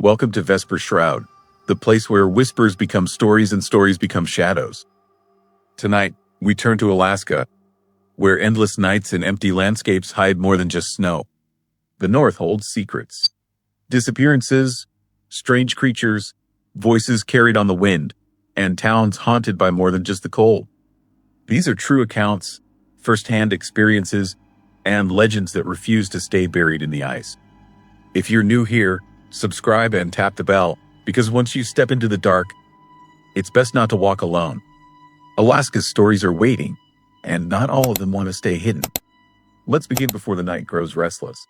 Welcome to Vesper Shroud, the place where whispers become stories and stories become shadows. Tonight, we turn to Alaska, where endless nights and empty landscapes hide more than just snow. The North holds secrets. Disappearances, strange creatures, voices carried on the wind, and towns haunted by more than just the cold. These are true accounts, first-hand experiences, and legends that refuse to stay buried in the ice. If you're new here, subscribe and tap the bell, because once you step into the dark, it's best not to walk alone. Alaska's stories are waiting, and not all of them want to stay hidden. Let's begin before the night grows restless.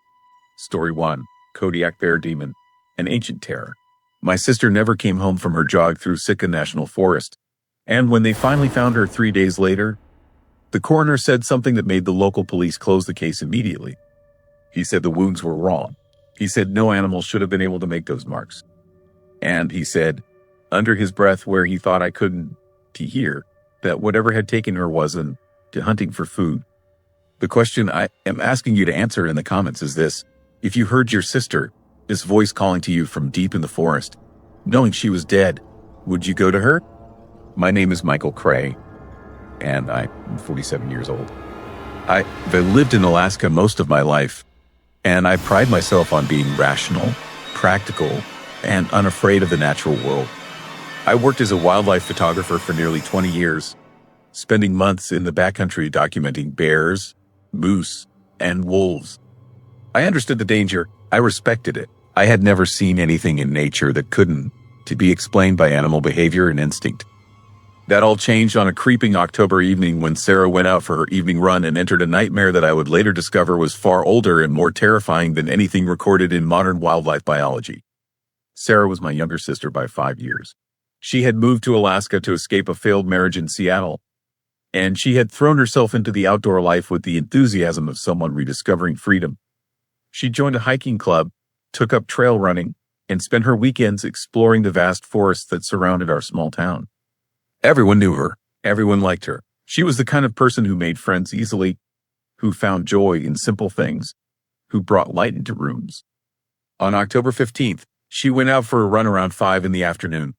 Story 1, Kodiak Bear Demon, an ancient terror. My sister never came home from her jog through Sitka National Forest, and when they finally found her 3 days later, the coroner said something that made the local police close the case immediately. He said the wounds were wrong. He said no animal should have been able to make those marks. And he said, under his breath where he thought I couldn't to hear, that whatever had taken her wasn't to hunting for food. The question I am asking you to answer in the comments is this. If you heard your sister, this voice calling to you from deep in the forest, knowing she was dead, would you go to her? My name is Michael Cray, and I'm 47 years old. I've lived in Alaska most of my life, and I pride myself on being rational, practical, and unafraid of the natural world. I worked as a wildlife photographer for nearly 20 years, spending months in the backcountry documenting bears, moose, and wolves. I understood the danger. I respected it. I had never seen anything in nature that couldn't to be explained by animal behavior and instinct. That all changed on a creeping October evening when Sarah went out for her evening run and entered a nightmare that I would later discover was far older and more terrifying than anything recorded in modern wildlife biology. Sarah was my younger sister by 5 years. She had moved to Alaska to escape a failed marriage in Seattle, and she had thrown herself into the outdoor life with the enthusiasm of someone rediscovering freedom. She joined a hiking club, took up trail running, and spent her weekends exploring the vast forests that surrounded our small town. Everyone knew her. Everyone liked her. She was the kind of person who made friends easily, who found joy in simple things, who brought light into rooms. On October 15th, she went out for a run around 5 in the afternoon.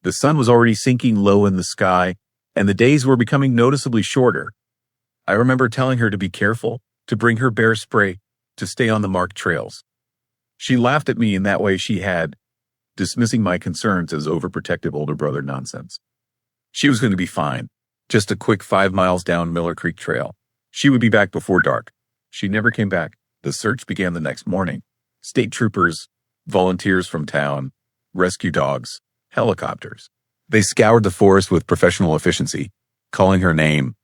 The sun was already sinking low in the sky, and the days were becoming noticeably shorter. I remember telling her to be careful, to bring her bear spray, to stay on the marked trails. She laughed at me in that way she had, dismissing my concerns as overprotective older brother nonsense. She was going to be fine. Just a quick 5 miles down Miller Creek Trail. She would be back before dark. She never came back. The search began the next morning. State troopers, volunteers from town, rescue dogs, helicopters. They scoured the forest with professional efficiency, calling her name,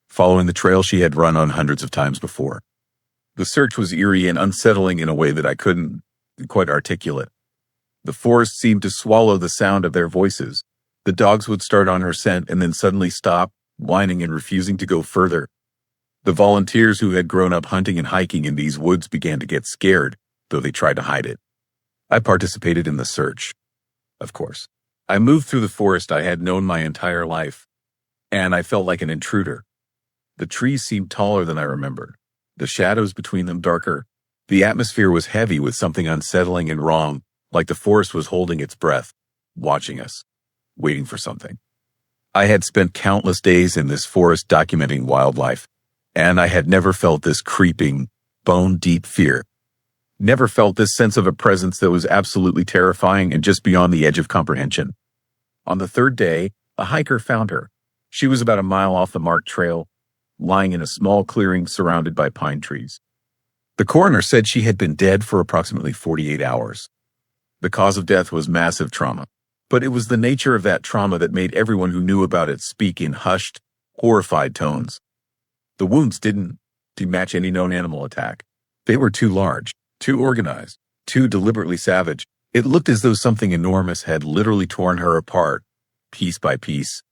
following the trail she had run on hundreds of times before. The search was eerie and unsettling in a way that I couldn't quite articulate. The forest seemed to swallow the sound of their voices. The dogs would start on her scent and then suddenly stop, whining and refusing to go further. The volunteers who had grown up hunting and hiking in these woods began to get scared, though they tried to hide it. I participated in the search, of course. I moved through the forest I had known my entire life, and I felt like an intruder. The trees seemed taller than I remembered, the shadows between them darker. The atmosphere was heavy with something unsettling and wrong, like the forest was holding its breath, watching us, waiting for something. I had spent countless days in this forest documenting wildlife, and I had never felt this creeping, bone-deep fear. Never felt this sense of a presence that was absolutely terrifying and just beyond the edge of comprehension. On the third day, a hiker found her. She was about a mile off the marked trail, lying in a small clearing surrounded by pine trees. The coroner said she had been dead for approximately 48 hours. The cause of death was massive trauma, but it was the nature of that trauma that made everyone who knew about it speak in hushed, horrified tones. The wounds didn't match any known animal attack. They were too large, too organized, too deliberately savage. It looked as though something enormous had literally torn her apart, piece by piece,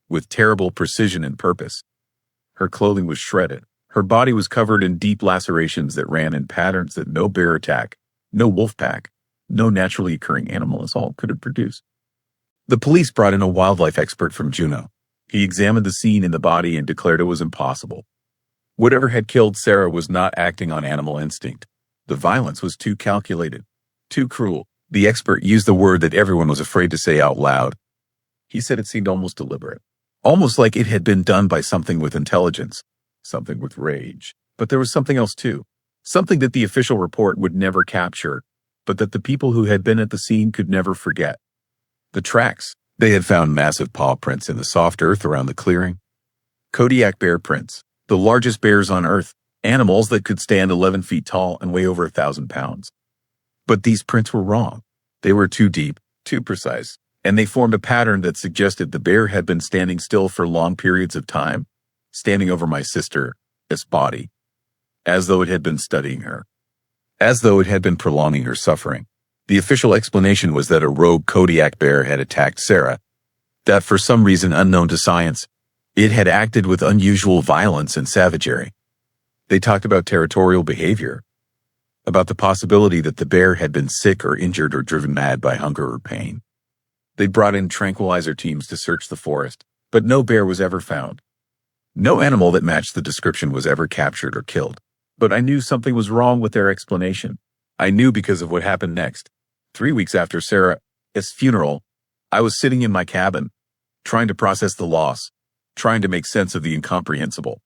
with terrible precision and purpose. Her clothing was shredded. Her body was covered in deep lacerations that ran in patterns that no bear attack, no wolf pack, no naturally occurring animal assault could have produced. The police brought in a wildlife expert from Juneau. He examined the scene in the body and declared it was impossible. Whatever had killed Sarah was not acting on animal instinct. The violence was too calculated, too cruel. The expert used the word that everyone was afraid to say out loud. He said it seemed almost deliberate, almost like it had been done by something with intelligence, something with rage. But there was something else too, something that the official report would never capture, but that the people who had been at the scene could never forget. The tracks. They had found massive paw prints in the soft earth around the clearing. Kodiak bear prints, the largest bears on Earth, animals that could stand 11 feet tall and weigh over 1,000 pounds. But these prints were wrong. They were too deep, too precise, and they formed a pattern that suggested the bear had been standing still for long periods of time, standing over my sister's body, as though it had been studying her, as though it had been prolonging her suffering. The official explanation was that a rogue Kodiak bear had attacked Sarah, that for some reason unknown to science, it had acted with unusual violence and savagery. They talked about territorial behavior, about the possibility that the bear had been sick or injured or driven mad by hunger or pain. They brought in tranquilizer teams to search the forest, but no bear was ever found. No animal that matched the description was ever captured or killed. But I knew something was wrong with their explanation. I knew because of what happened next. 3 weeks after Sarah's funeral, I was sitting in my cabin, trying to process the loss, trying to make sense of the incomprehensible.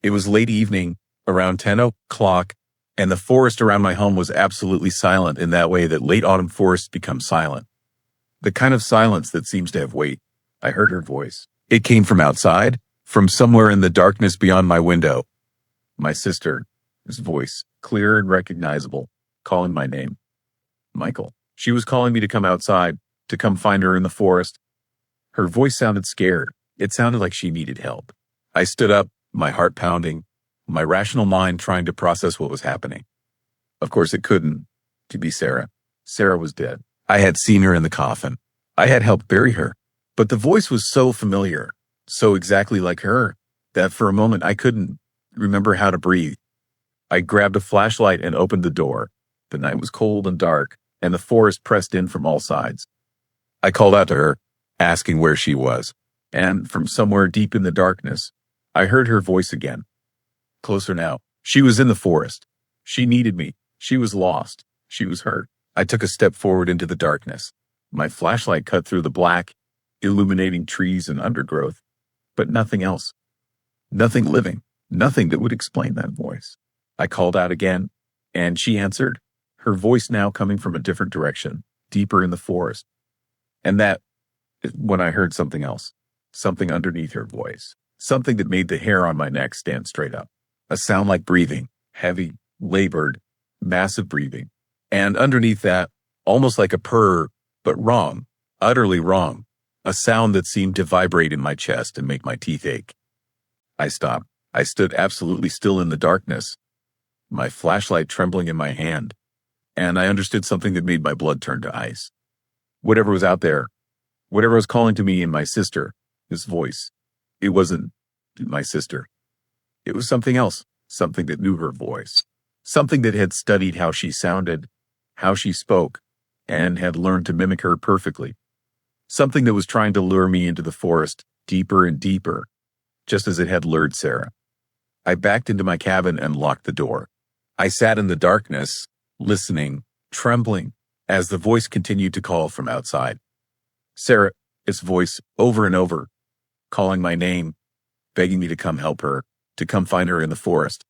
It was late evening, around 10 o'clock, and the forest around my home was absolutely silent in that way that late autumn forests become silent. The kind of silence that seems to have weight. I heard her voice. It came from outside, from somewhere in the darkness beyond my window. My sister's voice, clear and recognizable, calling my name. Michael. She was calling me to come outside, to come find her in the forest. Her voice sounded scared. It sounded like she needed help. I stood up, my heart pounding, my rational mind trying to process what was happening. Of course, it couldn't to be Sarah. Sarah was dead. I had seen her in the coffin. I had helped bury her. But the voice was so familiar, so exactly like her, that for a moment I couldn't remember how to breathe. I grabbed a flashlight and opened the door. The night was cold and dark, and the forest pressed in from all sides. I called out to her, asking where she was, and from somewhere deep in the darkness, I heard her voice again. Closer now. She was in the forest. She needed me. She was lost. She was hurt. I took a step forward into the darkness. My flashlight cut through the black, illuminating trees and undergrowth, but nothing else. Nothing living. Nothing that would explain that voice. I called out again, and she answered, her voice now coming from a different direction, deeper in the forest. And that is when I heard something else, something underneath her voice, something that made the hair on my neck stand straight up. A sound like breathing, heavy, labored, massive breathing. And underneath that, almost like a purr, but wrong, utterly wrong, a sound that seemed to vibrate in my chest and make my teeth ache. I stopped. I stood absolutely still in the darkness, my flashlight trembling in my hand, and I understood something that made my blood turn to ice. Whatever was out there, whatever was calling to me in my sister, his voice, it wasn't my sister. It was something else, something that knew her voice, something that had studied how she sounded, how she spoke, and had learned to mimic her perfectly. Something that was trying to lure me into the forest deeper and deeper, just as it had lured Sarah. I backed into my cabin and locked the door. I sat in the darkness, listening, trembling, as the voice continued to call from outside. Sarah, its voice over and over, calling my name, begging me to come help her, to come find her in the forest.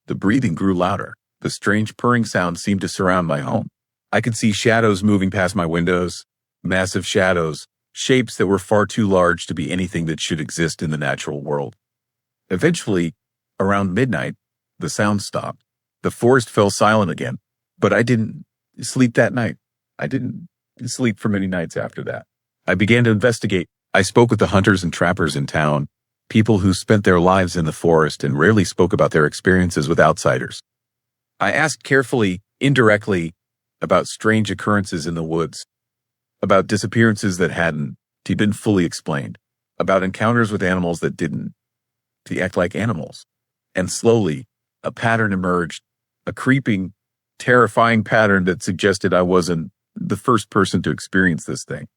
The breathing grew louder. The strange purring sound seemed to surround my home. I could see shadows moving past my windows, massive shadows, shapes that were far too large to be anything that should exist in the natural world. Eventually, around midnight, the sound stopped. The forest fell silent again, but I didn't sleep that night. I didn't sleep for many nights after that. I began to investigate. I spoke with the hunters and trappers in town, people who spent their lives in the forest and rarely spoke about their experiences with outsiders. I asked carefully, indirectly, about strange occurrences in the woods, about disappearances that hadn't been fully explained, about encounters with animals that didn't act like animals. And slowly, a pattern emerged, a creeping, terrifying pattern that suggested I wasn't the first person to experience this thing.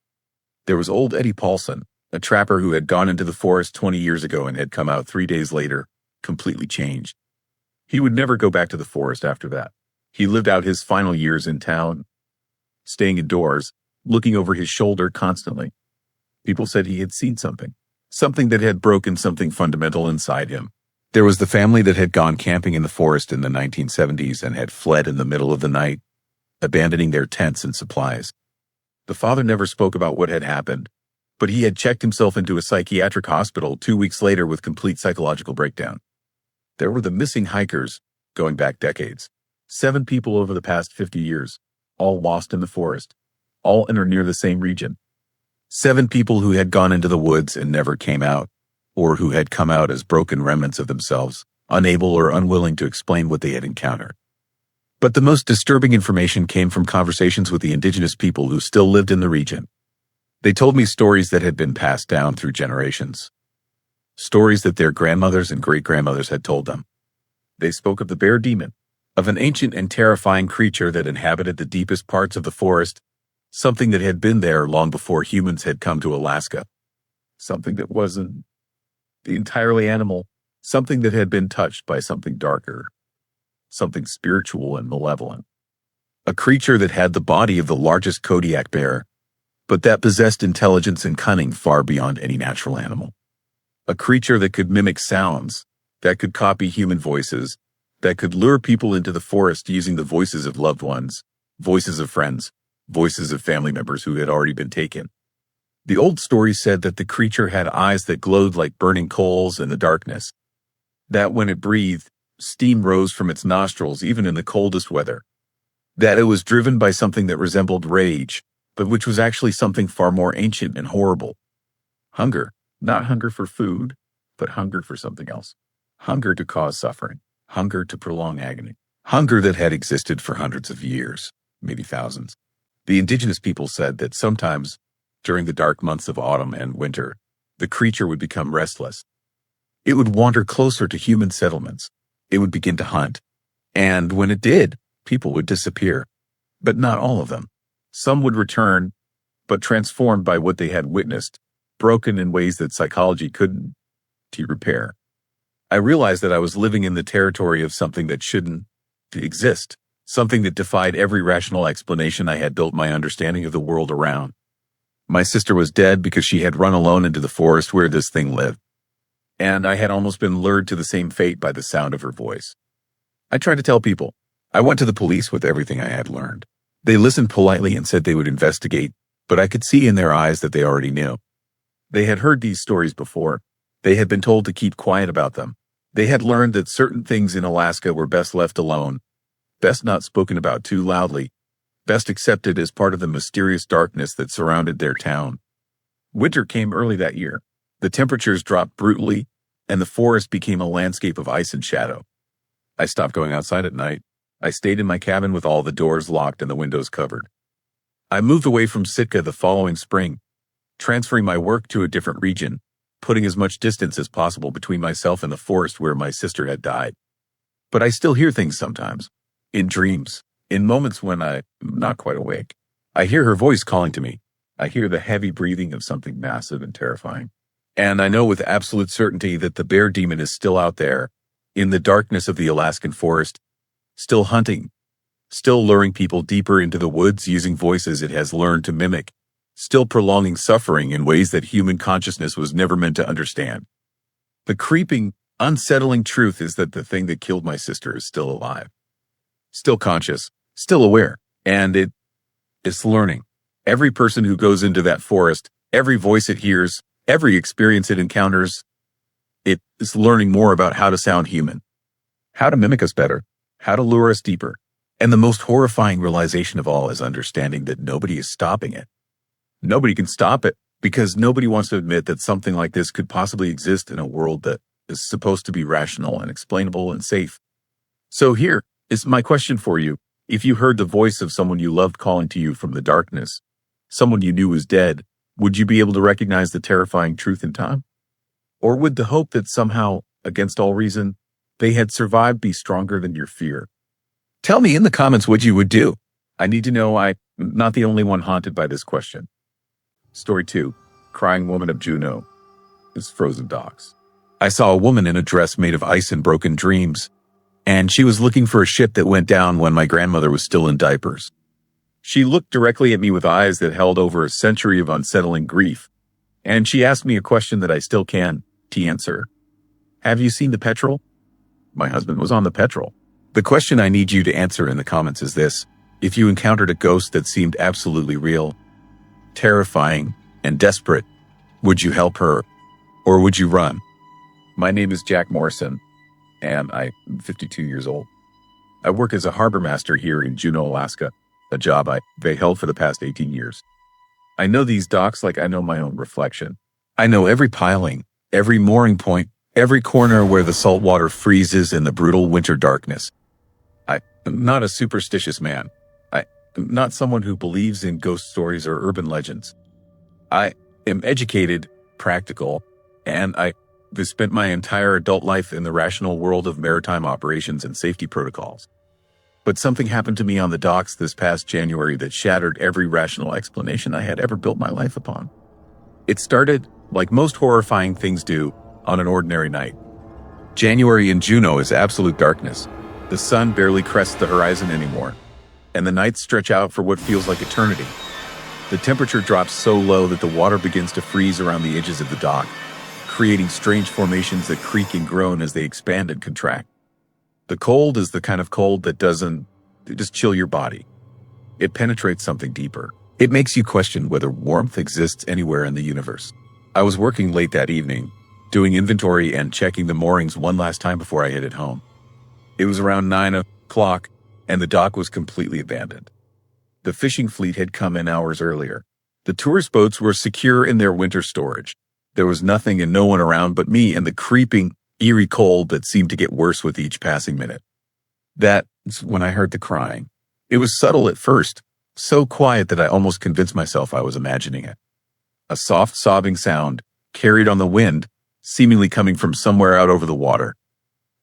There was old Eddie Paulson, a trapper who had gone into the forest 20 years ago and had come out 3 days later, completely changed. He would never go back to the forest after that. He lived out his final years in town, staying indoors, looking over his shoulder constantly. People said he had seen something that had broken something fundamental inside him. There was the family that had gone camping in the forest in the 1970s and had fled in the middle of the night, abandoning their tents and supplies. The father never spoke about what had happened, but he had checked himself into a psychiatric hospital 2 weeks later with complete psychological breakdown. There were the missing hikers, going back decades. 7 people over the past 50 years, all lost in the forest, all in or near the same region. 7 people who had gone into the woods and never came out, or who had come out as broken remnants of themselves, unable or unwilling to explain what they had encountered. But the most disturbing information came from conversations with the indigenous people who still lived in the region. They told me stories that had been passed down through generations. Stories that their grandmothers and great-grandmothers had told them. They spoke of the bear demon, of an ancient and terrifying creature that inhabited the deepest parts of the forest, something that had been there long before humans had come to Alaska. Something that wasn't entirely animal, something that had been touched by something darker, something spiritual and malevolent. A creature that had the body of the largest Kodiak bear, but that possessed intelligence and cunning far beyond any natural animal. A creature that could mimic sounds, that could copy human voices, that could lure people into the forest using the voices of loved ones, voices of friends, voices of family members who had already been taken. The old story said that the creature had eyes that glowed like burning coals in the darkness, that when it breathed, steam rose from its nostrils even in the coldest weather, that it was driven by something that resembled rage, but which was actually something far more ancient and horrible. Hunger, not hunger for food, but hunger for something else. Hunger to cause suffering, hunger to prolong agony, hunger that had existed for hundreds of years, maybe thousands. The indigenous people said that sometimes, during the dark months of autumn and winter, the creature would become restless. It would wander closer to human settlements. It would begin to hunt. And when it did, people would disappear. But not all of them. Some would return, but transformed by what they had witnessed, broken in ways that psychology couldn't repair. I realized that I was living in the territory of something that shouldn't exist, something that defied every rational explanation I had built my understanding of the world around. My sister was dead because she had run alone into the forest where this thing lived, and I had almost been lured to the same fate by the sound of her voice. I tried to tell people. I went to the police with everything I had learned. They listened politely and said they would investigate, but I could see in their eyes that they already knew. They had heard these stories before. They had been told to keep quiet about them. They had learned that certain things in Alaska were best left alone, best not spoken about too loudly, best accepted as part of the mysterious darkness that surrounded their town. Winter came early that year. The temperatures dropped brutally, and the forest became a landscape of ice and shadow. I stopped going outside at night. I stayed in my cabin with all the doors locked and the windows covered. I moved away from Sitka the following spring, transferring my work to a different region, putting as much distance as possible between myself and the forest where my sister had died. But I still hear things sometimes, in dreams, in moments when I'm not quite awake. I hear her voice calling to me. I hear the heavy breathing of something massive and terrifying. And I know with absolute certainty that the bear demon is still out there, in the darkness of the Alaskan forest, still hunting, still luring people deeper into the woods using voices it has learned to mimic, still prolonging suffering in ways that human consciousness was never meant to understand. The creeping, unsettling truth is that the thing that killed my sister is still alive, still conscious, still aware, and it's learning. Every person who goes into that forest, every voice it hears, every experience it encounters, it is learning more about how to sound human, how to mimic us better, how to lure us deeper. And the most horrifying realization of all is understanding that nobody is stopping it. Nobody can stop it because nobody wants to admit that something like this could possibly exist in a world that is supposed to be rational and explainable and safe. So here is my question for you. If you heard the voice of someone you loved calling to you from the darkness, someone you knew was dead, would you be able to recognize the terrifying truth in time? Or would the hope that somehow, against all reason, they had survived be stronger than your fear? Tell me in the comments what you would do. I need to know I'm not the only one haunted by this question. Story 2, Crying Woman of Juneau, is Frozen Docks. I saw a woman in a dress made of ice and broken dreams, and she was looking for a ship that went down when my grandmother was still in diapers. She looked directly at me with eyes that held over a century of unsettling grief, and she asked me a question that I still can't answer. Have you seen the petrel? My husband was on the petrel. The question I need you to answer in the comments is this. If you encountered a ghost that seemed absolutely real, terrifying, and desperate, would you help her, or would you run? My name is Jack Morrison, and I'm 52 years old. I work as a harbor master here in Juneau, Alaska, a job I've held for the past 18 years. I know these docks like I know my own reflection. I know every piling, every mooring point, every corner where the salt water freezes in the brutal winter darkness. I'm not a superstitious man. I'm not someone who believes in ghost stories or urban legends. I am educated, practical, and I've spent my entire adult life in the rational world of maritime operations and safety protocols. But something happened to me on the docks this past January that shattered every rational explanation I had ever built my life upon. It started, like most horrifying things do, on an ordinary night. January in Juneau is absolute darkness. The sun barely crests the horizon anymore, and the nights stretch out for what feels like eternity. The temperature drops so low that the water begins to freeze around the edges of the dock, creating strange formations that creak and groan as they expand and contract. The cold is the kind of cold that doesn't just chill your body. It penetrates something deeper. It makes you question whether warmth exists anywhere in the universe. I was working late that evening, doing inventory and checking the moorings one last time before I headed home. It was around 9 o'clock, and the dock was completely abandoned. The fishing fleet had come in hours earlier. The tourist boats were secure in their winter storage. There was nothing and no one around but me and the creeping, eerie cold that seemed to get worse with each passing minute. That's when I heard the crying. It was subtle at first, so quiet that I almost convinced myself I was imagining it. A soft sobbing sound, carried on the wind, seemingly coming from somewhere out over the water.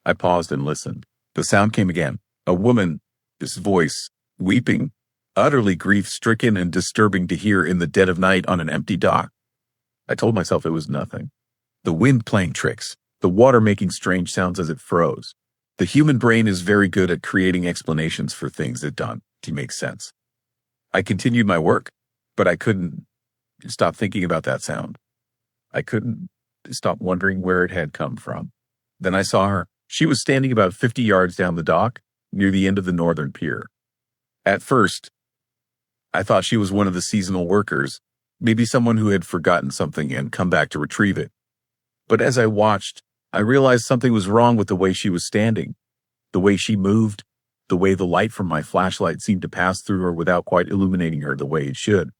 I paused and listened. The sound came again. A woman, this voice, weeping, utterly grief-stricken and disturbing to hear in the dead of night on an empty dock. I told myself it was nothing. The wind playing tricks. The water making strange sounds as it froze. The human brain is very good at creating explanations for things that don't make sense. I continued my work, but I couldn't stop thinking about that sound. I couldn't stop wondering where it had come from. Then I saw her. She was standing about 50 yards down the dock, near the end of the northern pier. At first, I thought she was one of the seasonal workers, maybe someone who had forgotten something and come back to retrieve it. But as I watched, I realized something was wrong with the way she was standing, the way she moved, the way the light from my flashlight seemed to pass through her without quite illuminating her the way it should.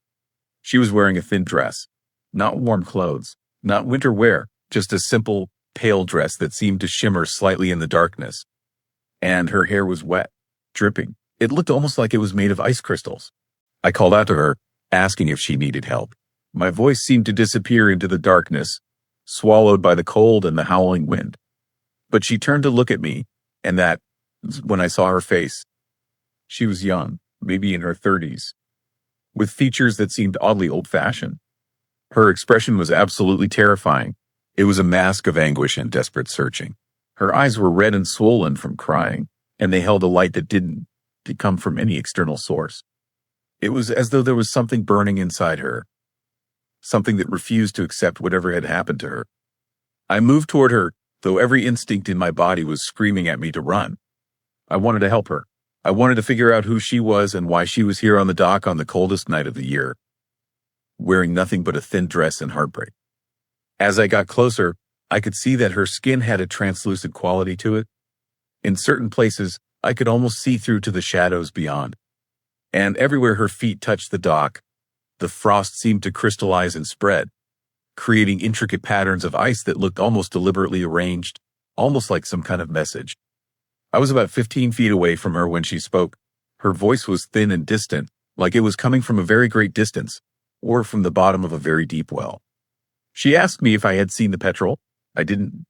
She was wearing a thin dress, not warm clothes, not winter wear, just a simple, pale dress that seemed to shimmer slightly in the darkness. And her hair was wet, dripping. It looked almost like it was made of ice crystals. I called out to her, asking if she needed help. My voice seemed to disappear into the darkness, swallowed by the cold and the howling wind. But she turned to look at me, and that, when I saw her face, she was young, maybe in her 30s, with features that seemed oddly old-fashioned. Her expression was absolutely terrifying. It was a mask of anguish and desperate searching. Her eyes were red and swollen from crying, and they held a light that didn't come from any external source. It was as though there was something burning inside her, something that refused to accept whatever had happened to her. I moved toward her, though every instinct in my body was screaming at me to run. I wanted to help her. I wanted to figure out who she was and why she was here on the dock on the coldest night of the year, wearing nothing but a thin dress and heartbreak. As I got closer, I could see that her skin had a translucent quality to it. In certain places, I could almost see through to the shadows beyond. And everywhere her feet touched the dock, the frost seemed to crystallize and spread, creating intricate patterns of ice that looked almost deliberately arranged, almost like some kind of message. I was about 15 feet away from her when she spoke. Her voice was thin and distant, like it was coming from a very great distance, or from the bottom of a very deep well. She asked me if I had seen the petrel. I didn't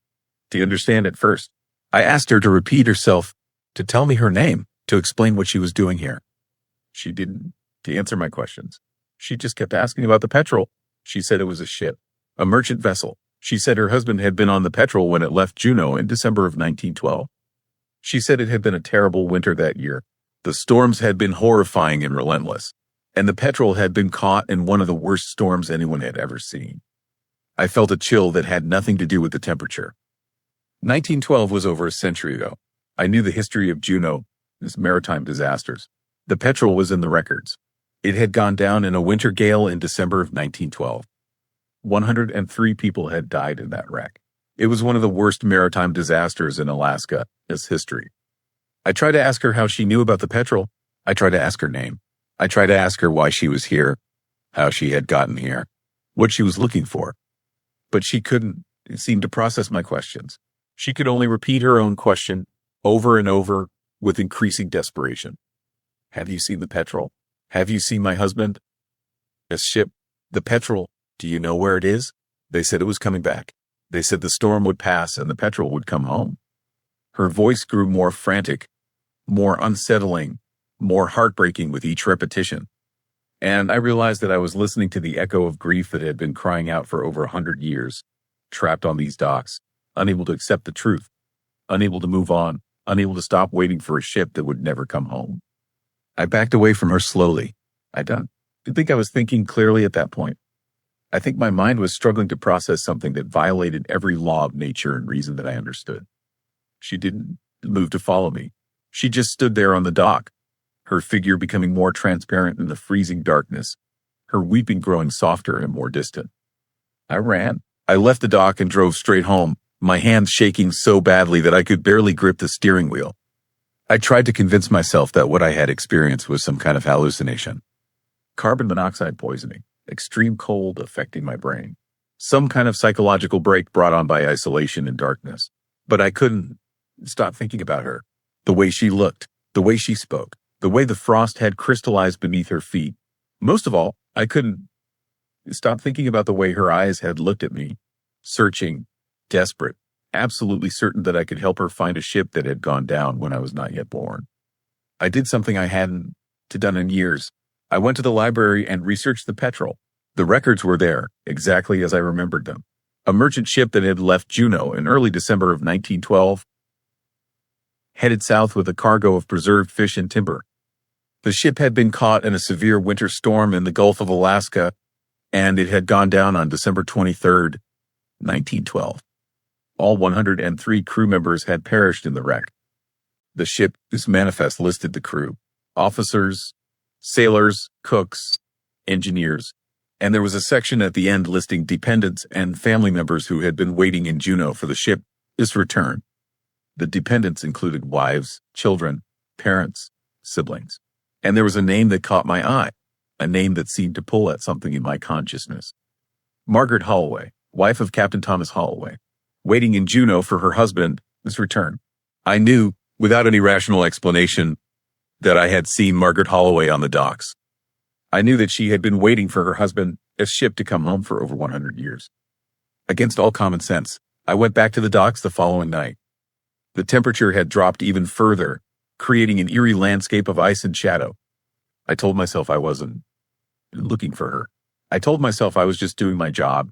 understand at first. I asked her to repeat herself, to tell me her name, to explain what she was doing here. She didn't answer my questions. She just kept asking about the petrel. She said it was a ship, a merchant vessel. She said her husband had been on the petrel when it left Juneau in December of 1912. She said it had been a terrible winter that year. The storms had been horrifying and relentless. and the Petrel had been caught in one of the worst storms anyone had ever seen. I felt a chill that had nothing to do with the temperature. 1912 was over a century ago. I knew the history of Juneau, its maritime disasters. The Petrel was in the records. It had gone down in a winter gale in December of 1912. 103 people had died in that wreck. It was one of the worst maritime disasters in Alaska's history. I tried to ask her how she knew about the Petrel. I tried to ask her name. I tried to ask her why she was here, how she had gotten here, what she was looking for. But she couldn't seem to process my questions. She could only repeat her own question over and over with increasing desperation. Have you seen the Petrel? Have you seen my husband? A ship, the Petrel, do you know where it is? They said it was coming back. They said the storm would pass and the Petrel would come home. Her voice grew more frantic, more unsettling, more heartbreaking with each repetition. And I realized that I was listening to the echo of grief that had been crying out for over 100 years, trapped on these docks, unable to accept the truth, unable to move on, unable to stop waiting for a ship that would never come home. I backed away from her slowly. I didn't think I was thinking clearly at that point. I think my mind was struggling to process something that violated every law of nature and reason that I understood. She didn't move to follow me. She just stood there on the dock, her figure becoming more transparent in the freezing darkness, her weeping growing softer and more distant. I ran. I left the dock and drove straight home, my hands shaking so badly that I could barely grip the steering wheel. I tried to convince myself that what I had experienced was some kind of hallucination. Carbon monoxide poisoning, extreme cold affecting my brain, some kind of psychological break brought on by isolation and darkness. But I couldn't stop thinking about her, the way she looked, the way she spoke, the way the frost had crystallized beneath her feet. Most of all, I couldn't stop thinking about the way her eyes had looked at me, searching, desperate, absolutely certain that I could help her find a ship that had gone down when I was not yet born. I did something I hadn't done in years. I went to the library and researched the Petrel. The records were there, exactly as I remembered them. A merchant ship that had left Juneau in early December of 1912, headed south with a cargo of preserved fish and timber. The ship had been caught in a severe winter storm in the Gulf of Alaska, and it had gone down on December 23rd, 1912. All 103 crew members had perished in the wreck. The ship's manifest listed the crew: officers, sailors, cooks, engineers, and there was a section at the end listing dependents and family members who had been waiting in Juneau for the ship's return. The dependents included wives, children, parents, siblings. And there was a name that caught my eye, a name that seemed to pull at something in my consciousness. Margaret Holloway, wife of Captain Thomas Holloway, waiting in Juneau for her husband's return. I knew, without any rational explanation, that I had seen Margaret Holloway on the docks. I knew that she had been waiting for her husband's ship to come home for over 100 years. Against all common sense, I went back to the docks the following night. The temperature had dropped even further, creating an eerie landscape of ice and shadow. I told myself I wasn't looking for her. I told myself I was just doing my job,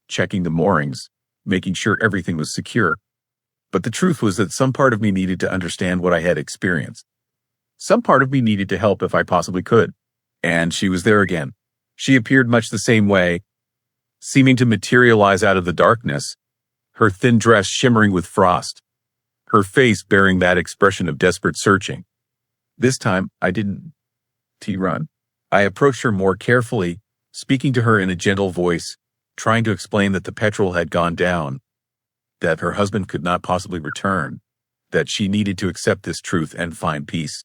checking the moorings, making sure everything was secure. But the truth was that some part of me needed to understand what I had experienced. Some part of me needed to help if I possibly could. And she was there again. She appeared much the same way, seeming to materialize out of the darkness, her thin dress shimmering with frost, her face bearing that expression of desperate searching. This time, I didn't run. I approached her more carefully, speaking to her in a gentle voice, trying to explain that the Petrel had gone down, that her husband could not possibly return, that she needed to accept this truth and find peace.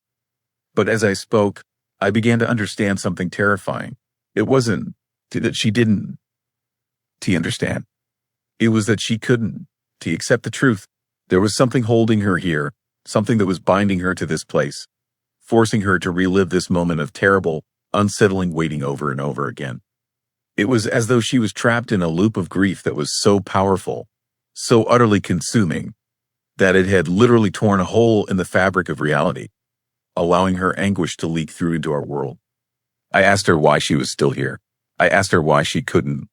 But as I spoke, I began to understand something terrifying. It wasn't that she didn't understand. It was that she couldn't accept the truth. There was something holding her here, something that was binding her to this place, forcing her to relive this moment of terrible, unsettling waiting over and over again. It was as though she was trapped in a loop of grief that was so powerful, so utterly consuming, that it had literally torn a hole in the fabric of reality, allowing her anguish to leak through into our world. I asked her why she was still here. I asked her why she couldn't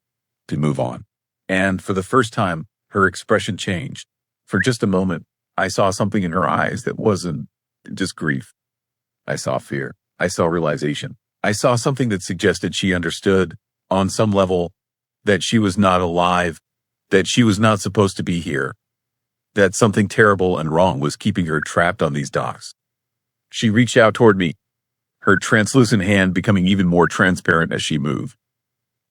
move on. And for the first time, her expression changed. For just a moment, I saw something in her eyes that wasn't just grief. I saw fear. I saw realization. I saw something that suggested she understood, on some level, that she was not alive, that she was not supposed to be here, that something terrible and wrong was keeping her trapped on these docks. She reached out toward me, her translucent hand becoming even more transparent as she moved.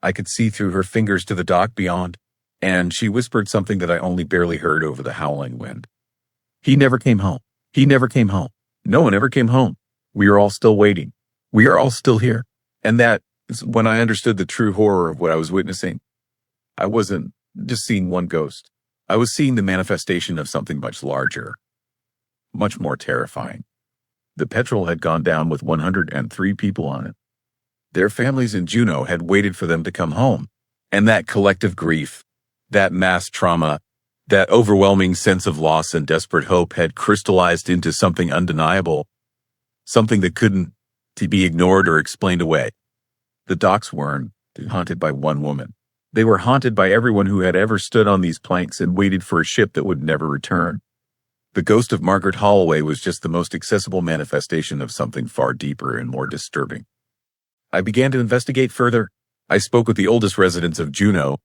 I could see through her fingers to the dock beyond, and she whispered something that I only barely heard over the howling wind. He never came home. He never came home. No one ever came home. We are all still waiting. We are all still here. And that is when I understood the true horror of what I was witnessing. I wasn't just seeing one ghost. I was seeing the manifestation of something much larger, much more terrifying. The Petrel had gone down with 103 people on it. Their families in Juneau had waited for them to come home. And that collective grief, that mass trauma, that overwhelming sense of loss and desperate hope had crystallized into something undeniable, something that couldn't be ignored or explained away. The docks weren't haunted by one woman. They were haunted by everyone who had ever stood on these planks and waited for a ship that would never return. The ghost of Margaret Holloway was just the most accessible manifestation of something far deeper and more disturbing. I began to investigate further. I spoke with the oldest residents of Juneau,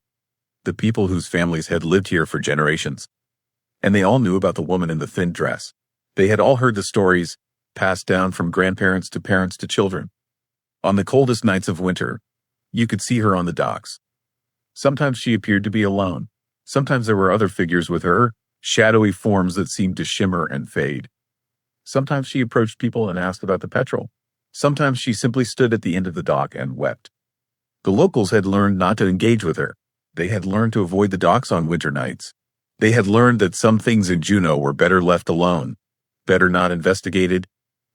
the people whose families had lived here for generations, and they all knew about the woman in the thin dress. They had all heard the stories passed down from grandparents to parents to children. On the coldest nights of winter, you could see her on the docks. Sometimes she appeared to be alone. Sometimes there were other figures with her, shadowy forms that seemed to shimmer and fade. Sometimes she approached people and asked about the Petrel. Sometimes she simply stood at the end of the dock and wept. The locals had learned not to engage with her. They had learned to avoid the docks on winter nights. They had learned that some things in Juneau were better left alone, better not investigated,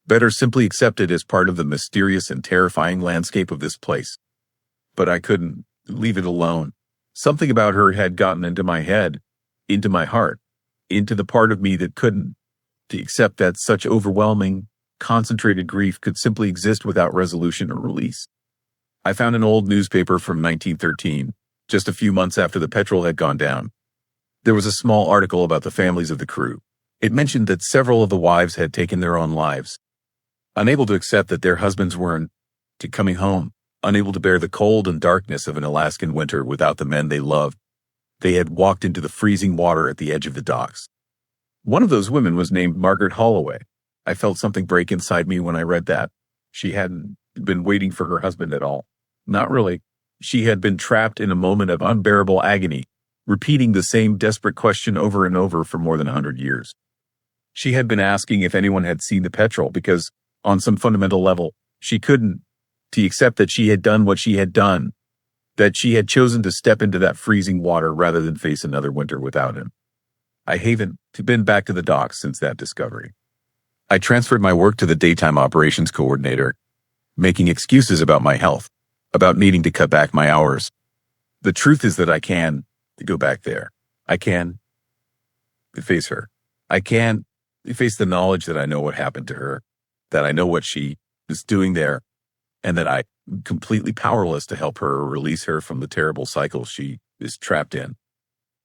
better simply accepted as part of the mysterious and terrifying landscape of this place. But I couldn't leave it alone. Something about her had gotten into my head, into my heart, into the part of me that couldn't to accept that such overwhelming, concentrated grief could simply exist without resolution or release. I found an old newspaper from 1913, just a few months after the Petrel had gone down. There was a small article about the families of the crew. It mentioned that several of the wives had taken their own lives, unable to accept that their husbands weren't coming home, unable to bear the cold and darkness of an Alaskan winter without the men they loved. They had walked into the freezing water at the edge of the docks. One of those women was named Margaret Holloway. I felt something break inside me when I read that. She hadn't been waiting for her husband at all. Not really. She had been trapped in a moment of unbearable agony, repeating the same desperate question over and over for more than 100 years. She had been asking if anyone had seen the Petrel because, on some fundamental level, she couldn't accept that she had done what she had done, that she had chosen to step into that freezing water rather than face another winter without him. I haven't been back to the docks since that discovery. I transferred my work to the daytime operations coordinator, making excuses about my health, about needing to cut back my hours. The truth is that I can go back there. I can face her. I can face the knowledge that I know what happened to her, that I know what she is doing there, and that I'm completely powerless to help her or release her from the terrible cycle she is trapped in.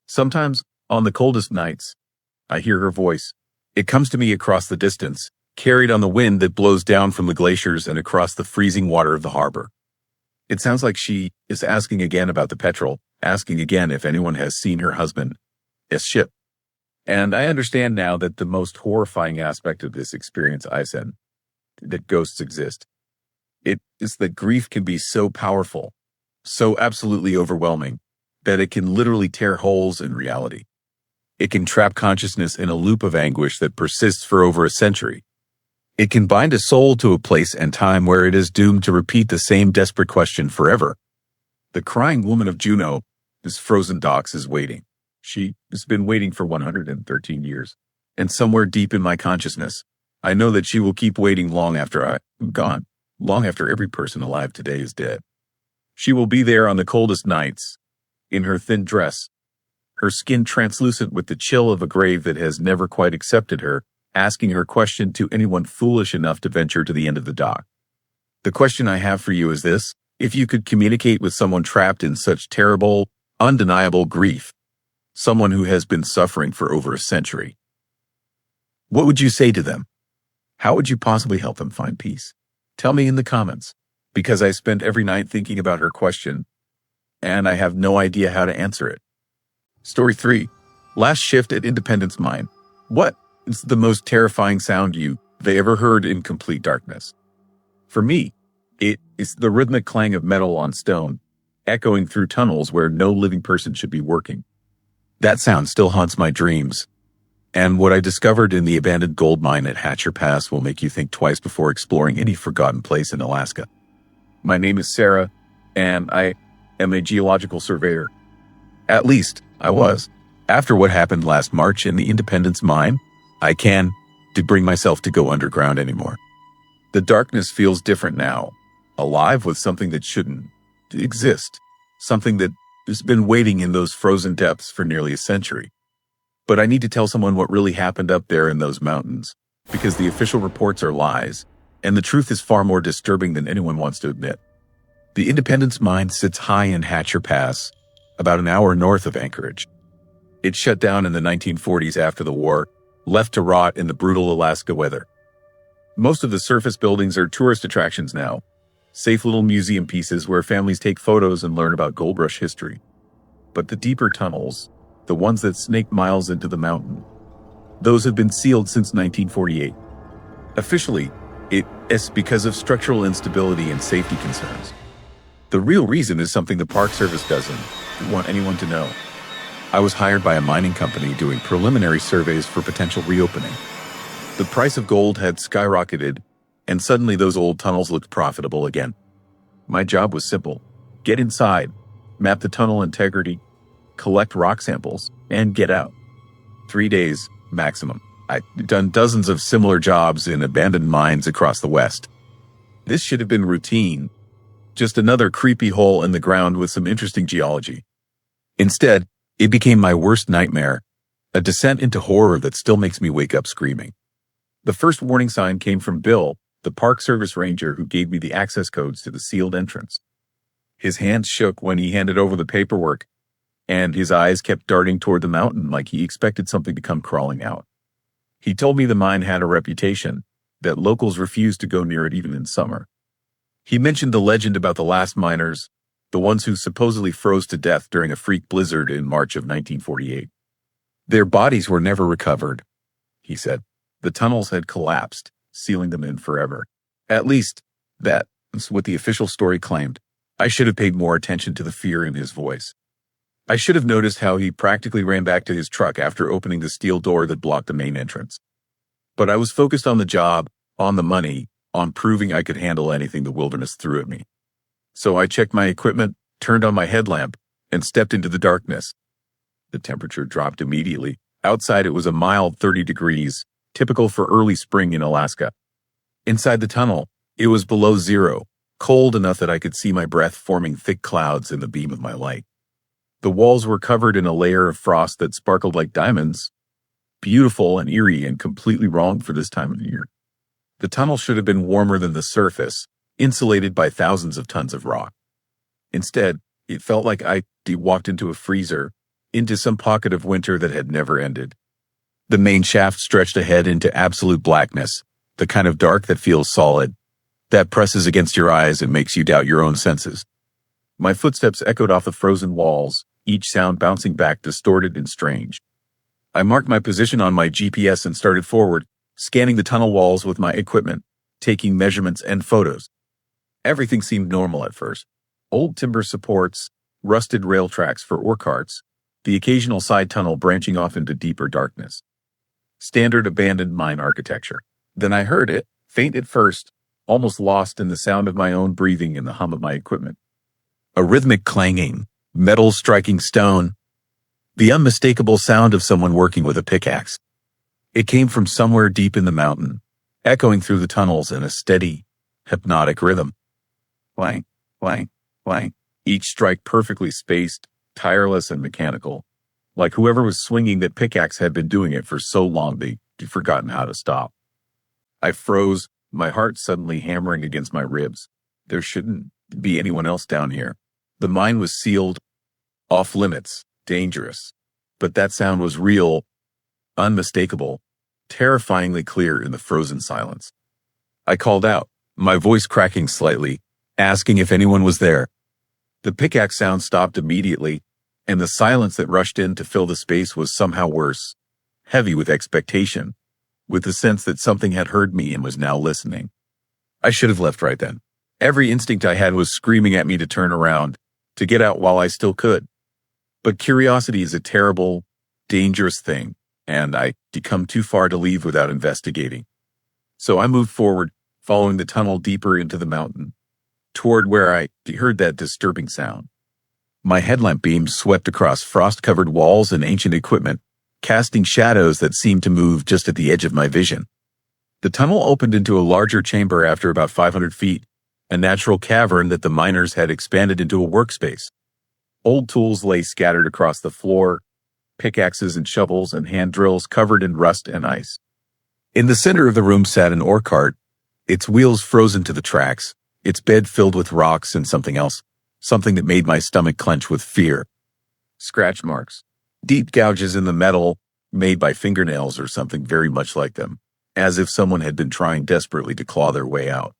Sometimes, on the coldest nights, I hear her voice. It comes to me across the distance, carried on the wind that blows down from the glaciers and across the freezing water of the harbor. It sounds like she is asking again about the Petrel, asking again if anyone has seen her husband's ship. And I understand now that the most horrifying aspect of this experience I said, that ghosts exist. It is that grief can be so powerful, so absolutely overwhelming, that it can literally tear holes in reality. It can trap consciousness in a loop of anguish that persists for over a century. It can bind a soul to a place and time where it is doomed to repeat the same desperate question forever. The crying woman of Juneau, this frozen docks, is waiting. She has been waiting for 113 years. And somewhere deep in my consciousness, I know that she will keep waiting long after I'm gone, long after every person alive today is dead. She will be there on the coldest nights, in her thin dress, her skin translucent with the chill of a grave that has never quite accepted her, asking her question to anyone foolish enough to venture to the end of the dock. The question I have for you is this: if you could communicate with someone trapped in such terrible, undeniable grief, someone who has been suffering for over a century, what would you say to them? How would you possibly help them find peace? Tell me in the comments. because I spent every night thinking about her question, and I have no idea how to answer it. Story 3. Last shift at Independence Mine. What is the most terrifying sound they ever heard in complete darkness? For me, it is the rhythmic clang of metal on stone, echoing through tunnels where no living person should be working. That sound still haunts my dreams. And what I discovered in the abandoned gold mine at Hatcher Pass will make you think twice before exploring any forgotten place in Alaska. My name is Sarah, and I am a geological surveyor. At least, I was. After what happened last March in the Independence Mine, I can't bring myself to go underground anymore. The darkness feels different now, alive with something that shouldn't exist, something that has been waiting in those frozen depths for nearly a century. But I need to tell someone what really happened up there in those mountains, because the official reports are lies, and the truth is far more disturbing than anyone wants to admit. The Independence Mine sits high in Hatcher Pass, about an hour north of Anchorage. It shut down in the 1940s after the war, left to rot in the brutal Alaska weather. Most of the surface buildings are tourist attractions now, safe little museum pieces where families take photos and learn about gold rush history. But the deeper tunnels, the ones that snake miles into the mountain, those have been sealed since 1948. Officially, it's because of structural instability and safety concerns. The real reason is something the Park Service doesn't want anyone to know. I was hired by a mining company doing preliminary surveys for potential reopening. The price of gold had skyrocketed, and suddenly those old tunnels looked profitable again. My job was simple: get inside, map the tunnel integrity, collect rock samples, and get out. 3 days maximum. I'd done dozens of similar jobs in abandoned mines across the West. This should have been routine, just another creepy hole in the ground with some interesting geology. Instead, it became my worst nightmare, a descent into horror that still makes me wake up screaming. The first warning sign came from Bill, the Park Service ranger who gave me the access codes to the sealed entrance. His hands shook when he handed over the paperwork, and his eyes kept darting toward the mountain like he expected something to come crawling out. He told me the mine had a reputation, that locals refused to go near it even in summer. He mentioned the legend about the last miners, the ones who supposedly froze to death during a freak blizzard in March of 1948. Their bodies were never recovered, he said. The tunnels had collapsed, sealing them in forever. At least, that's what the official story claimed. I should have paid more attention to the fear in his voice. I should have noticed how he practically ran back to his truck after opening the steel door that blocked the main entrance. But I was focused on the job, on the money, on proving I could handle anything the wilderness threw at me. So I checked my equipment, turned on my headlamp, and stepped into the darkness. The temperature dropped immediately. Outside it was a mild 30 degrees, typical for early spring in Alaska. Inside the tunnel, it was below zero, cold enough that I could see my breath forming thick clouds in the beam of my light. The walls were covered in a layer of frost that sparkled like diamonds, beautiful and eerie and completely wrong for this time of year. The tunnel should have been warmer than the surface, insulated by thousands of tons of rock. Instead, it felt like I walked into a freezer, into some pocket of winter that had never ended. The main shaft stretched ahead into absolute blackness, the kind of dark that feels solid, that presses against your eyes and makes you doubt your own senses. My footsteps echoed off the frozen walls, each sound bouncing back distorted and strange. I marked my position on my GPS and started forward, scanning the tunnel walls with my equipment, taking measurements and photos. Everything seemed normal at first. Old timber supports, rusted rail tracks for ore carts, the occasional side tunnel branching off into deeper darkness. Standard abandoned mine architecture. Then I heard it, faint at first, almost lost in the sound of my own breathing and the hum of my equipment. A rhythmic clanging, metal striking stone, the unmistakable sound of someone working with a pickaxe. It came from somewhere deep in the mountain, echoing through the tunnels in a steady, hypnotic rhythm. Clang, clang, clang, each strike perfectly spaced, tireless and mechanical, like whoever was swinging that pickaxe had been doing it for so long they'd forgotten how to stop. I froze, my heart suddenly hammering against my ribs. There shouldn't be anyone else down here. The mine was sealed, off limits, dangerous. But that sound was real, unmistakable, terrifyingly clear in the frozen silence. I called out, my voice cracking slightly, asking if anyone was there. The pickaxe sound stopped immediately, and the silence that rushed in to fill the space was somehow worse, heavy with expectation, with the sense that something had heard me and was now listening. I should have left right then. Every instinct I had was screaming at me to turn around, to get out while I still could. But curiosity is a terrible, dangerous thing, and I'd come too far to leave without investigating. So I moved forward, following the tunnel deeper into the mountain, toward where I heard that disturbing sound. My headlamp beam swept across frost-covered walls and ancient equipment, casting shadows that seemed to move just at the edge of my vision. The tunnel opened into a larger chamber after about 500 feet, a natural cavern that the miners had expanded into a workspace. Old tools lay scattered across the floor, pickaxes and shovels and hand drills covered in rust and ice. In the center of the room sat an ore cart, its wheels frozen to the tracks, its bed filled with rocks and something else, something that made my stomach clench with fear. Scratch marks, deep gouges in the metal made by fingernails or something very much like them, as if someone had been trying desperately to claw their way out.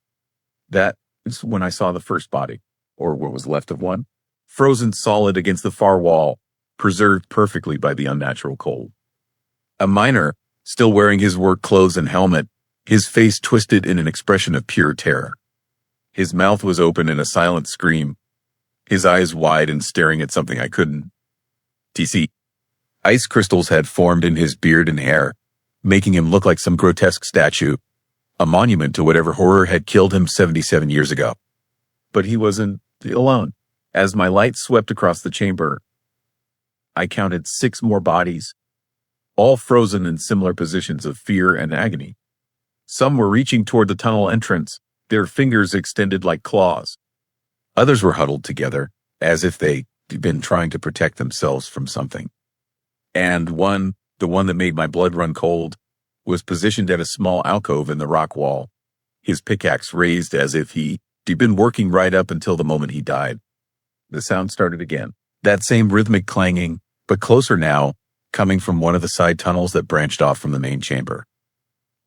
That is when I saw the first body, or what was left of one, frozen solid against the far wall, preserved perfectly by the unnatural cold. A miner, still wearing his work clothes and helmet, his face twisted in an expression of pure terror. His mouth was open in a silent scream, his eyes wide and staring at something I couldn't. TC. Ice crystals had formed in his beard and hair, making him look like some grotesque statue, a monument to whatever horror had killed him 77 years ago. But he wasn't alone. As my light swept across the chamber, I counted 6 more bodies, all frozen in similar positions of fear and agony. Some were reaching toward the tunnel entrance, their fingers extended like claws. Others were huddled together, as if they'd been trying to protect themselves from something. And one, the one that made my blood run cold, was positioned at a small alcove in the rock wall, his pickaxe raised as if he'd been working right up until the moment he died. The sound started again, that same rhythmic clanging, but closer now, coming from one of the side tunnels that branched off from the main chamber.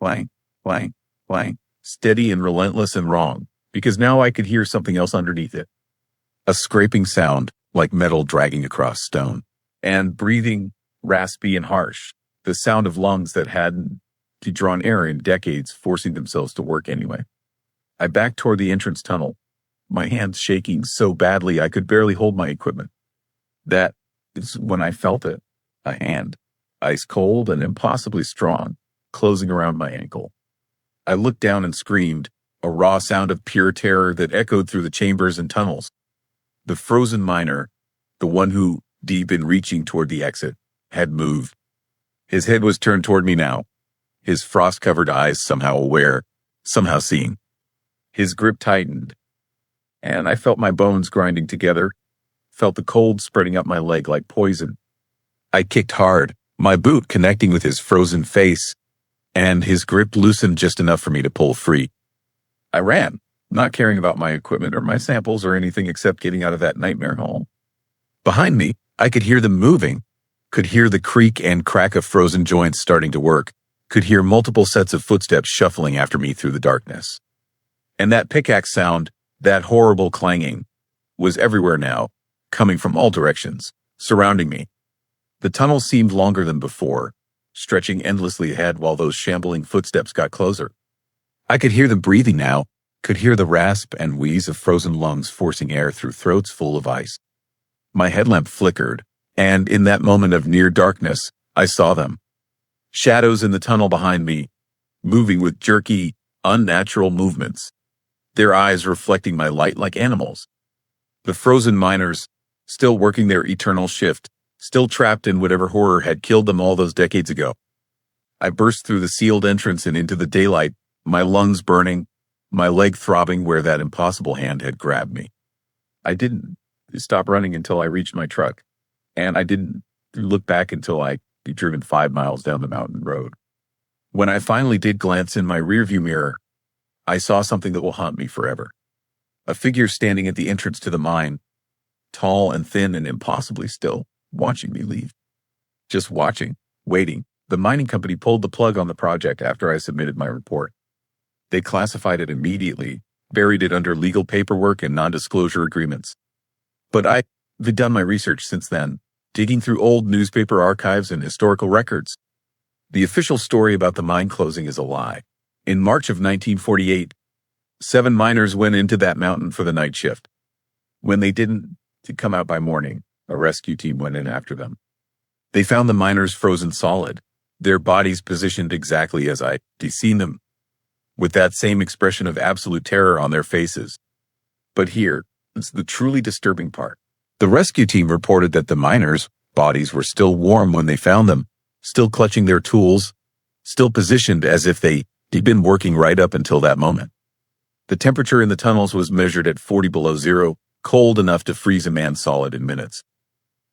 Clang, clang, clang, steady and relentless and wrong, because now I could hear something else underneath it. A scraping sound, like metal dragging across stone, and breathing, raspy and harsh, the sound of lungs that hadn't drawn air in decades, forcing themselves to work anyway. I backed toward the entrance tunnel, my hands shaking so badly I could barely hold my equipment. That is when I felt it, a hand, ice cold and impossibly strong, closing around my ankle. I looked down and screamed, a raw sound of pure terror that echoed through the chambers and tunnels. The frozen miner, the one who, deep in reaching toward the exit, had moved. His head was turned toward me now, his frost-covered eyes somehow aware, somehow seeing. His grip tightened, and I felt my bones grinding together, felt the cold spreading up my leg like poison. I kicked hard, my boot connecting with his frozen face, and his grip loosened just enough for me to pull free. I ran, not caring about my equipment or my samples or anything except getting out of that nightmare hole. Behind me, I could hear them moving, could hear the creak and crack of frozen joints starting to work, could hear multiple sets of footsteps shuffling after me through the darkness. And that pickaxe sound, that horrible clanging, was everywhere now, coming from all directions, surrounding me. The tunnel seemed longer than before, stretching endlessly ahead while those shambling footsteps got closer. I could hear them breathing now, could hear the rasp and wheeze of frozen lungs forcing air through throats full of ice. My headlamp flickered, and in that moment of near darkness, I saw them. Shadows in the tunnel behind me, moving with jerky, unnatural movements, their eyes reflecting my light like animals. The frozen miners, still working their eternal shift, still trapped in whatever horror had killed them all those decades ago. I burst through the sealed entrance and into the daylight, my lungs burning, my leg throbbing where that impossible hand had grabbed me. I didn't stop running until I reached my truck, and I didn't look back until I'd driven 5 miles down the mountain road. When I finally did glance in my rearview mirror, I saw something that will haunt me forever. A figure standing at the entrance to the mine, tall and thin and impossibly still, watching me leave. Just watching, waiting. The mining company pulled the plug on the project after I submitted my report. They classified it immediately, buried it under legal paperwork and non-disclosure agreements. But I've done my research since then, digging through old newspaper archives and historical records. The official story about the mine closing is a lie. In March of 1948, 7 miners went into that mountain for the night shift. When they didn't come out by morning, a rescue team went in after them. They found the miners frozen solid, their bodies positioned exactly as I'd seen them, with that same expression of absolute terror on their faces. But here is the truly disturbing part. The rescue team reported that the miners' bodies were still warm when they found them, still clutching their tools, still positioned as if they'd been working right up until that moment. The temperature in the tunnels was measured at 40 below zero, cold enough to freeze a man solid in minutes.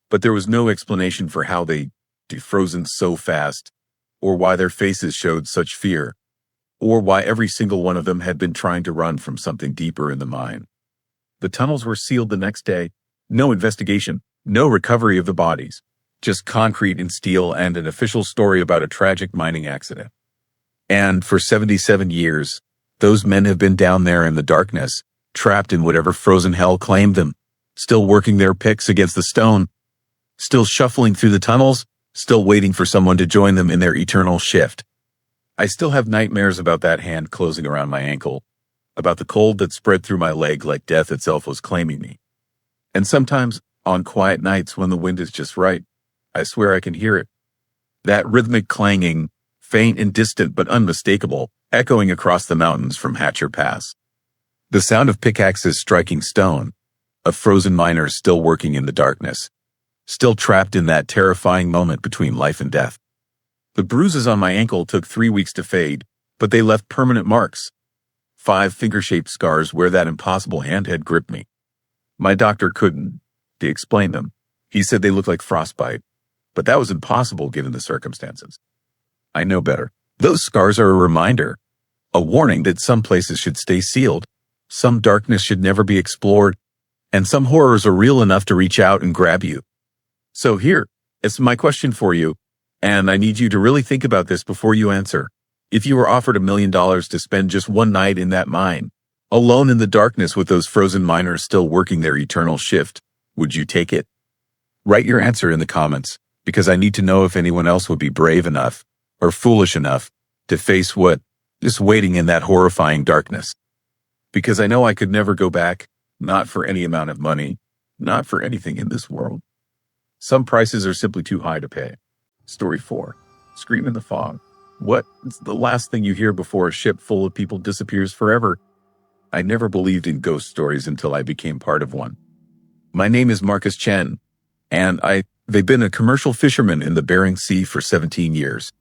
But there was no explanation for how they defrozen so fast, or why their faces showed such fear, or why every single one of them had been trying to run from something deeper in the mine. The tunnels were sealed the next day. No investigation, no recovery of the bodies, just concrete and steel and an official story about a tragic mining accident. And for 77 years, those men have been down there in the darkness, trapped in whatever frozen hell claimed them, still working their picks against the stone, still shuffling through the tunnels, still waiting for someone to join them in their eternal shift. I still have nightmares about that hand closing around my ankle, about the cold that spread through my leg like death itself was claiming me. And sometimes, on quiet nights when the wind is just right, I swear I can hear it. That rhythmic clanging, faint and distant but unmistakable, echoing across the mountains from Hatcher Pass. The sound of pickaxes striking stone, of frozen miners still working in the darkness, still trapped in that terrifying moment between life and death. The bruises on my ankle took 3 weeks to fade, but they left permanent marks. 5 finger-shaped scars where that impossible hand had gripped me. My doctor couldn't explain them. He said they looked like frostbite, but that was impossible given the circumstances. I know better. Those scars are a reminder, a warning that some places should stay sealed, some darkness should never be explored, and some horrors are real enough to reach out and grab you. So here, it's my question for you, and I need you to really think about this before you answer. If you were offered $1 million to spend just one night in that mine, alone in the darkness with those frozen miners still working their eternal shift, would you take it? Write your answer in the comments, because I need to know if anyone else would be brave enough or foolish enough to face what is waiting in that horrifying darkness. Because I know I could never go back, not for any amount of money, not for anything in this world. Some prices are simply too high to pay. Story 4. Scream in the fog. What is the last thing you hear before a ship full of people disappears forever? I never believed in ghost stories until I became part of one. My name is Marcus Chen, and I've been a commercial fisherman in the Bering Sea for 17 years.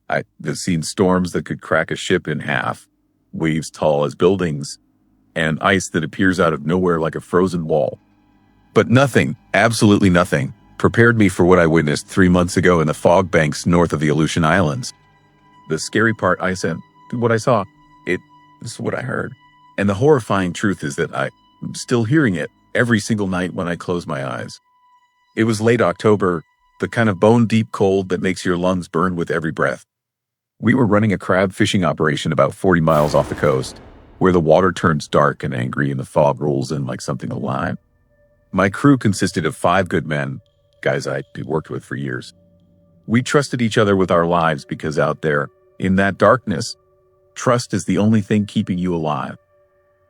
I've seen storms that could crack a ship in half, waves tall as buildings, and ice that appears out of nowhere like a frozen wall. But nothing, absolutely nothing, prepared me for what I witnessed 3 months ago in the fog banks north of the Aleutian Islands. The scary part what I saw, this is what I heard. And the horrifying truth is that I'm still hearing it every single night when I close my eyes. It was late October, the kind of bone-deep cold that makes your lungs burn with every breath. We were running a crab fishing operation about 40 miles off the coast, where the water turns dark and angry and the fog rolls in like something alive. My crew consisted of 5 good men, guys I'd worked with for years. We trusted each other with our lives because out there, in that darkness, trust is the only thing keeping you alive.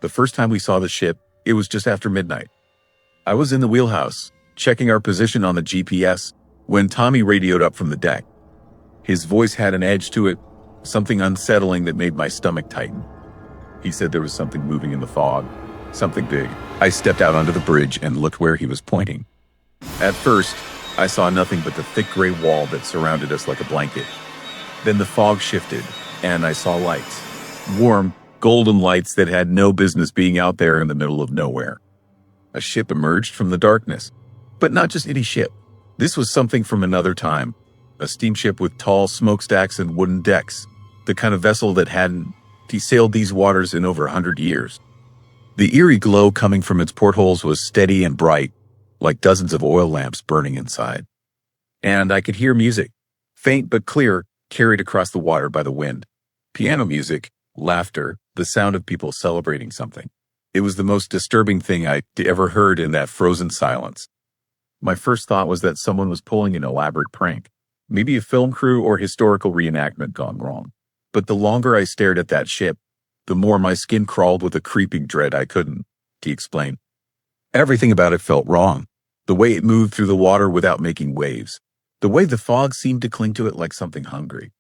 The first time we saw the ship, it was just after midnight. I was in the wheelhouse, checking our position on the GPS, when Tommy radioed up from the deck. His voice had an edge to it, something unsettling that made my stomach tighten. He said there was something moving in the fog, something big. I stepped out onto the bridge and looked where he was pointing. At first, I saw nothing but the thick gray wall that surrounded us like a blanket. Then the fog shifted, and I saw lights. Warm, golden lights that had no business being out there in the middle of nowhere. A ship emerged from the darkness. But not just any ship. This was something from another time. A steamship with tall smokestacks and wooden decks. The kind of vessel that hadn't sailed these waters in over 100 years. The eerie glow coming from its portholes was steady and bright, like dozens of oil lamps burning inside. And I could hear music, faint but clear, carried across the water by the wind. Piano music, laughter, the sound of people celebrating something. It was the most disturbing thing I'd ever heard in that frozen silence. My first thought was that someone was pulling an elaborate prank, maybe a film crew or historical reenactment gone wrong. But the longer I stared at that ship, the more my skin crawled with a creeping dread I couldn't, he explained. Everything about it felt wrong. The way it moved through the water without making waves. The way the fog seemed to cling to it like something hungry.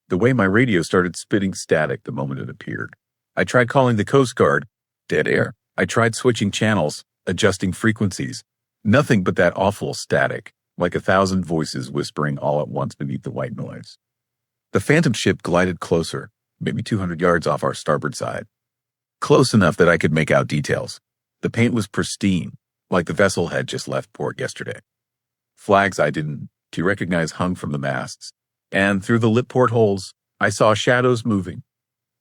The way my radio started spitting static the moment it appeared. I tried calling the Coast Guard. Dead air. I tried switching channels, adjusting frequencies. Nothing but that awful static, like 1,000 voices whispering all at once beneath the white noise. The phantom ship glided closer, maybe 200 yards off our starboard side. Close enough that I could make out details. The paint was pristine, like the vessel had just left port yesterday. Flags I didn't recognize hung from the masts, and through the lit portholes, I saw shadows moving.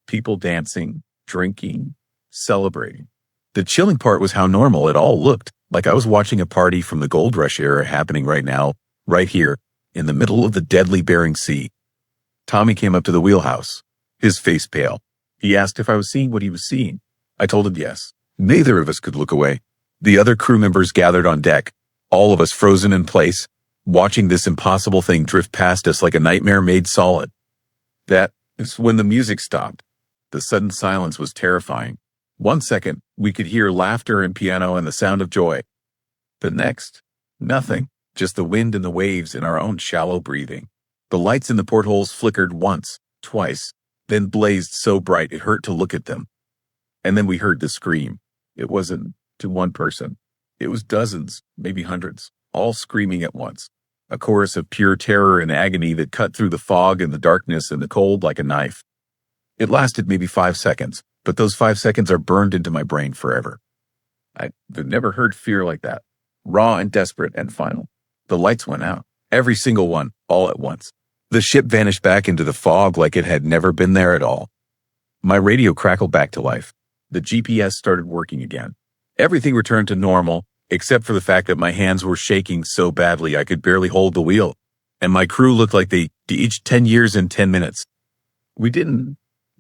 People dancing, drinking, celebrating. The chilling part was how normal it all looked, like I was watching a party from the Gold Rush era happening right now, right here, in the middle of the deadly Bering Sea. Tommy came up to the wheelhouse, his face pale. He asked if I was seeing what he was seeing. I told him yes. Neither of us could look away. The other crew members gathered on deck, all of us frozen in place, watching this impossible thing drift past us like a nightmare made solid. That is when the music stopped. The sudden silence was terrifying. 1 second, we could hear laughter and piano and the sound of joy. The next, nothing, just the wind and the waves and our own shallow breathing. The lights in the portholes flickered once, twice, then blazed so bright it hurt to look at them. And then we heard the scream. It wasn't to one person. It was dozens, maybe hundreds, all screaming at once. A chorus of pure terror and agony that cut through the fog and the darkness and the cold like a knife. It lasted maybe 5 seconds, but those 5 seconds are burned into my brain forever. I've never heard fear like that. Raw and desperate and final. The lights went out. Every single one, all at once. The ship vanished back into the fog like it had never been there at all. My radio crackled back to life. The GPS started working again. Everything returned to normal, except for the fact that my hands were shaking so badly I could barely hold the wheel. And my crew looked like they aged 10 years in 10 minutes. We didn't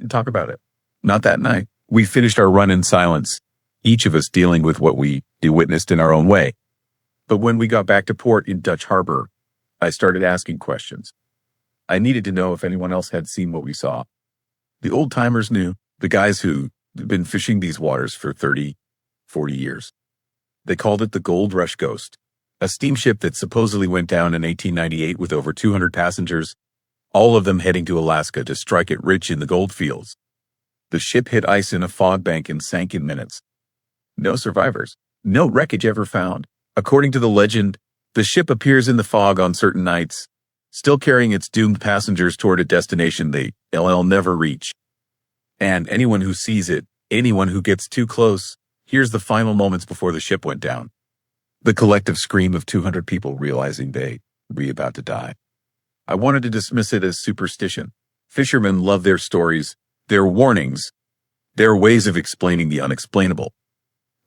talk about it. Not that night. We finished our run in silence, each of us dealing with what we witnessed in our own way. But when we got back to port in Dutch Harbor, I started asking questions. I needed to know if anyone else had seen what we saw. The old-timers knew, the guys who had been fishing these waters for 30, 40 years. They called it the Gold Rush Ghost, a steamship that supposedly went down in 1898 with over 200 passengers, all of them heading to Alaska to strike it rich in the gold fields. The ship hit ice in a fog bank and sank in minutes. No survivors. No wreckage ever found. According to the legend, the ship appears in the fog on certain nights, still carrying its doomed passengers toward a destination they'll never reach. And anyone who sees it, anyone who gets too close, hears the final moments before the ship went down. The collective scream of 200 people realizing they were about to die. I wanted to dismiss it as superstition. Fishermen love their stories, their warnings, their ways of explaining the unexplainable.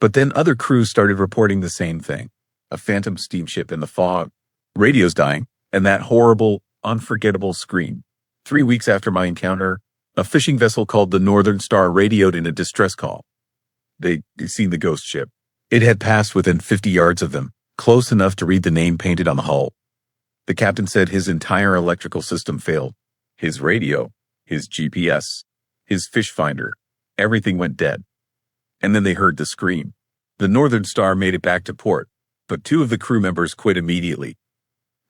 But then other crews started reporting the same thing. A phantom steamship in the fog, radios dying, and that horrible, unforgettable scream. 3 weeks after my encounter, a fishing vessel called the Northern Star radioed in a distress call. They'd seen the ghost ship. It had passed within 50 yards of them, close enough to read the name painted on the hull. The captain said his entire electrical system failed. His radio, his GPS, his fish finder, everything went dead. And then they heard the scream. The Northern Star made it back to port, but 2 of the crew members quit immediately.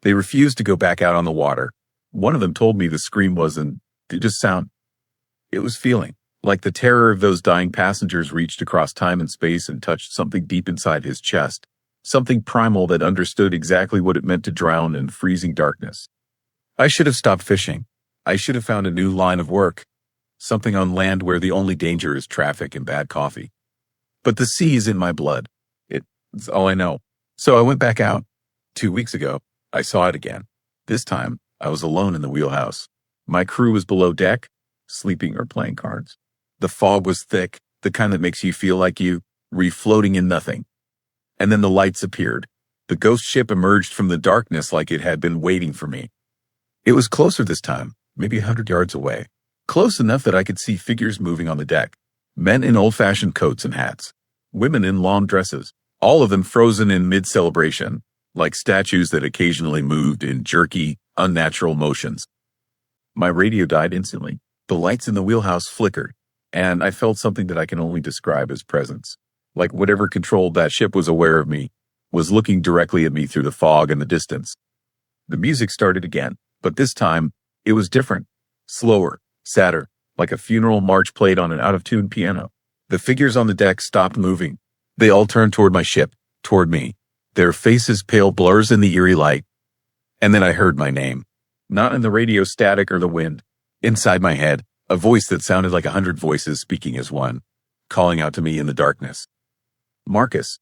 They refused to go back out on the water. One of them told me the scream wasn't just sound. It was feeling, like the terror of those dying passengers reached across time and space and touched something deep inside his chest, something primal that understood exactly what it meant to drown in freezing darkness. I should have stopped fishing. I should have found a new line of work, something on land where the only danger is traffic and bad coffee. But the sea is in my blood. It's all I know. So I went back out. 2 weeks ago, I saw it again. This time, I was alone in the wheelhouse. My crew was below deck, sleeping or playing cards. The fog was thick, the kind that makes you feel like you refloating in nothing. And then the lights appeared. The ghost ship emerged from the darkness like it had been waiting for me. It was closer this time, maybe 100 yards away. close enough that I could see figures moving on the deck. Men in old-fashioned coats and hats, women in long dresses, all of them frozen in mid-celebration, like statues that occasionally moved in jerky, unnatural motions. My radio died instantly. The lights in the wheelhouse flickered, and I felt something that I can only describe as presence. Like whatever controlled that ship was aware of me, was looking directly at me through the fog and the distance. The music started again, but this time, it was different, slower, sadder, like a funeral march played on an out-of-tune piano. The figures on the deck stopped moving. They all turned toward my ship, toward me, their faces pale blurs in the eerie light. And then I heard my name, not in the radio static or the wind. Inside my head, a voice that sounded like 100 voices speaking as one, calling out to me in the darkness. Marcus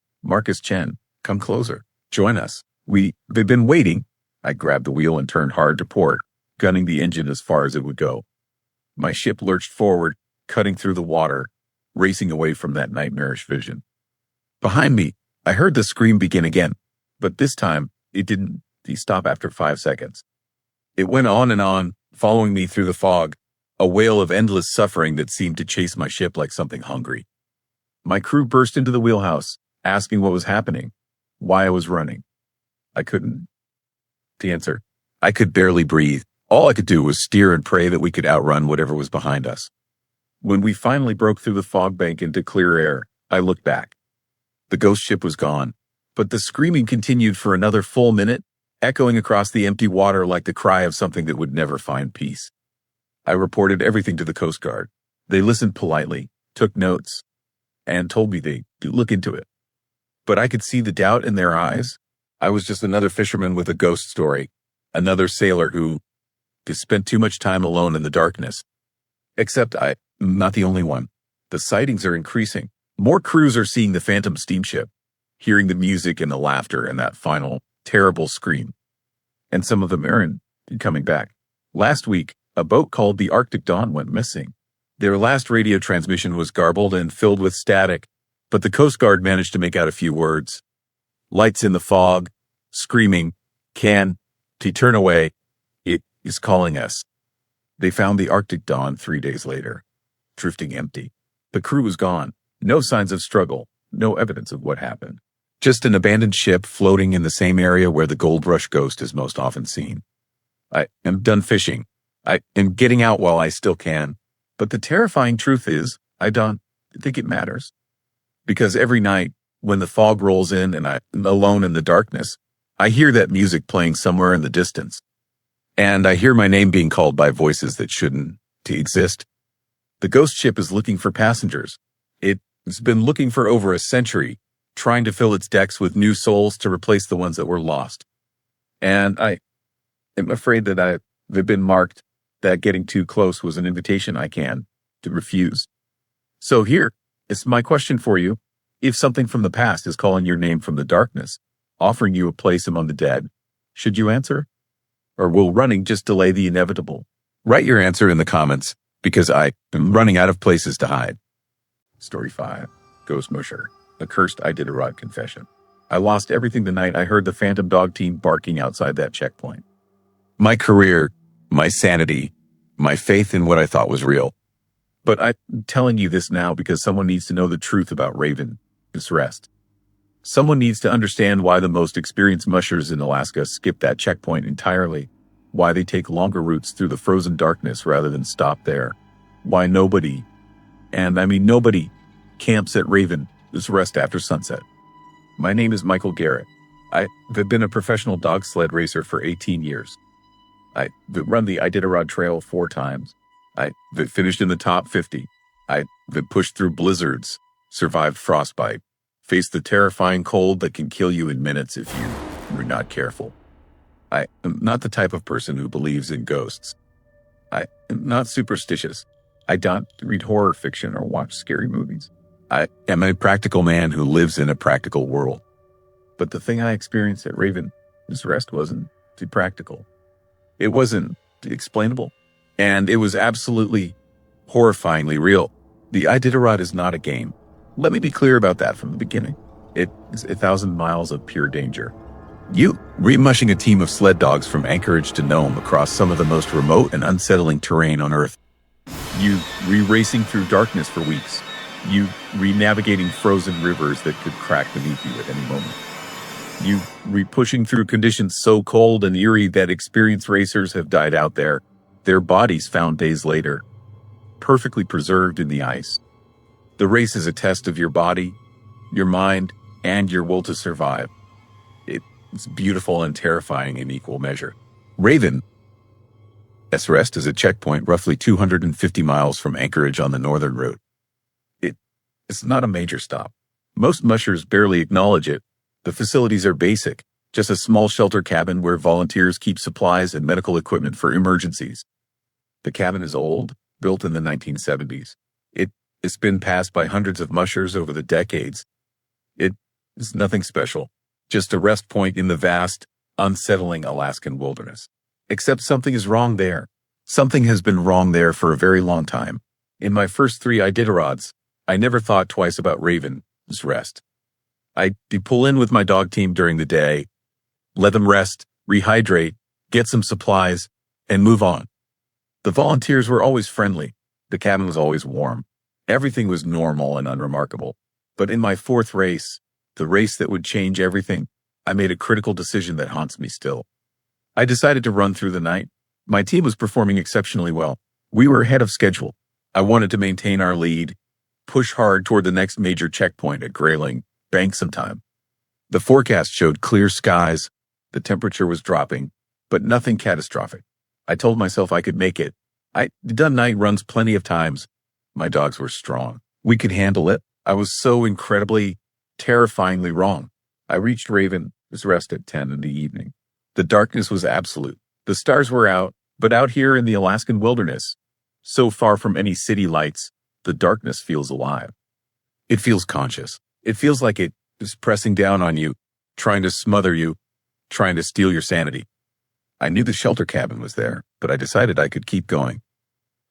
Chen, come closer. Join us. We've been waiting. I grabbed the wheel and turned hard to port, gunning the engine as far as it would go. My ship lurched forward, cutting through the water, racing away from that nightmarish vision. Behind me, I heard the scream begin again, but this time, it didn't stop after 5 seconds. It went on and on, following me through the fog, a wail of endless suffering that seemed to chase my ship like something hungry. My crew burst into the wheelhouse, asking what was happening, why I was running. I couldn't answer. I could barely breathe. All I could do was steer and pray that we could outrun whatever was behind us. When we finally broke through the fog bank into clear air, I looked back. The ghost ship was gone, but the screaming continued for another full minute, echoing across the empty water like the cry of something that would never find peace. I reported everything to the Coast Guard. They listened politely, took notes, and told me they'd look into it. But I could see the doubt in their eyes. I was just another fisherman with a ghost story, another sailor who spent too much time alone in the darkness. Except I'm not the only one. The sightings are increasing. More crews are seeing the phantom steamship, hearing the music and the laughter and that final, terrible scream. And some of them aren't coming back. Last week, a boat called the Arctic Dawn went missing. Their last radio transmission was garbled and filled with static, but the Coast Guard managed to make out a few words. Lights in the fog, screaming, can to turn away, it is calling us. They found the Arctic Dawn 3 days later, drifting empty. The crew was gone, no signs of struggle, no evidence of what happened. Just an abandoned ship floating in the same area where the Gold Rush ghost is most often seen. I am done fishing. I am getting out while I still can. But the terrifying truth is, I don't think it matters. Because every night, when the fog rolls in and I'm alone in the darkness, I hear that music playing somewhere in the distance. And I hear my name being called by voices that shouldn't exist. The ghost ship is looking for passengers. It's been looking for over a century, trying to fill its decks with new souls to replace the ones that were lost. And I am afraid that I've been marked that getting too close was an invitation I can to refuse. So here is my question for you. If something from the past is calling your name from the darkness, offering you a place among the dead, should you answer? Or will running just delay the inevitable? Write your answer in the comments, because I am running out of places to hide. Story 5. Ghost Musher. A cursed Iditarod confession. I lost everything the night I heard the phantom dog team barking outside that checkpoint. My career, my sanity, my faith in what I thought was real. But I'm telling you this now because someone needs to know the truth about Raven, this rest. Someone needs to understand why the most experienced mushers in Alaska skip that checkpoint entirely, why they take longer routes through the frozen darkness rather than stop there, why nobody, and I mean nobody, camps at Raven this rest after sunset. My name is Michael Garrett. I've been a professional dog sled racer for 18 years. I've run the Iditarod Trail 4 times. I've finished in the top 50. I've pushed through blizzards, survived frostbite, faced the terrifying cold that can kill you in minutes if you're not careful. I am not the type of person who believes in ghosts. I am not superstitious. I don't read horror fiction or watch scary movies. I am a practical man who lives in a practical world. But the thing I experienced at Raven, this rest wasn't too practical. It wasn't explainable. And it was absolutely horrifyingly real. The Iditarod is not a game. Let me be clear about that from the beginning. It is 1,000 miles of pure danger. You remushing a team of sled dogs from Anchorage to Nome across some of the most remote and unsettling terrain on Earth. You re-racing through darkness for weeks. You re-navigating frozen rivers that could crack beneath you at any moment. You re-pushing through conditions so cold and eerie that experienced racers have died out there, their bodies found days later, perfectly preserved in the ice. The race is a test of your body, your mind, and your will to survive. It's beautiful and terrifying in equal measure. Raven Rest is a checkpoint roughly 250 miles from Anchorage on the northern route. It's not a major stop. Most mushers barely acknowledge it. The facilities are basic, just a small shelter cabin where volunteers keep supplies and medical equipment for emergencies. The cabin is old, built in the 1970s. It's been passed by hundreds of mushers over the decades. It's nothing special, just a rest point in the vast, unsettling Alaskan wilderness. Except something is wrong there. Something has been wrong there for a very long time. In my first 3 Iditarods, I never thought twice about Raven's Rest. I'd pull in with my dog team during the day, let them rest, rehydrate, get some supplies, and move on. The volunteers were always friendly. The cabin was always warm. Everything was normal and unremarkable. But in my 4th race, the race that would change everything, I made a critical decision that haunts me still. I decided to run through the night. My team was performing exceptionally well. We were ahead of schedule. I wanted to maintain our lead, push hard toward the next major checkpoint at Grayling, bank some time. The forecast showed clear skies. The temperature was dropping, but nothing catastrophic. I told myself I could make it. I'd done night runs plenty of times. My dogs were strong. We could handle it. I was so incredibly, terrifyingly wrong. I reached Raven's Rest at 10 in the evening. The darkness was absolute. The stars were out, but out here in the Alaskan wilderness, so far from any city lights, the darkness feels alive. It feels conscious. It feels like it is pressing down on you, trying to smother you, trying to steal your sanity. I knew the shelter cabin was there, but I decided I could keep going.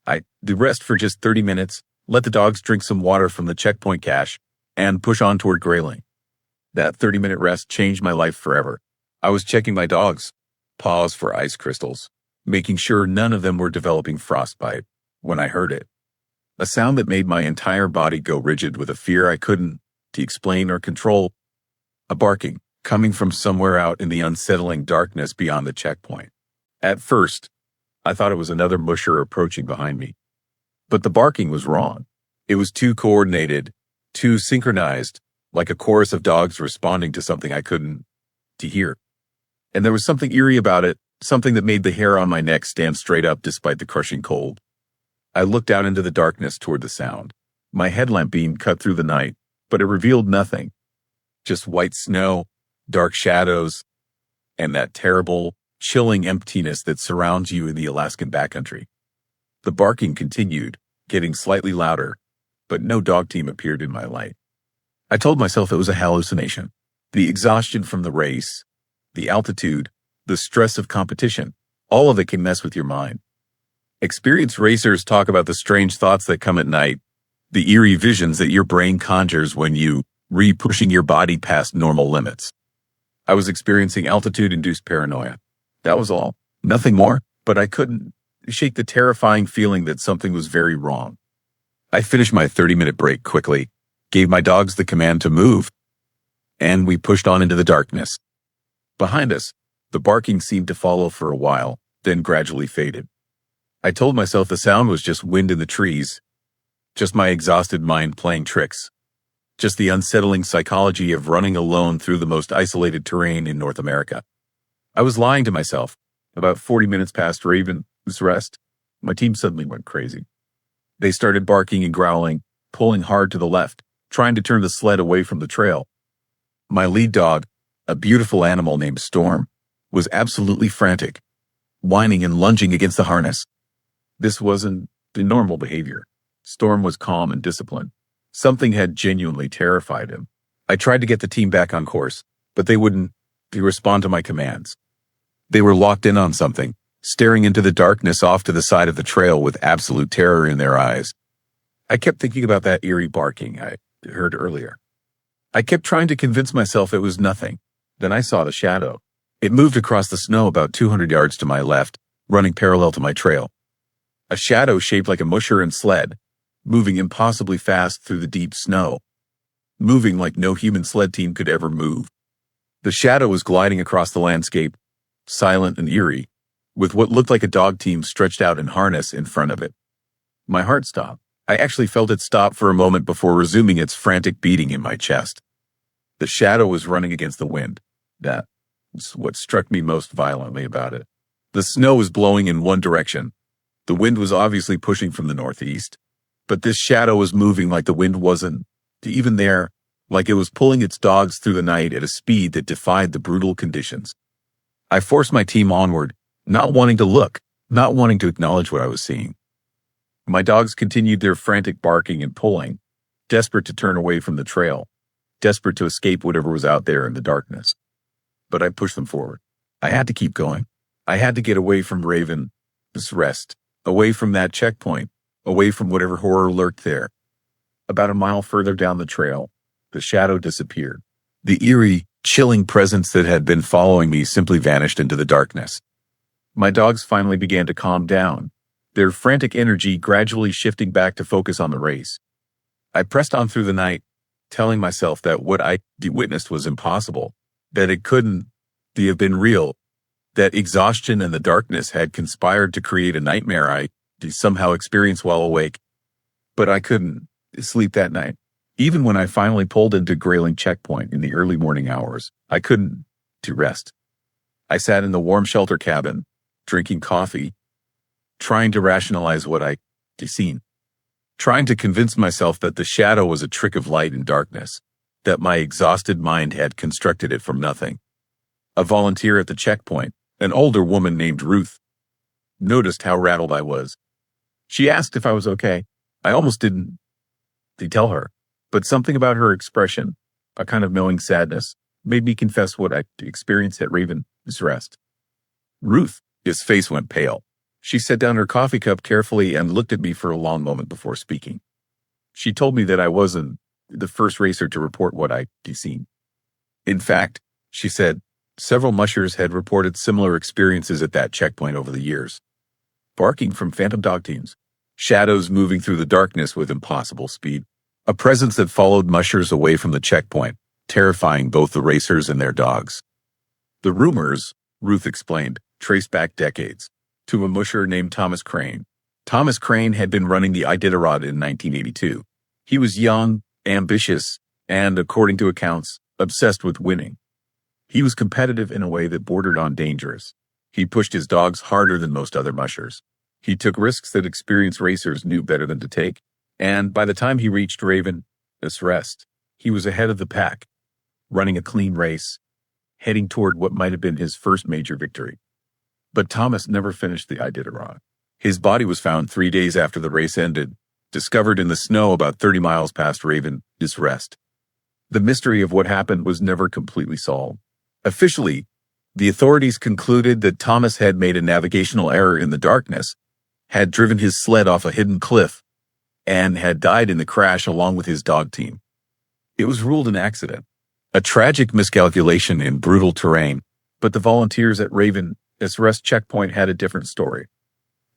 I did rest for just 30 minutes, let the dogs drink some water from the checkpoint cache, and push on toward Grayling. That 30-minute rest changed my life forever. I was checking my dogs' paws for ice crystals, making sure none of them were developing frostbite when I heard it. A sound that made my entire body go rigid with a fear I couldn't explain or control. A barking coming from somewhere out in the unsettling darkness beyond the checkpoint. At first, I thought it was another musher approaching behind me. But the barking was wrong. It was too coordinated, too synchronized, like a chorus of dogs responding to something I couldn't hear. And there was something eerie about it, something that made the hair on my neck stand straight up despite the crushing cold. I looked out into the darkness toward the sound. My headlamp beam cut through the night, but it revealed nothing. Just white snow, dark shadows, and that terrible, chilling emptiness that surrounds you in the Alaskan backcountry. The barking continued, getting slightly louder, but no dog team appeared in my light. I told myself it was a hallucination. The exhaustion from the race, the altitude, the stress of competition, all of it can mess with your mind. Experienced racers talk about the strange thoughts that come at night, the eerie visions that your brain conjures when you re-pushing your body past normal limits. I was experiencing altitude-induced paranoia. That was all. Nothing more, but I couldn't shake the terrifying feeling that something was very wrong. I finished my 30-minute break quickly, gave my dogs the command to move, and we pushed on into the darkness. Behind us, the barking seemed to follow for a while, then gradually faded. I told myself the sound was just wind in the trees, just my exhausted mind playing tricks, just the unsettling psychology of running alone through the most isolated terrain in North America. I was lying to myself. About 40 minutes past Raven's Rest, my team suddenly went crazy. They started barking and growling, pulling hard to the left, trying to turn the sled away from the trail. My lead dog, a beautiful animal named Storm, was absolutely frantic, whining and lunging against the harness. This wasn't the normal behavior. Storm was calm and disciplined. Something had genuinely terrified him. I tried to get the team back on course, but they wouldn't respond to my commands. They were locked in on something, staring into the darkness off to the side of the trail with absolute terror in their eyes. I kept thinking about that eerie barking I heard earlier. I kept trying to convince myself it was nothing. Then I saw the shadow. It moved across the snow about 200 yards to my left, running parallel to my trail. A shadow shaped like a musher and sled, moving impossibly fast through the deep snow. Moving like no human sled team could ever move. The shadow was gliding across the landscape, silent and eerie, with what looked like a dog team stretched out in harness in front of it. My heart stopped. I actually felt it stop for a moment before resuming its frantic beating in my chest. The shadow was running against the wind. That's what struck me most violently about it. The snow was blowing in one direction. The wind was obviously pushing from the northeast. But this shadow was moving like the wind wasn't even there, like it was pulling its dogs through the night at a speed that defied the brutal conditions. I forced my team onward, not wanting to look, not wanting to acknowledge what I was seeing. My dogs continued their frantic barking and pulling, desperate to turn away from the trail, desperate to escape whatever was out there in the darkness. But I pushed them forward. I had to keep going. I had to get away from Raven's Rest, away from that checkpoint, away from whatever horror lurked there. About a mile further down the trail, the shadow disappeared. The eerie, chilling presence that had been following me simply vanished into the darkness. My dogs finally began to calm down, their frantic energy gradually shifting back to focus on the race. I pressed on through the night, telling myself that what I witnessed was impossible, that it couldn't have been real, that exhaustion and the darkness had conspired to create a nightmare I somehow experienced while awake. But I couldn't sleep that night. Even when I finally pulled into Grayling Checkpoint in the early morning hours, I couldn't rest. I sat in the warm shelter cabin, drinking coffee, trying to rationalize what I'd seen, trying to convince myself that the shadow was a trick of light and darkness, that my exhausted mind had constructed it from nothing. A volunteer at the checkpoint, an older woman named Ruth, noticed how rattled I was. She asked if I was okay. I almost didn't tell her, but something about her expression, a kind of knowing sadness, made me confess what I experienced at Raven's Rest. Ruth's face went pale. She set down her coffee cup carefully and looked at me for a long moment before speaking. She told me that I wasn't the first racer to report what I'd seen. In fact, she said, several mushers had reported similar experiences at that checkpoint over the years. Barking from phantom dog teams, shadows moving through the darkness with impossible speed, a presence that followed mushers away from the checkpoint, terrifying both the racers and their dogs. The rumors, Ruth explained, traced back decades to a musher named Thomas Crane. Thomas Crane had been running the Iditarod in 1982. He was young, ambitious, and, according to accounts, obsessed with winning. He was competitive in a way that bordered on dangerous. He pushed his dogs harder than most other mushers. He took risks that experienced racers knew better than to take, and by the time he reached Raven's Rest, he was ahead of the pack, running a clean race, heading toward what might have been his first major victory. But Thomas never finished the Iditarod. His body was found 3 days after the race ended, discovered in the snow about 30 miles past Raven's Rest. The mystery of what happened was never completely solved. Officially, the authorities concluded that Thomas had made a navigational error in the darkness, had driven his sled off a hidden cliff, and had died in the crash along with his dog team. It was ruled an accident, a tragic miscalculation in brutal terrain, but the volunteers at Raven's Rest checkpoint had a different story.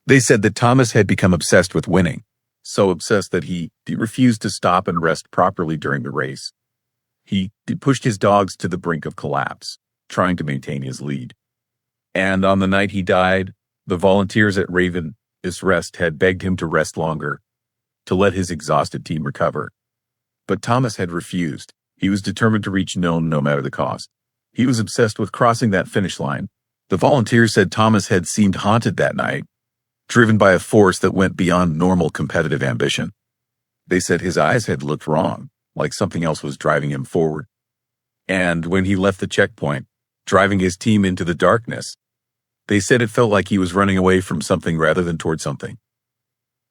They said that Thomas had become obsessed with winning, so obsessed that he refused to stop and rest properly during the race. He pushed his dogs to the brink of collapse, trying to maintain his lead. And on the night he died, the volunteers at Raven's Rest had begged him to rest longer, to let his exhausted team recover. But Thomas had refused. He was determined to reach Nome no matter the cost. He was obsessed with crossing that finish line. The volunteers said Thomas had seemed haunted that night, driven by a force that went beyond normal competitive ambition. They said his eyes had looked wrong, like something else was driving him forward. And when he left the checkpoint, driving his team into the darkness, they said it felt like he was running away from something rather than toward something.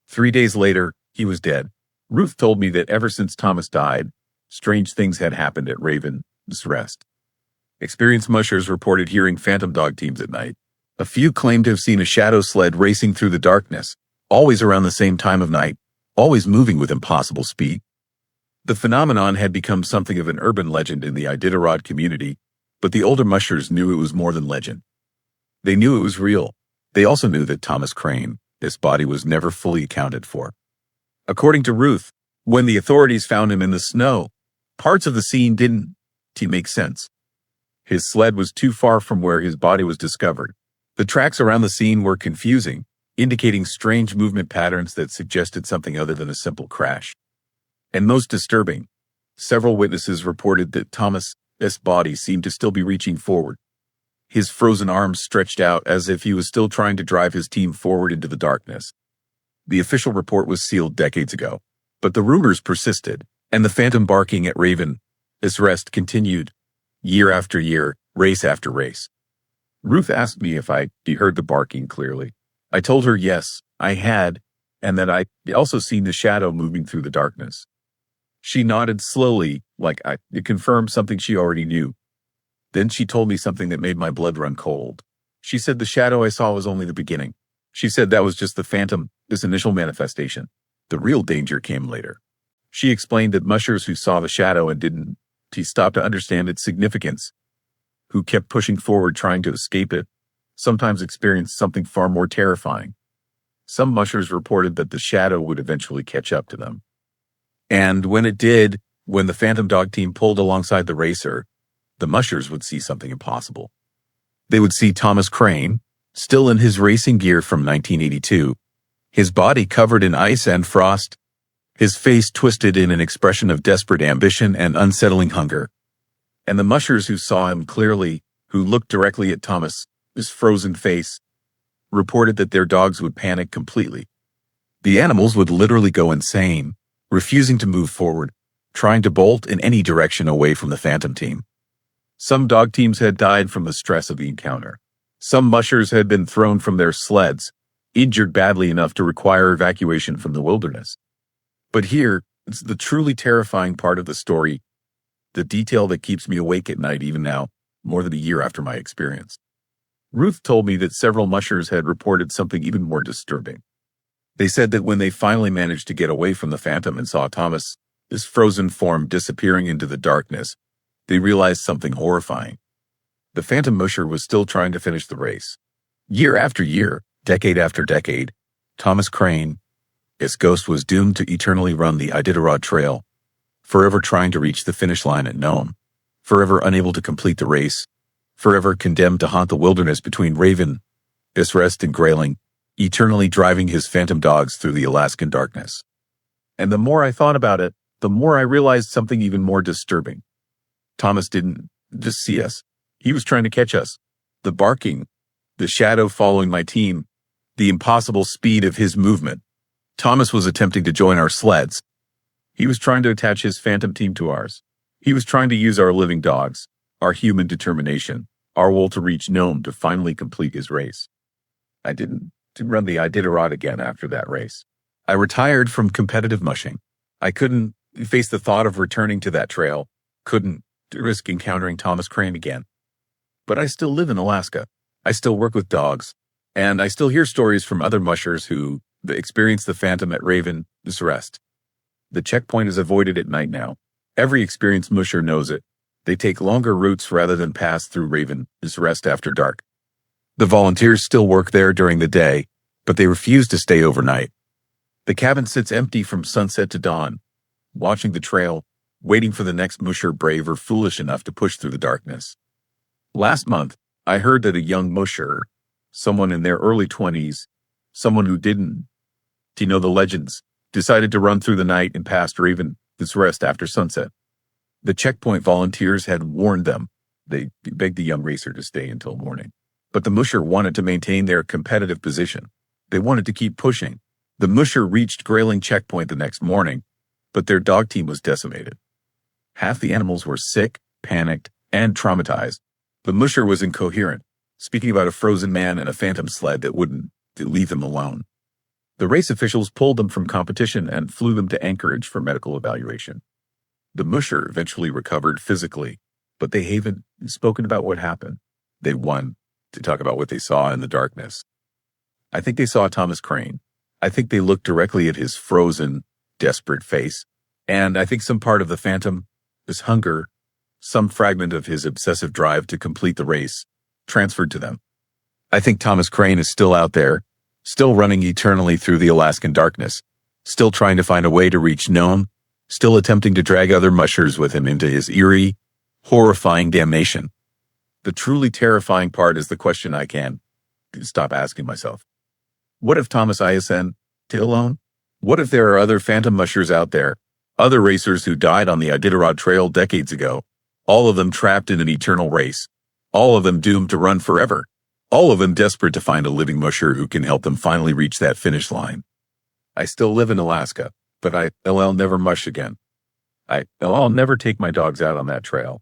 3 days later, he was dead. Ruth told me that ever since Thomas died, strange things had happened at Raven's Rest. Experienced mushers reported hearing phantom dog teams at night. A few claimed to have seen a shadow sled racing through the darkness, always around the same time of night, always moving with impossible speed. The phenomenon had become something of an urban legend in the Iditarod community, but the older mushers knew it was more than legend. They knew it was real. They also knew that Thomas Crane His body was never fully accounted for. According to Ruth, when the authorities found him in the snow, parts of the scene didn't make sense. His sled was too far from where his body was discovered. The tracks around the scene were confusing, indicating strange movement patterns that suggested something other than a simple crash. And most disturbing, several witnesses reported that Thomas's body seemed to still be reaching forward. His frozen arms stretched out as if he was still trying to drive his team forward into the darkness. The official report was sealed decades ago, but the rumors persisted, and the phantom barking at Raven's Rest continued, year after year, race after race. Ruth asked me if I heard the barking clearly. I told her yes, I had, and that I also seen the shadow moving through the darkness. She nodded slowly, like it confirmed something she already knew. Then she told me something that made my blood run cold. She said the shadow I saw was only the beginning. She said that was just the phantom, this initial manifestation. The real danger came later. She explained that mushers who saw the shadow and didn't stop to understand its significance, who kept pushing forward trying to escape it, sometimes experienced something far more terrifying. Some mushers reported that the shadow would eventually catch up to them. And when it did, when the phantom dog team pulled alongside the racer, the mushers would see something impossible. They would see Thomas Crane, still in his racing gear from 1982, his body covered in ice and frost, his face twisted in an expression of desperate ambition and unsettling hunger. And the mushers who saw him clearly, who looked directly at Thomas, his frozen face, reported that their dogs would panic completely. The animals would literally go insane, refusing to move forward, trying to bolt in any direction away from the phantom team. Some dog teams had died from the stress of the encounter. Some mushers had been thrown from their sleds, injured badly enough to require evacuation from the wilderness. But here, it's the truly terrifying part of the story, the detail that keeps me awake at night even now, more than a year after my experience. Ruth told me that several mushers had reported something even more disturbing. They said that when they finally managed to get away from the phantom and saw Thomas, his frozen form disappearing into the darkness, they realized something horrifying. The phantom musher was still trying to finish the race. Year after year, decade after decade, Thomas Crane, his ghost was doomed to eternally run the Iditarod Trail, forever trying to reach the finish line at Nome, forever unable to complete the race, forever condemned to haunt the wilderness between Raven's Rest and Grayling, eternally driving his phantom dogs through the Alaskan darkness. And the more I thought about it, the more I realized something even more disturbing. Thomas didn't just see us. He was trying to catch us. The barking, the shadow following my team, the impossible speed of his movement. Thomas was attempting to join our sleds. He was trying to attach his phantom team to ours. He was trying to use our living dogs, our human determination, our will to reach Nome to finally complete his race. I didn't run the Iditarod again after that race. I retired from competitive mushing. I couldn't face the thought of returning to that trail, couldn't risk encountering Thomas Crane again. But I still live in Alaska. I still work with dogs, and I still hear stories from other mushers who experienced the phantom at Raven's Rest. The checkpoint is avoided at night now. Every experienced musher knows it. They take longer routes rather than pass through Raven's Rest after dark. The volunteers still work there during the day, but they refuse to stay overnight. The cabin sits empty from sunset to dawn, watching the trail, waiting for the next musher brave or foolish enough to push through the darkness. Last month, I heard that a young musher, someone in their early 20s, someone who didn't know the legends, decided to run through the night and past Raven's Rest after sunset. The checkpoint volunteers had warned them. They begged the young racer to stay until morning. But the musher wanted to maintain their competitive position. They wanted to keep pushing. The musher reached Grayling checkpoint the next morning, but their dog team was decimated. Half the animals were sick, panicked, and traumatized. The musher was incoherent, speaking about a frozen man and a phantom sled that wouldn't leave them alone. The race officials pulled them from competition and flew them to Anchorage for medical evaluation. The musher eventually recovered physically, but they haven't spoken about what happened. They won to talk about what they saw in the darkness. I think they saw Thomas Crane. I think they looked directly at his frozen, desperate face. And I think some part of the phantom, his hunger, some fragment of his obsessive drive to complete the race, transferred to them. I think Thomas Crane is still out there, still running eternally through the Alaskan darkness, still trying to find a way to reach known, still attempting to drag other mushers with him into his eerie, horrifying damnation. The truly terrifying part is the question I can't stop asking myself. What if Thomas Alaskan still alone? What if there are other phantom mushers out there, other racers who died on the Iditarod Trail decades ago, all of them trapped in an eternal race, all of them doomed to run forever, all of them desperate to find a living musher who can help them finally reach that finish line? I still live in Alaska, but I'll never mush again. I'll never take my dogs out on that trail.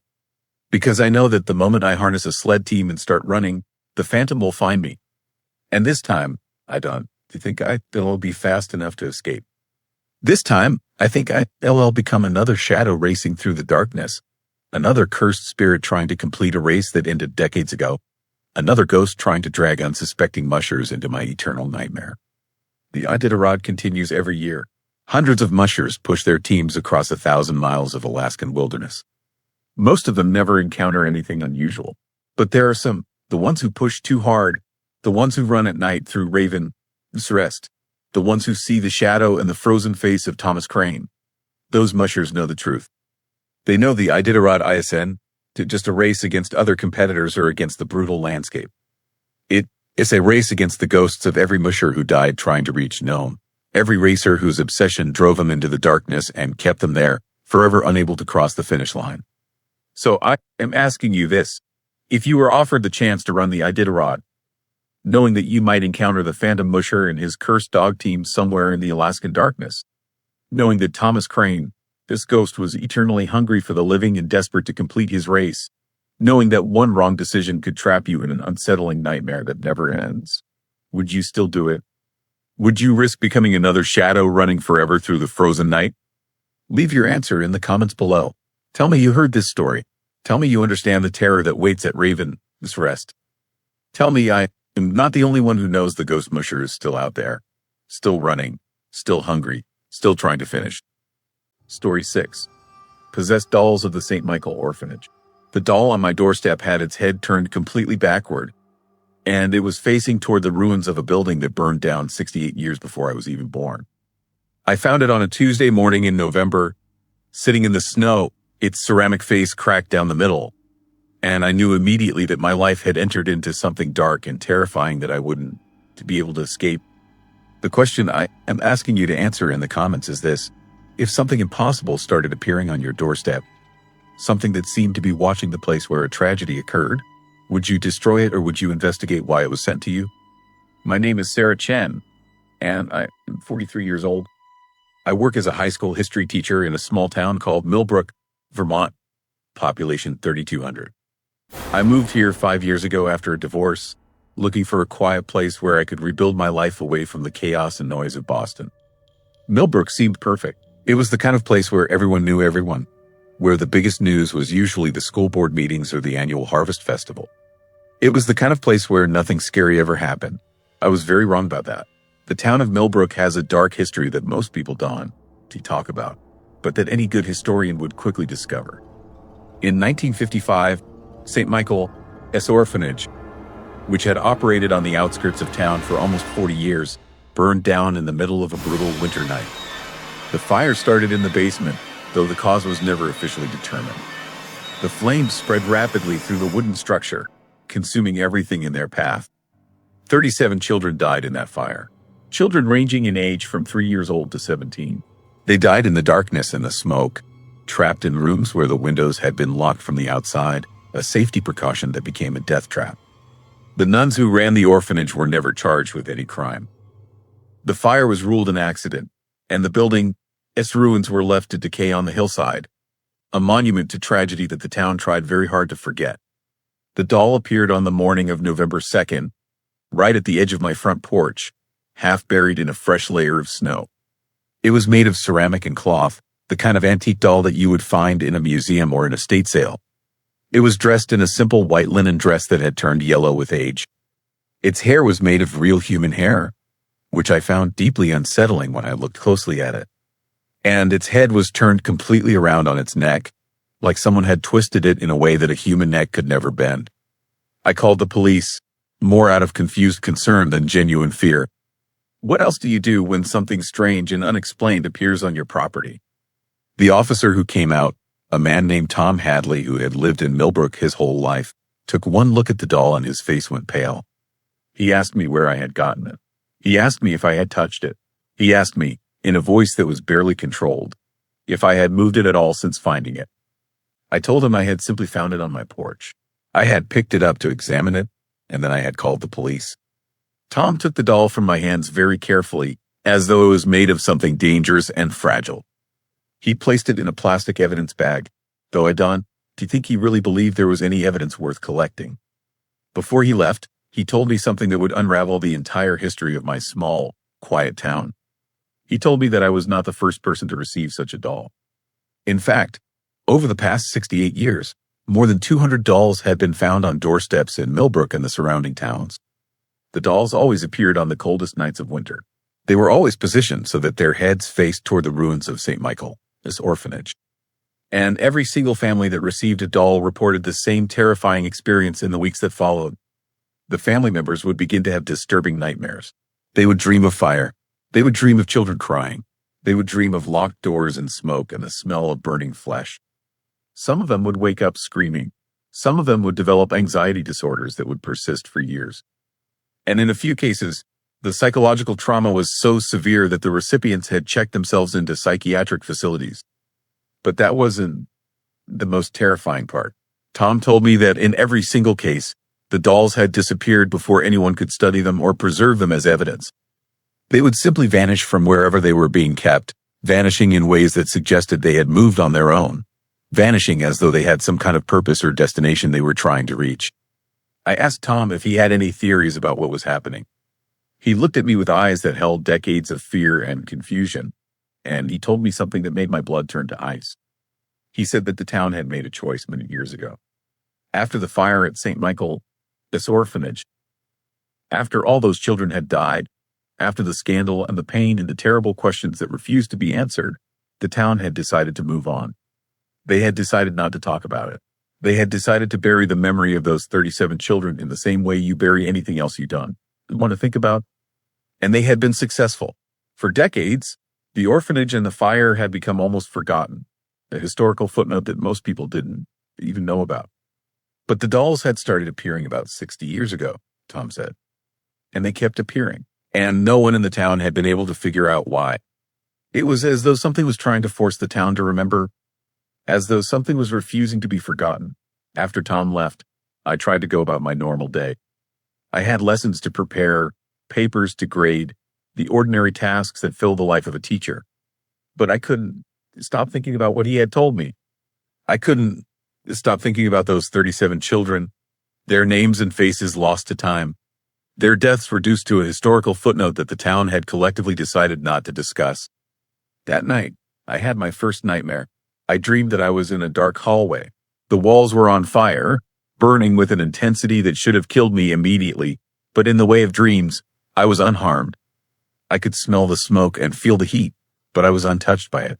Because I know that the moment I harness a sled team and start running, the phantom will find me. And this time, I don't think I'll be fast enough to escape. This time, I think I'll become another shadow racing through the darkness, another cursed spirit trying to complete a race that ended decades ago, another ghost trying to drag unsuspecting mushers into my eternal nightmare. The Iditarod continues every year. Hundreds of mushers push their teams across 1,000 miles of Alaskan wilderness. Most of them never encounter anything unusual, but there are some, the ones who push too hard, the ones who run at night through Vesper Shroud, the ones who see the shadow and the frozen face of Thomas Crane. Those mushers know the truth. They know the Iditarod isn't just a race against other competitors or against the brutal landscape. It's a race against the ghosts of every musher who died trying to reach known, every racer whose obsession drove them into the darkness and kept them there, forever unable to cross the finish line. So I am asking you this. If you were offered the chance to run the Iditarod, knowing that you might encounter the phantom musher and his cursed dog team somewhere in the Alaskan darkness, knowing that Thomas Crane, this ghost, was eternally hungry for the living and desperate to complete his race, knowing that one wrong decision could trap you in an unsettling nightmare that never ends, would you still do it? Would you risk becoming another shadow running forever through the frozen night? Leave your answer in the comments below. Tell me you heard this story. Tell me you understand the terror that waits at Vesper Shroud. Tell me I am not the only one who knows the ghost musher is still out there, still running, still hungry, still trying to finish. Story 6. Possessed dolls of the St. Michael Orphanage. The doll on my doorstep had its head turned completely backward, and it was facing toward the ruins of a building that burned down 68 years before I was even born. I found it on a Tuesday morning in November, sitting in the snow, its ceramic face cracked down the middle, and I knew immediately that my life had entered into something dark and terrifying that I wouldn't be able to escape. The question I am asking you to answer in the comments is this. If something impossible started appearing on your doorstep, something that seemed to be watching the place where a tragedy occurred, would you destroy it or would you investigate why it was sent to you? My name is Sarah Chen, and I am 43 years old. I work as a high school history teacher in a small town called Millbrook, Vermont, population 3,200. I moved here 5 years ago after a divorce, looking for a quiet place where I could rebuild my life away from the chaos and noise of Boston. Millbrook seemed perfect. It was the kind of place where everyone knew everyone, where the biggest news was usually the school board meetings or the annual harvest festival. It was the kind of place where nothing scary ever happened. I was very wrong about that. The town of Millbrook has a dark history that most people don't talk about, but that any good historian would quickly discover. In 1955, St. Michael's Orphanage, which had operated on the outskirts of town for almost 40 years, burned down in the middle of a brutal winter night. The fire started in the basement, though the cause was never officially determined. The flames spread rapidly through the wooden structure, consuming everything in their path. 37 children died in that fire, children ranging in age from 3 years old to 17. They died in the darkness and the smoke, trapped in rooms where the windows had been locked from the outside, a safety precaution that became a death trap. The nuns who ran the orphanage were never charged with any crime. The fire was ruled an accident, and the building's ruins were left to decay on the hillside, a monument to tragedy that the town tried very hard to forget. The doll appeared on the morning of November 2nd, right at the edge of my front porch, half buried in a fresh layer of snow. It was made of ceramic and cloth, the kind of antique doll that you would find in a museum or an estate sale. It was dressed in a simple white linen dress that had turned yellow with age. Its hair was made of real human hair, which I found deeply unsettling when I looked closely at it. And its head was turned completely around on its neck, like someone had twisted it in a way that a human neck could never bend. I called the police, more out of confused concern than genuine fear. What else do you do when something strange and unexplained appears on your property? The officer who came out, a man named Tom Hadley who had lived in Millbrook his whole life, took one look at the doll and his face went pale. He asked me where I had gotten it. He asked me if I had touched it. He asked me, in a voice that was barely controlled, if I had moved it at all since finding it. I told him I had simply found it on my porch. I had picked it up to examine it, and then I had called the police. Tom took the doll from my hands very carefully, as though it was made of something dangerous and fragile. He placed it in a plastic evidence bag, though I don't think he really believed there was any evidence worth collecting. Before he left, he told me something that would unravel the entire history of my small, quiet town. He told me that I was not the first person to receive such a doll. In fact, over the past 68 years, more than 200 dolls had been found on doorsteps in Millbrook and the surrounding towns. The dolls always appeared on the coldest nights of winter. They were always positioned so that their heads faced toward the ruins of St. Michael, this orphanage. And every single family that received a doll reported the same terrifying experience in the weeks that followed. The family members would begin to have disturbing nightmares. They would dream of fire. They would dream of children crying. They would dream of locked doors and smoke and the smell of burning flesh. Some of them would wake up screaming. Some of them would develop anxiety disorders that would persist for years. And in a few cases, the psychological trauma was so severe that the recipients had checked themselves into psychiatric facilities. But that wasn't the most terrifying part. Tom told me that in every single case, the dolls had disappeared before anyone could study them or preserve them as evidence. They would simply vanish from wherever they were being kept, vanishing in ways that suggested they had moved on their own, vanishing as though they had some kind of purpose or destination they were trying to reach. I asked Tom if he had any theories about what was happening. He looked at me with eyes that held decades of fear and confusion, and he told me something that made my blood turn to ice. He said that the town had made a choice many years ago. After the fire at St. Michael, this orphanage, after all those children had died, after the scandal and the pain and the terrible questions that refused to be answered, the town had decided to move on. They had decided not to talk about it. They had decided to bury the memory of those 37 children in the same way you bury anything else you've done. Want to think about? And they had been successful. For decades, the orphanage and the fire had become almost forgotten, a historical footnote that most people didn't even know about. But the dolls had started appearing about 60 years ago, Tom said. And they kept appearing, and no one in the town had been able to figure out why. It was as though something was trying to force the town to remember, as though something was refusing to be forgotten. After Tom left, I tried to go about my normal day. I had lessons to prepare, papers to grade, the ordinary tasks that fill the life of a teacher. But I couldn't stop thinking about what he had told me. I couldn't stop thinking about those 37 children, their names and faces lost to time, their deaths reduced to a historical footnote that the town had collectively decided not to discuss. That night, I had my first nightmare. I dreamed that I was in a dark hallway. The walls were on fire, burning with an intensity that should have killed me immediately, but in the way of dreams, I was unharmed. I could smell the smoke and feel the heat, but I was untouched by it.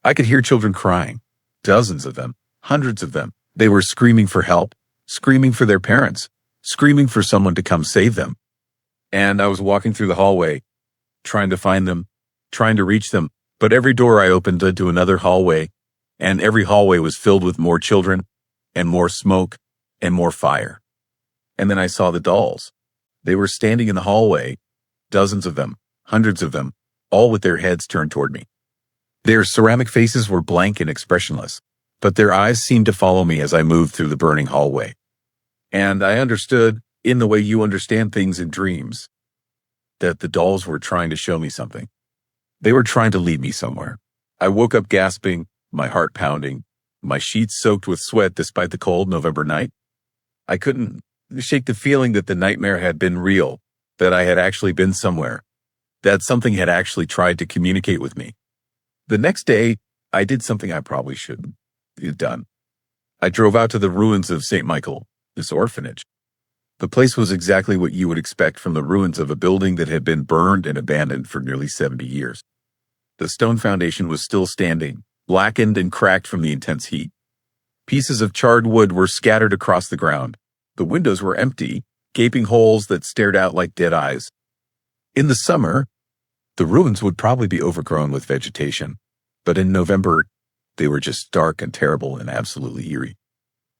I could hear children crying, dozens of them, hundreds of them. They were screaming for help, screaming for their parents, screaming for someone to come save them. And I was walking through the hallway, trying to find them, trying to reach them, but every door I opened led to another hallway, and every hallway was filled with more children, and more smoke, and more fire. And then I saw the dolls. They were standing in the hallway, dozens of them, hundreds of them, all with their heads turned toward me. Their ceramic faces were blank and expressionless, but their eyes seemed to follow me as I moved through the burning hallway. And I understood, in the way you understand things in dreams, that the dolls were trying to show me something. They were trying to lead me somewhere. I woke up gasping, my heart pounding, my sheets soaked with sweat despite the cold November night. I couldn't shake the feeling that the nightmare had been real, that I had actually been somewhere, that something had actually tried to communicate with me. The next day, I did something I probably shouldn't have done. I drove out to the ruins of St. Michael, this orphanage. The place was exactly what you would expect from the ruins of a building that had been burned and abandoned for nearly 70 years. The stone foundation was still standing, blackened and cracked from the intense heat. Pieces of charred wood were scattered across the ground. The windows were empty, gaping holes that stared out like dead eyes. In the summer, the ruins would probably be overgrown with vegetation, but in November, they were just dark and terrible and absolutely eerie.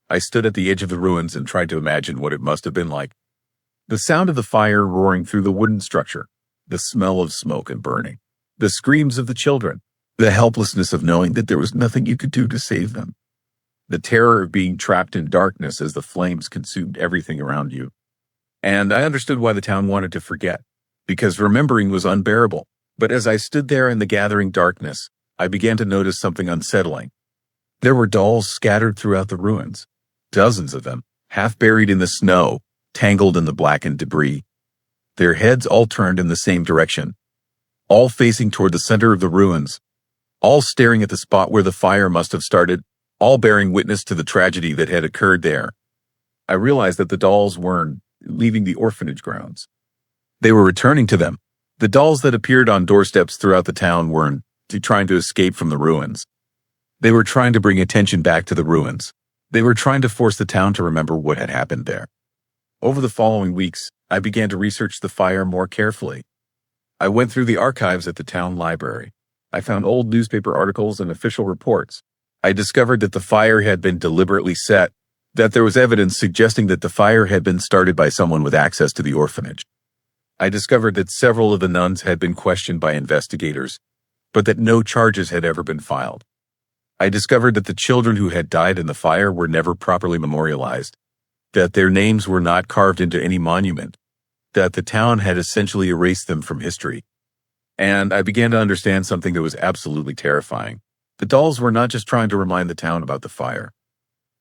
I stood at the edge of the ruins and tried to imagine what it must have been like. The sound of the fire roaring through the wooden structure, the smell of smoke and burning, the screams of the children, the helplessness of knowing that there was nothing you could do to save them, the terror of being trapped in darkness as the flames consumed everything around you. And I understood why the town wanted to forget, because remembering was unbearable. But as I stood there in the gathering darkness, I began to notice something unsettling. There were dolls scattered throughout the ruins, dozens of them, half buried in the snow, tangled in the blackened debris. Their heads all turned in the same direction, all facing toward the center of the ruins, all staring at the spot where the fire must have started, all bearing witness to the tragedy that had occurred there. I realized that the dolls weren't leaving the orphanage grounds. They were returning to them. The dolls that appeared on doorsteps throughout the town weren't trying to escape from the ruins. They were trying to bring attention back to the ruins. They were trying to force the town to remember what had happened there. Over the following weeks, I began to research the fire more carefully. I went through the archives at the town library. I found old newspaper articles and official reports. I discovered that the fire had been deliberately set, that there was evidence suggesting that the fire had been started by someone with access to the orphanage. I discovered that several of the nuns had been questioned by investigators, but that no charges had ever been filed. I discovered that the children who had died in the fire were never properly memorialized, that their names were not carved into any monument, that the town had essentially erased them from history. And I began to understand something that was absolutely terrifying. The dolls were not just trying to remind the town about the fire.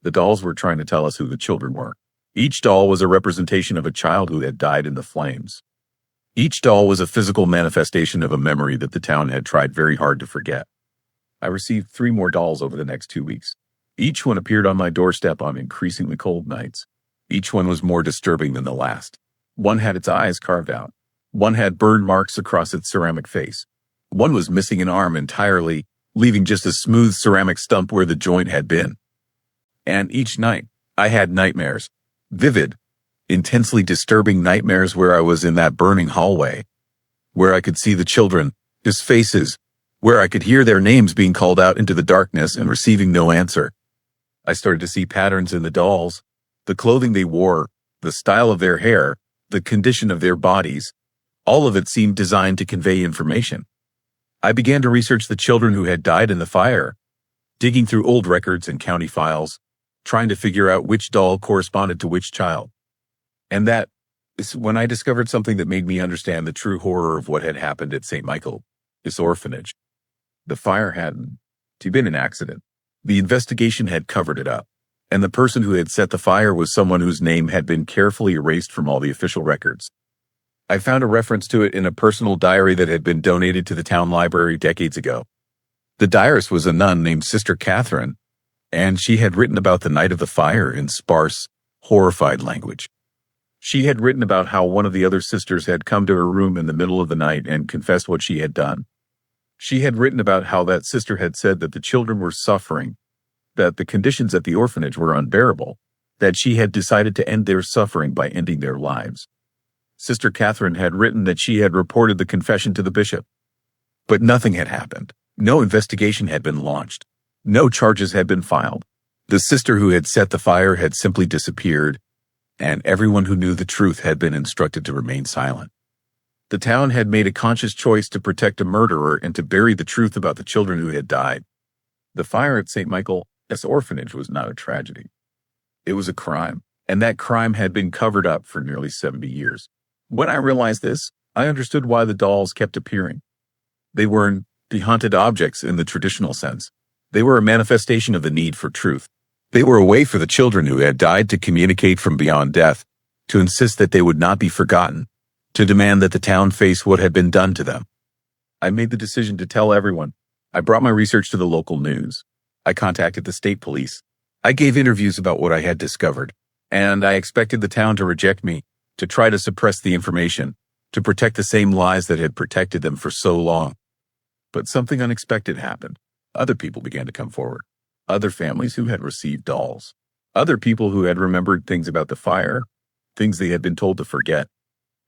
The dolls were trying to tell us who the children were. Each doll was a representation of a child who had died in the flames. Each doll was a physical manifestation of a memory that the town had tried very hard to forget. I received 3 more dolls over the next 2 weeks. Each one appeared on my doorstep on increasingly cold nights. Each one was more disturbing than the last. One had its eyes carved out. One had burn marks across its ceramic face. One was missing an arm entirely, leaving just a smooth ceramic stump where the joint had been. And each night, I had nightmares. Vivid, intensely disturbing nightmares where I was in that burning hallway, where I could see the children, his faces, where I could hear their names being called out into the darkness and receiving no answer. I started to see patterns in the dolls, the clothing they wore, the style of their hair, the condition of their bodies. All of it seemed designed to convey information. I began to research the children who had died in the fire, digging through old records and county files, trying to figure out which doll corresponded to which child. And that is when I discovered something that made me understand the true horror of what had happened at St. Michael, this orphanage. The fire hadn't been an accident. The investigation had covered it up, and the person who had set the fire was someone whose name had been carefully erased from all the official records. I found a reference to it in a personal diary that had been donated to the town library decades ago. The diarist was a nun named Sister Catherine, and she had written about the night of the fire in sparse, horrified language. She had written about how one of the other sisters had come to her room in the middle of the night and confessed what she had done. She had written about how that sister had said that the children were suffering, that the conditions at the orphanage were unbearable, that she had decided to end their suffering by ending their lives. Sister Catherine had written that she had reported the confession to the bishop. But nothing had happened. No investigation had been launched. No charges had been filed. The sister who had set the fire had simply disappeared, and everyone who knew the truth had been instructed to remain silent. The town had made a conscious choice to protect a murderer and to bury the truth about the children who had died. The fire at St. Michael's orphanage was not a tragedy. It was a crime, and that crime had been covered up for nearly 70 years. When I realized this, I understood why the dolls kept appearing. They weren't the haunted objects in the traditional sense. They were a manifestation of the need for truth. They were a way for the children who had died to communicate from beyond death, to insist that they would not be forgotten, to demand that the town face what had been done to them. I made the decision to tell everyone. I brought my research to the local news. I contacted the state police. I gave interviews about what I had discovered, and I expected the town to reject me, to try to suppress the information, to protect the same lies that had protected them for so long. But something unexpected happened. Other people began to come forward. Other families who had received dolls. Other people who had remembered things about the fire, things they had been told to forget,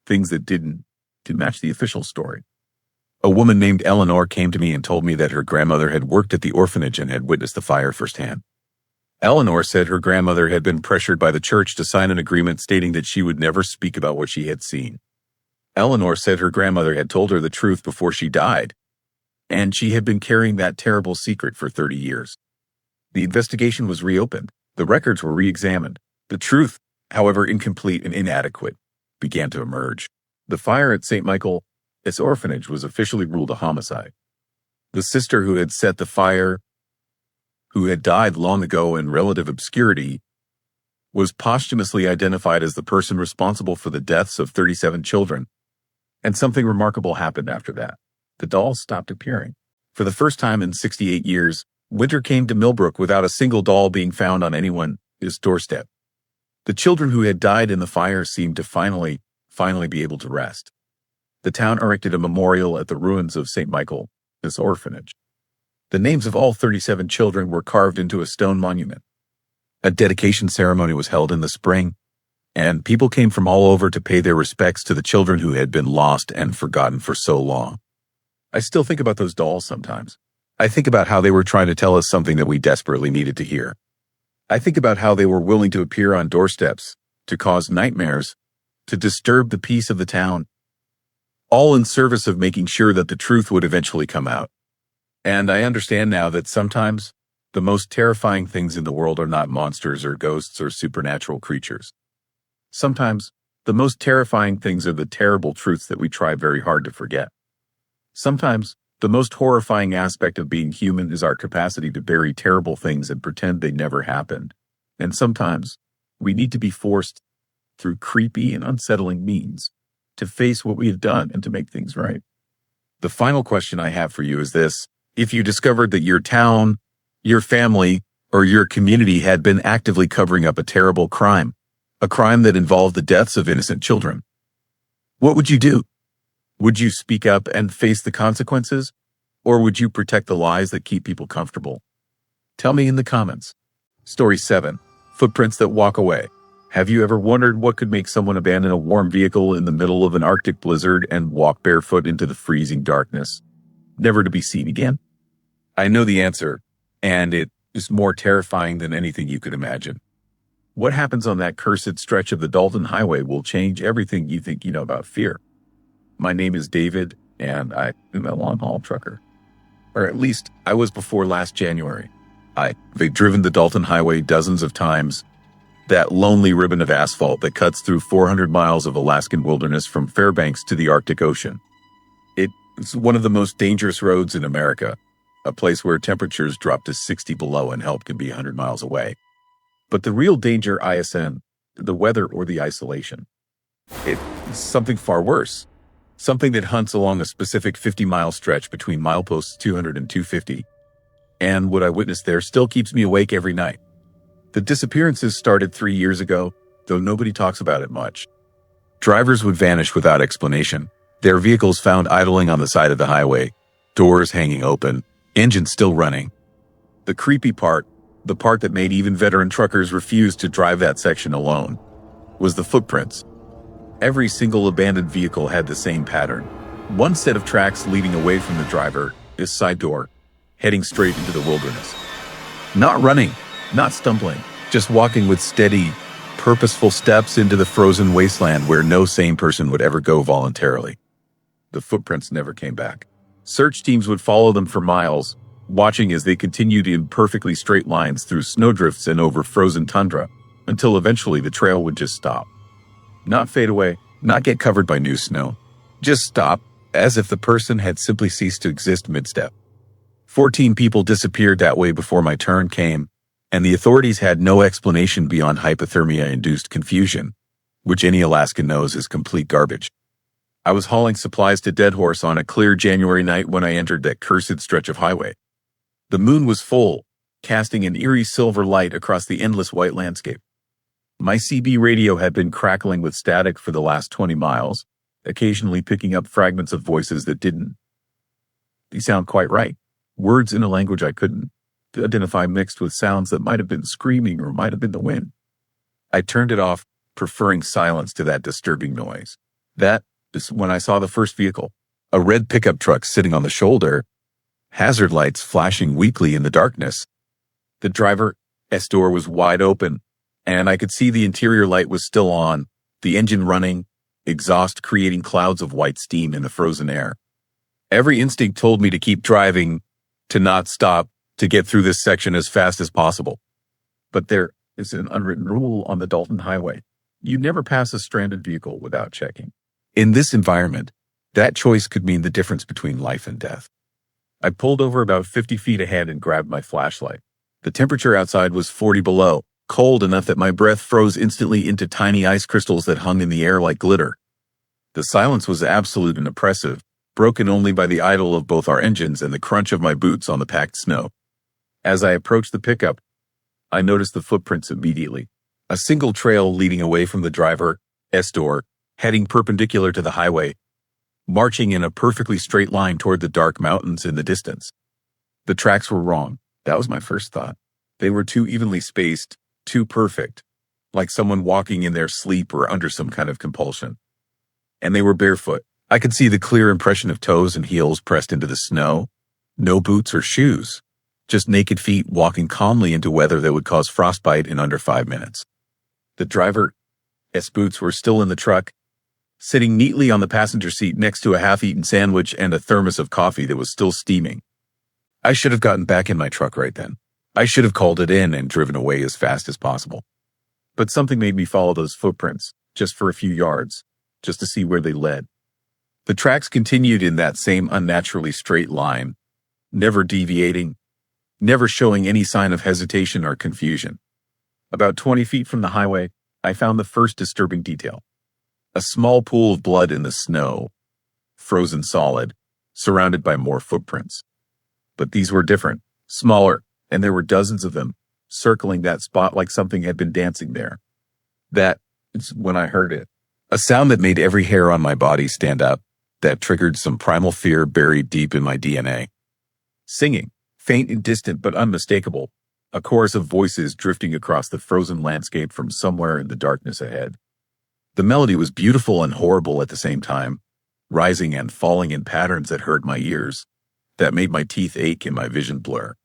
things that didn't to match the official story. A woman named Eleanor came to me and told me that her grandmother had worked at the orphanage and had witnessed the fire firsthand. Eleanor said her grandmother had been pressured by the church to sign an agreement stating that she would never speak about what she had seen. Eleanor said her grandmother had told her the truth before she died, and she had been carrying that terrible secret for 30 years. The investigation was reopened. The records were re-examined. The truth, however incomplete and inadequate, began to emerge. The fire at St. Michael's orphanage was officially ruled a homicide. The sister who had set the fire, who had died long ago in relative obscurity, was posthumously identified as the person responsible for the deaths of 37 children. And something remarkable happened after that. The dolls stopped appearing. For the first time in 68 years, winter came to Millbrook without a single doll being found on anyone's doorstep. The children who had died in the fire seemed to finally be able to rest. The town erected a memorial at the ruins of St. Michael's orphanage. The names of all 37 children were carved into a stone monument. A dedication ceremony was held in the spring, and people came from all over to pay their respects to the children who had been lost and forgotten for so long. I still think about those dolls sometimes. I think about how they were trying to tell us something that we desperately needed to hear. I think about how they were willing to appear on doorsteps, to cause nightmares, to disturb the peace of the town, all in service of making sure that the truth would eventually come out. And I understand now that sometimes the most terrifying things in the world are not monsters or ghosts or supernatural creatures. Sometimes the most terrifying things are the terrible truths that we try very hard to forget. Sometimes the most horrifying aspect of being human is our capacity to bury terrible things and pretend they never happened. And sometimes we need to be forced through creepy and unsettling means to face what we have done and to make things right. The final question I have for you is this. If you discovered that your town, your family, or your community had been actively covering up a terrible crime, a crime that involved the deaths of innocent children, what would you do? Would you speak up and face the consequences? Or would you protect the lies that keep people comfortable? Tell me in the comments. Story 7. Footprints that walk away. Have you ever wondered what could make someone abandon a warm vehicle in the middle of an Arctic blizzard and walk barefoot into the freezing darkness, never to be seen again? I know the answer, and it is more terrifying than anything you could imagine. What happens on that cursed stretch of the Dalton Highway will change everything you think you know about fear. My name is David, and I am a long-haul trucker. Or at least, I was before last January. I've driven the Dalton Highway dozens of times, that lonely ribbon of asphalt that cuts through 400 miles of Alaskan wilderness from Fairbanks to the Arctic Ocean. It's one of the most dangerous roads in America, a place where temperatures drop to 60 below and help can be 100 miles away. But the real danger isn't the weather or the isolation. It's something far worse. Something that hunts along a specific 50-mile stretch between mileposts 200 and 250. And what I witnessed there still keeps me awake every night. The disappearances started 3 years ago, though nobody talks about it much. Drivers would vanish without explanation, their vehicles found idling on the side of the highway, doors hanging open, engines still running. The creepy part, the part that made even veteran truckers refuse to drive that section alone, was the footprints. Every single abandoned vehicle had the same pattern. One set of tracks leading away from the driver, his side door, heading straight into the wilderness. Not running, not stumbling, just walking with steady, purposeful steps into the frozen wasteland where no sane person would ever go voluntarily. The footprints never came back. Search teams would follow them for miles, watching as they continued in perfectly straight lines through snowdrifts and over frozen tundra, until eventually the trail would just stop. Not fade away, not get covered by new snow. Just stop, as if the person had simply ceased to exist mid-step. 14 people disappeared that way before my turn came, and the authorities had no explanation beyond hypothermia-induced confusion, which any Alaskan knows is complete garbage. I was hauling supplies to Deadhorse on a clear January night when I entered that cursed stretch of highway. The moon was full, casting an eerie silver light across the endless white landscape. My CB radio had been crackling with static for the last 20 miles, occasionally picking up fragments of voices that didn't. They sound quite right. Words in a language I couldn't identify mixed with sounds that might have been screaming or might have been the wind. I turned it off, preferring silence to that disturbing noise. That Just when I saw the first vehicle, a red pickup truck sitting on the shoulder, hazard lights flashing weakly in the darkness. The driver's door was wide open, and I could see the interior light was still on, the engine running, exhaust creating clouds of white steam in the frozen air. Every instinct told me to keep driving, to not stop, to get through this section as fast as possible. But there is an unwritten rule on the Dalton Highway. You never pass a stranded vehicle without checking. In this environment, that choice could mean the difference between life and death. I pulled over about 50 feet ahead and grabbed my flashlight. The temperature outside was 40 below, cold enough that my breath froze instantly into tiny ice crystals that hung in the air like glitter. The silence was absolute and oppressive, broken only by the idle of both our engines and the crunch of my boots on the packed snow. As I approached the pickup, I noticed the footprints immediately. A single trail leading away from the driver's door, heading perpendicular to the highway, marching in a perfectly straight line toward the dark mountains in the distance. The tracks were wrong. That was my first thought. They were too evenly spaced, too perfect, like someone walking in their sleep or under some kind of compulsion. And they were barefoot. I could see the clear impression of toes and heels pressed into the snow. No boots or shoes. Just naked feet walking calmly into weather that would cause frostbite in under 5 minutes. The driver's boots were still in the truck, sitting neatly on the passenger seat next to a half-eaten sandwich and a thermos of coffee that was still steaming. I should have gotten back in my truck right then. I should have called it in and driven away as fast as possible. But something made me follow those footprints, just for a few yards, just to see where they led. The tracks continued in that same unnaturally straight line, never deviating, never showing any sign of hesitation or confusion. About 20 feet from the highway, I found the first disturbing detail. A small pool of blood in the snow, frozen solid, surrounded by more footprints. But these were different, smaller, and there were dozens of them, circling that spot like something had been dancing there. That's when I heard it. A sound that made every hair on my body stand up, that triggered some primal fear buried deep in my DNA. Singing, faint and distant but unmistakable, a chorus of voices drifting across the frozen landscape from somewhere in the darkness ahead. The melody was beautiful and horrible at the same time, rising and falling in patterns that hurt my ears, that made my teeth ache and my vision blur.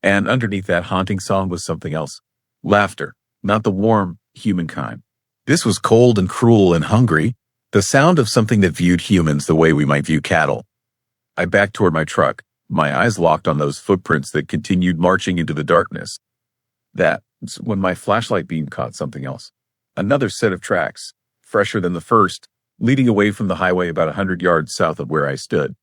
And underneath that haunting song was something else. Laughter, not the warm, human kind. This was cold and cruel and hungry, the sound of something that viewed humans the way we might view cattle. I backed toward my truck, my eyes locked on those footprints that continued marching into the darkness. That's when my flashlight beam caught something else. Another set of tracks, fresher than the first, leading away from the highway about 100 yards south of where I stood.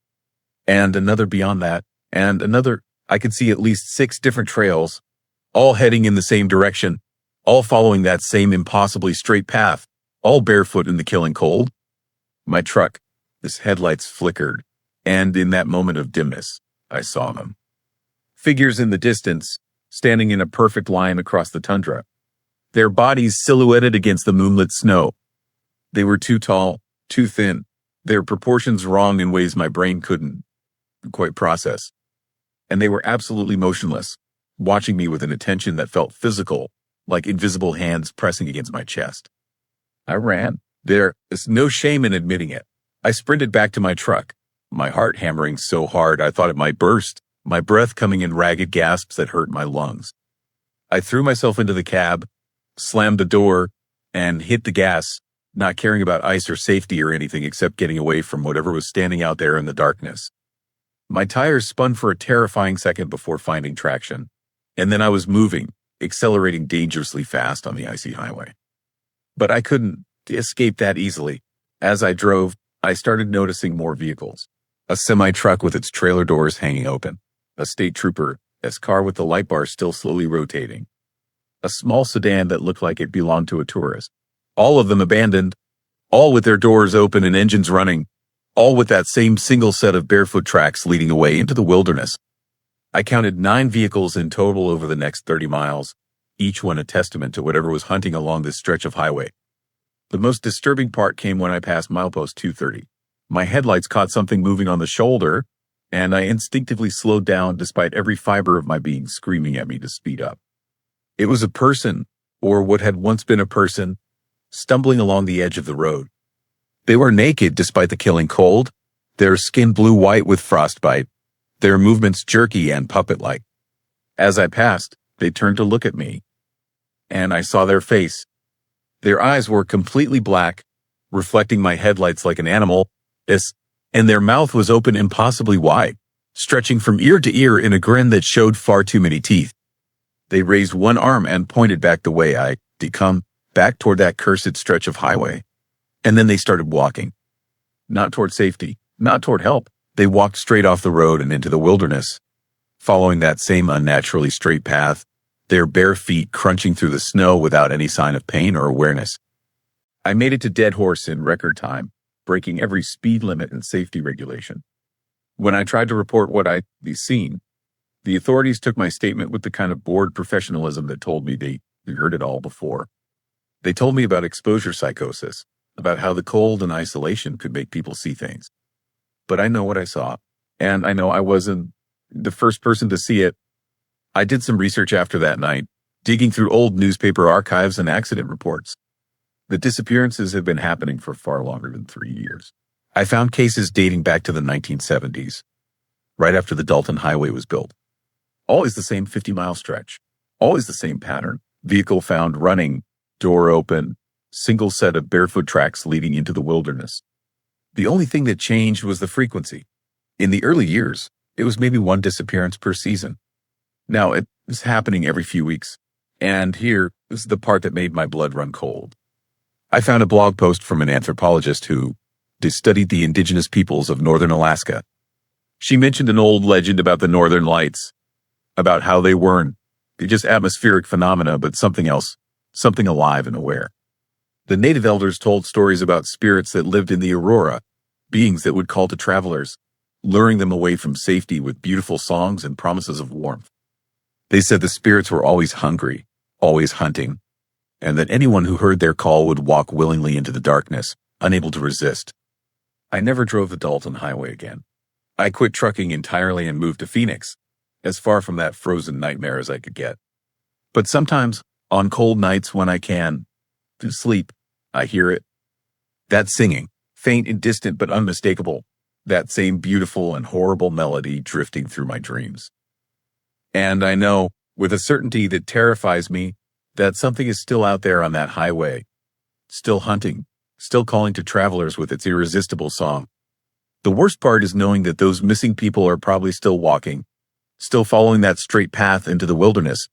And another beyond that, and another. I could see at least 6 different trails, all heading in the same direction, all following that same impossibly straight path, all barefoot in the killing cold. My truck, its headlights flickered, and in that moment of dimness, I saw them. Figures in the distance, standing in a perfect line across the tundra, their bodies silhouetted against the moonlit snow. They were too tall, too thin, their proportions wrong in ways my brain couldn't quite process. And they were absolutely motionless, watching me with an attention that felt physical, like invisible hands pressing against my chest. I ran. There is no shame in admitting it. I sprinted back to my truck, my heart hammering so hard I thought it might burst, my breath coming in ragged gasps that hurt my lungs. I threw myself into the cab, slammed the door, and hit the gas, not caring about ice or safety or anything except getting away from whatever was standing out there in the darkness. My tires spun for a terrifying second before finding traction, and then I was moving, accelerating dangerously fast on the icy highway. But I couldn't escape that easily. As I drove, I started noticing more vehicles. A semi-truck with its trailer doors hanging open, a state trooper's car with the light bar still slowly rotating, a small sedan that looked like it belonged to a tourist, all of them abandoned, all with their doors open and engines running, all with that same single set of barefoot tracks leading away into the wilderness. I counted 9 vehicles in total over the next 30 miles, each one a testament to whatever was hunting along this stretch of highway. The most disturbing part came when I passed milepost 230. My headlights caught something moving on the shoulder, and I instinctively slowed down despite every fiber of my being screaming at me to speed up. It was a person, or what had once been a person, stumbling along the edge of the road. They were naked despite the killing cold, their skin blue-white with frostbite, their movements jerky and puppet-like. As I passed, they turned to look at me, and I saw their face. Their eyes were completely black, reflecting my headlights like an animal, and their mouth was open impossibly wide, stretching from ear to ear in a grin that showed far too many teeth. They raised one arm and pointed back the way I'd come, back toward that cursed stretch of highway. And then they started walking. Not toward safety, not toward help. They walked straight off the road and into the wilderness, following that same unnaturally straight path, their bare feet crunching through the snow without any sign of pain or awareness. I made it to Dead Horse in record time, breaking every speed limit and safety regulation. When I tried to report what I'd seen, the authorities took my statement with the kind of bored professionalism that told me they heard it all before. They told me about exposure psychosis, about how the cold and isolation could make people see things. But I know what I saw, and I know I wasn't the first person to see it. I did some research after that night, digging through old newspaper archives and accident reports. The disappearances have been happening for far longer than 3 years. I found cases dating back to the 1970s, right after the Dalton Highway was built. Always the same 50-mile stretch, always the same pattern. Vehicle found running, door open, single set of barefoot tracks leading into the wilderness. The only thing that changed was the frequency. In the early years, it was maybe one disappearance per season. Now it was happening every few weeks. And here is the part that made my blood run cold. I found a blog post from an anthropologist who studied the indigenous peoples of northern Alaska. She mentioned an old legend about the northern lights, about how they weren't just atmospheric phenomena, but something else, something alive and aware. The native elders told stories about spirits that lived in the aurora, beings that would call to travelers, luring them away from safety with beautiful songs and promises of warmth. They said the spirits were always hungry, always hunting, and that anyone who heard their call would walk willingly into the darkness, unable to resist. I never drove the Dalton Highway again. I quit trucking entirely and moved to Phoenix, as far from that frozen nightmare as I could get. But sometimes, on cold nights when I can sleep, I hear it. That singing, faint and distant but unmistakable, that same beautiful and horrible melody drifting through my dreams. And I know, with a certainty that terrifies me, that something is still out there on that highway, still hunting, still calling to travelers with its irresistible song. The worst part is knowing that those missing people are probably still walking, still following that straight path into the wilderness,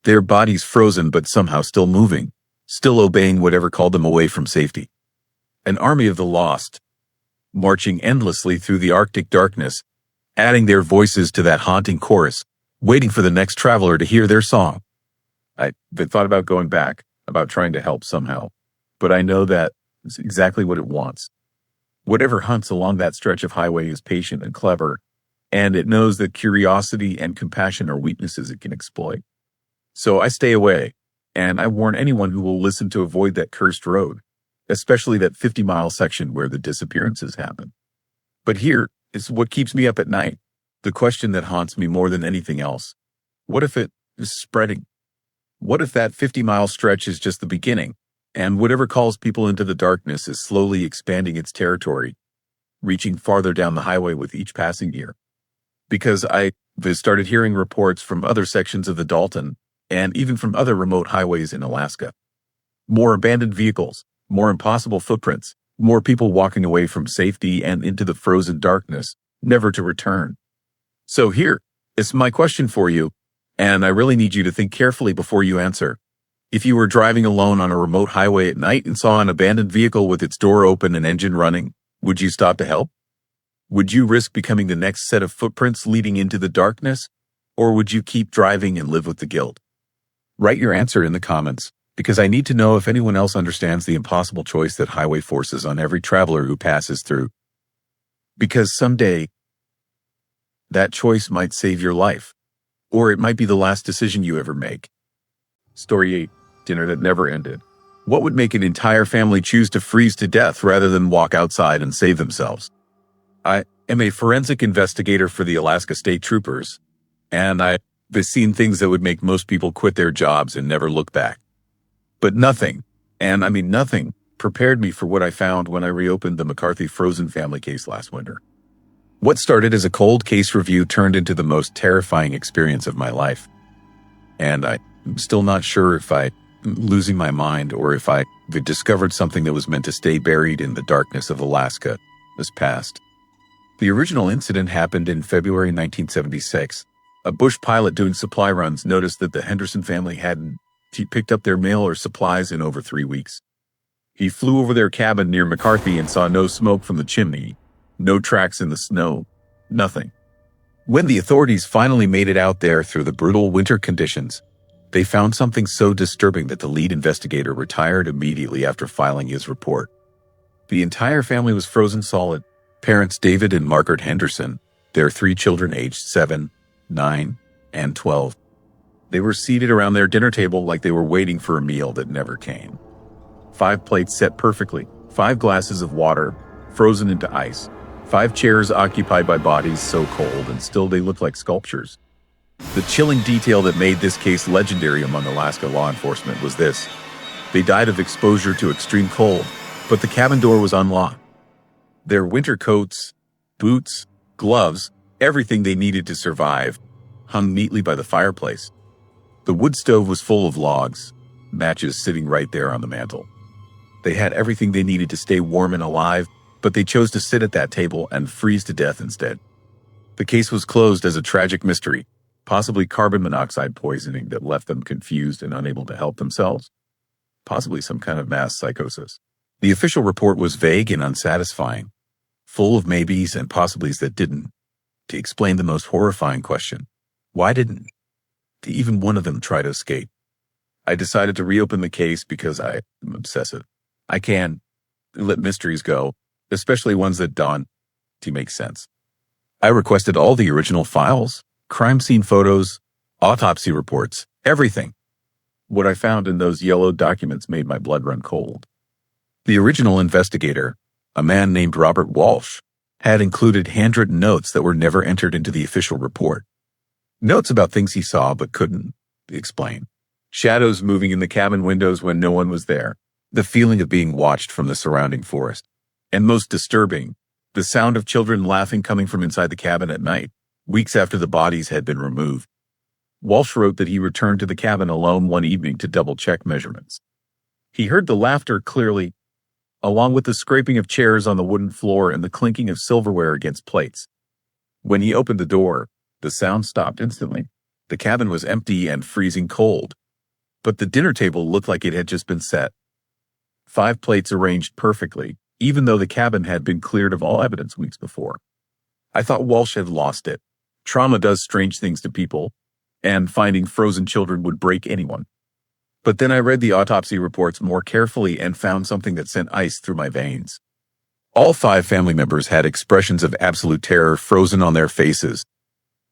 their bodies frozen but somehow still moving, still obeying whatever called them away from safety. An army of the lost, marching endlessly through the Arctic darkness, adding their voices to that haunting chorus, waiting for the next traveler to hear their song. I've thought about going back, about trying to help somehow, but I know that it's exactly what it wants. Whatever hunts along that stretch of highway is patient and clever, and it knows that curiosity and compassion are weaknesses it can exploit. So I stay away, and I warn anyone who will listen to avoid that cursed road, especially that 50-mile section where the disappearances happen. But here is what keeps me up at night, the question that haunts me more than anything else. What if it is spreading? What if that 50-mile stretch is just the beginning, and whatever calls people into the darkness is slowly expanding its territory, reaching farther down the highway with each passing year? Because I started hearing reports from other sections of the Dalton, and even from other remote highways in Alaska. More abandoned vehicles, more impossible footprints, more people walking away from safety and into the frozen darkness, never to return. So here is my question for you, and I really need you to think carefully before you answer. If you were driving alone on a remote highway at night and saw an abandoned vehicle with its door open and engine running, would you stop to help? Would you risk becoming the next set of footprints leading into the darkness, or would you keep driving and live with the guilt? Write your answer in the comments, because I need to know if anyone else understands the impossible choice that highway forces on every traveler who passes through. Because someday, that choice might save your life, or it might be the last decision you ever make. Story 8, Dinner That Never Ended. What would make an entire family choose to freeze to death rather than walk outside and save themselves? I am a forensic investigator for the Alaska State Troopers, and I've seen things that would make most people quit their jobs and never look back. But nothing, and I mean nothing, prepared me for what I found when I reopened the McCarthy frozen family case last winter. What started as a cold case review turned into the most terrifying experience of my life. And I'm still not sure if I'm losing my mind or if I discovered something that was meant to stay buried in the darkness of Alaska this past. The original incident happened in February 1976. A bush pilot doing supply runs noticed that the Henderson family hadn't picked up their mail or supplies in over 3 weeks. He flew over their cabin near McCarthy and saw no smoke from the chimney, no tracks in the snow, nothing. When the authorities finally made it out there through the brutal winter conditions, they found something so disturbing that the lead investigator retired immediately after filing his report. The entire family was frozen solid. Parents David and Margaret Henderson, their 3 children aged 7, 9, and 12. They were seated around their dinner table like they were waiting for a meal that never came. 5 plates set perfectly, 5 glasses of water, frozen into ice, 5 chairs occupied by bodies so cold and still they looked like sculptures. The chilling detail that made this case legendary among Alaska law enforcement was this. They died of exposure to extreme cold, but the cabin door was unlocked. Their winter coats, boots, gloves, everything they needed to survive, hung neatly by the fireplace. The wood stove was full of logs, matches sitting right there on the mantel. They had everything they needed to stay warm and alive, but they chose to sit at that table and freeze to death instead. The case was closed as a tragic mystery, possibly carbon monoxide poisoning that left them confused and unable to help themselves, possibly some kind of mass psychosis. The official report was vague and unsatisfying, full of maybes and possiblies that didn't to explain the most horrifying question. Why didn't even one of them try to escape? I decided to reopen the case because I am obsessive. I can let mysteries go, especially ones that don't make sense. I requested all the original files, crime scene photos, autopsy reports, everything. What I found in those yellow documents made my blood run cold. The original investigator, a man named Robert Walsh, had included handwritten notes that were never entered into the official report. Notes about things he saw but couldn't explain. Shadows moving in the cabin windows when no one was there. The feeling of being watched from the surrounding forest. And most disturbing, the sound of children laughing coming from inside the cabin at night, weeks after the bodies had been removed. Walsh wrote that he returned to the cabin alone one evening to double-check measurements. He heard the laughter clearly, along with the scraping of chairs on the wooden floor and the clinking of silverware against plates. When he opened the door, the sound stopped instantly. The cabin was empty and freezing cold, but the dinner table looked like it had just been set. 5 plates arranged perfectly, even though the cabin had been cleared of all evidence weeks before. I thought Walsh had lost it. Trauma does strange things to people, and finding frozen children would break anyone. But then I read the autopsy reports more carefully and found something that sent ice through my veins. All 5 family members had expressions of absolute terror frozen on their faces.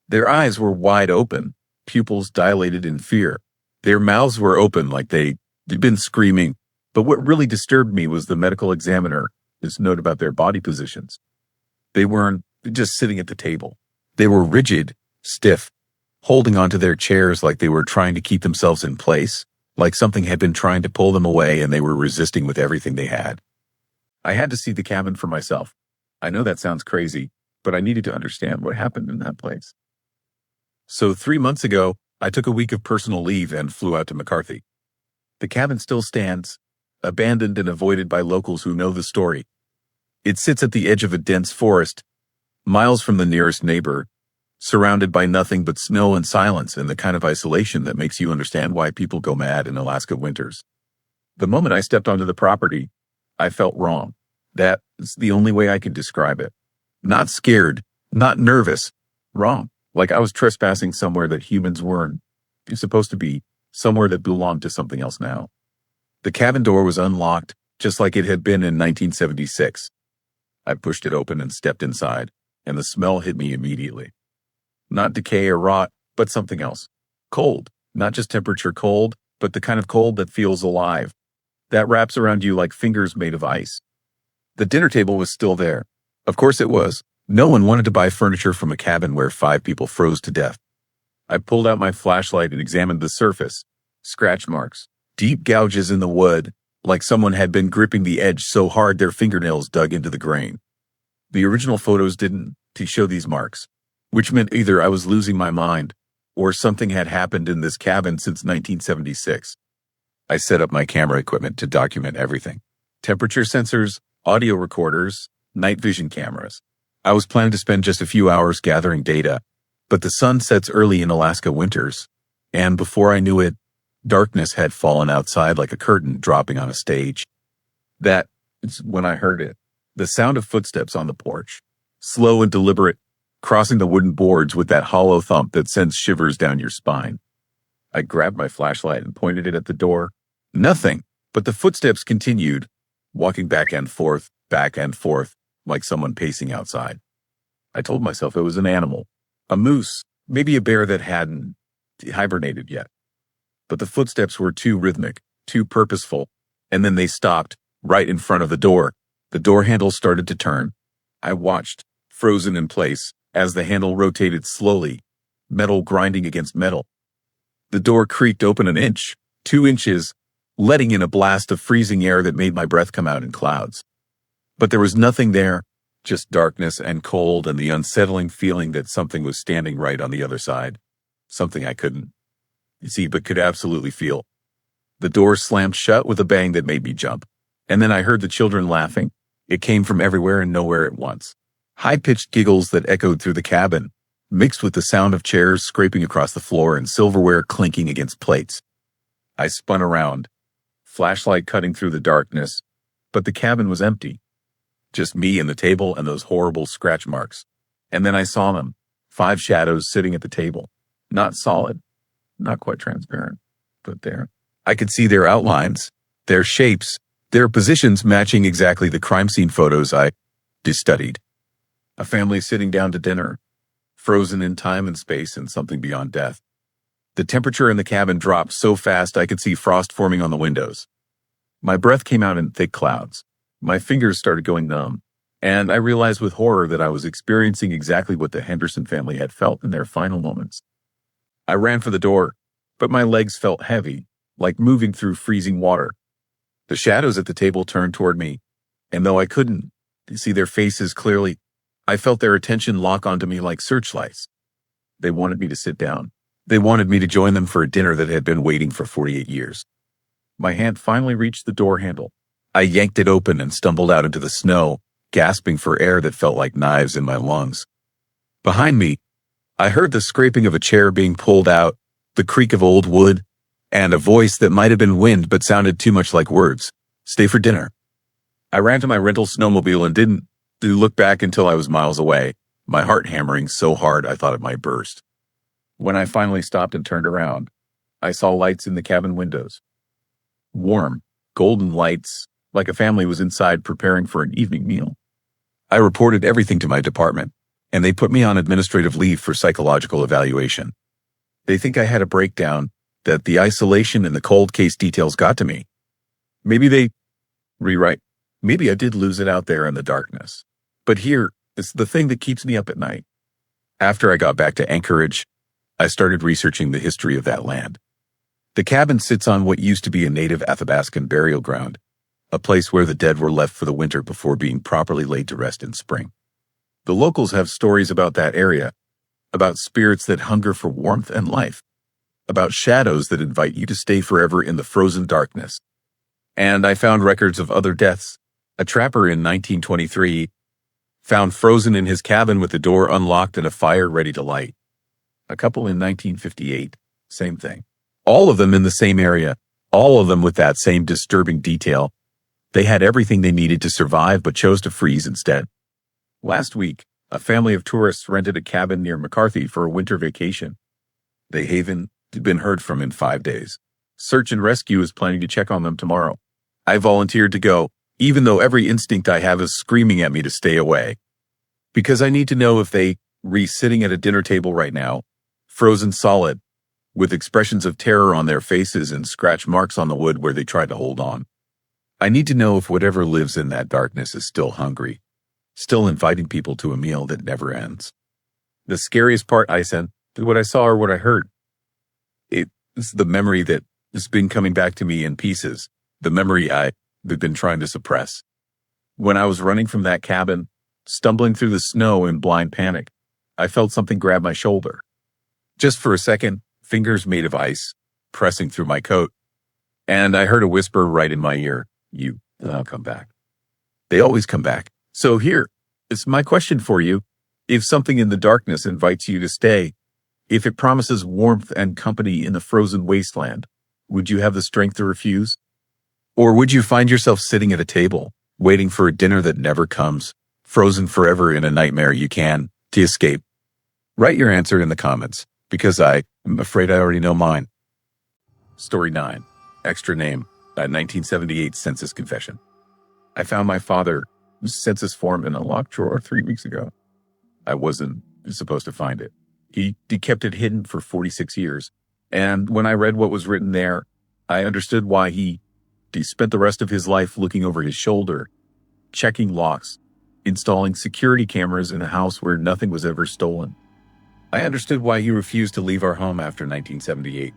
Their eyes were wide open, pupils dilated in fear. Their mouths were open like they'd been screaming. But what really disturbed me was the medical examiner's note about their body positions. They weren't just sitting at the table. They were rigid, stiff, holding onto their chairs like they were trying to keep themselves in place, like something had been trying to pull them away and they were resisting with everything they had. I had to see the cabin for myself. I know that sounds crazy, but I needed to understand what happened in that place. So 3 months ago, I took a week of personal leave and flew out to McCarthy. The cabin still stands, abandoned and avoided by locals who know the story. It sits at the edge of a dense forest, miles from the nearest neighbor, surrounded by nothing but snow and silence and the kind of isolation that makes you understand why people go mad in Alaska winters. The moment I stepped onto the property, I felt wrong. That is the only way I could describe it. Not scared, not nervous, wrong. Like I was trespassing somewhere that humans weren't supposed to be, somewhere that belonged to something else now. The cabin door was unlocked, just like it had been in 1976. I pushed it open and stepped inside, and the smell hit me immediately. Not decay or rot, but something else. Cold. Not just temperature cold, but the kind of cold that feels alive. That wraps around you like fingers made of ice. The dinner table was still there. Of course it was. No one wanted to buy furniture from a cabin where 5 people froze to death. I pulled out my flashlight and examined the surface. Scratch marks. Deep gouges in the wood, like someone had been gripping the edge so hard their fingernails dug into the grain. The original photos didn't show these marks, which meant either I was losing my mind or something had happened in this cabin since 1976. I set up my camera equipment to document everything. Temperature sensors, audio recorders, night vision cameras. I was planning to spend just a few hours gathering data, but the sun sets early in Alaska winters, and before I knew it, darkness had fallen outside like a curtain dropping on a stage. That is when I heard it. The sound of footsteps on the porch, slow and deliberate, crossing the wooden boards with that hollow thump that sends shivers down your spine. I grabbed my flashlight and pointed it at the door. Nothing, but the footsteps continued, walking back and forth, like someone pacing outside. I told myself it was an animal, a moose, maybe a bear that hadn't hibernated yet. But the footsteps were too rhythmic, too purposeful, and then they stopped right in front of the door. The door handle started to turn. I watched, frozen in place, as the handle rotated slowly, metal grinding against metal. The door creaked open an inch, 2 inches, letting in a blast of freezing air that made my breath come out in clouds. But there was nothing there, just darkness and cold and the unsettling feeling that something was standing right on the other side. Something I couldn't see but could absolutely feel. The door slammed shut with a bang that made me jump. And then I heard the children laughing. It came from everywhere and nowhere at once. High-pitched giggles that echoed through the cabin, mixed with the sound of chairs scraping across the floor and silverware clinking against plates. I spun around, flashlight cutting through the darkness, but the cabin was empty. Just me and the table and those horrible scratch marks. And then I saw them, 5 shadows sitting at the table. Not solid, not quite transparent, but there. I could see their outlines, their shapes, their positions matching exactly the crime scene photos I studied. A family sitting down to dinner, frozen in time and space and something beyond death. The temperature in the cabin dropped so fast I could see frost forming on the windows. My breath came out in thick clouds. My fingers started going numb, and I realized with horror that I was experiencing exactly what the Henderson family had felt in their final moments. I ran for the door, but my legs felt heavy, like moving through freezing water. The shadows at the table turned toward me, and though I couldn't see their faces clearly, I felt their attention lock onto me like searchlights. They wanted me to sit down. They wanted me to join them for a dinner that had been waiting for 48 years. My hand finally reached the door handle. I yanked it open and stumbled out into the snow, gasping for air that felt like knives in my lungs. Behind me, I heard the scraping of a chair being pulled out, the creak of old wood, and a voice that might have been wind but sounded too much like words. Stay for dinner. I ran to my rental snowmobile and didn't look back until I was miles away, my heart hammering so hard I thought it might burst. When I finally stopped and turned around, I saw lights in the cabin windows. Warm, golden lights, like a family was inside preparing for an evening meal. I reported everything to my department, and they put me on administrative leave for psychological evaluation. They think I had a breakdown, that the isolation and the cold case details got to me. Maybe they rewrite. Maybe I did lose it out there in the darkness. But here is the thing that keeps me up at night. After I got back to Anchorage, I started researching the history of that land. The cabin sits on what used to be a native Athabascan burial ground, a place where the dead were left for the winter before being properly laid to rest in spring. The locals have stories about that area, about spirits that hunger for warmth and life, about shadows that invite you to stay forever in the frozen darkness. And I found records of other deaths. A trapper in 1923 found frozen in his cabin with the door unlocked and a fire ready to light. A couple in 1958, same thing. All of them in the same area, all of them with that same disturbing detail. They had everything they needed to survive but chose to freeze instead. Last week, a family of tourists rented a cabin near McCarthy for a winter vacation. They haven't been heard from in 5 days. Search and rescue is planning to check on them tomorrow. I volunteered to go, even though every instinct I have is screaming at me to stay away. Because I need to know if they sitting at a dinner table right now, frozen solid, with expressions of terror on their faces and scratch marks on the wood where they tried to hold on. I need to know if whatever lives in that darkness is still hungry, still inviting people to a meal that never ends. The scariest part, I said, is what I saw or what I heard. It's the memory that has been coming back to me in pieces. the memory I'd been trying to suppress. When I was running from that cabin, stumbling through the snow in blind panic, I felt something grab my shoulder. Just for a second, fingers made of ice pressing through my coat, and I heard a whisper right in my ear, I'll come back. They always come back. So here is my question for you. If something in the darkness invites you to stay, if it promises warmth and company in the frozen wasteland, would you have the strength to refuse? Or would you find yourself sitting at a table, waiting for a dinner that never comes, frozen forever in a nightmare you can to escape? Write your answer in the comments, because I'm afraid I already know mine. Story 9. Extra name. A 1978 census confession. I found my father's census form in a locked drawer 3 weeks ago. I wasn't supposed to find it. He kept it hidden for 46 years. And when I read what was written there, I understood why he spent the rest of his life looking over his shoulder, checking locks, installing security cameras in a house where nothing was ever stolen. I understood why he refused to leave our home after 1978.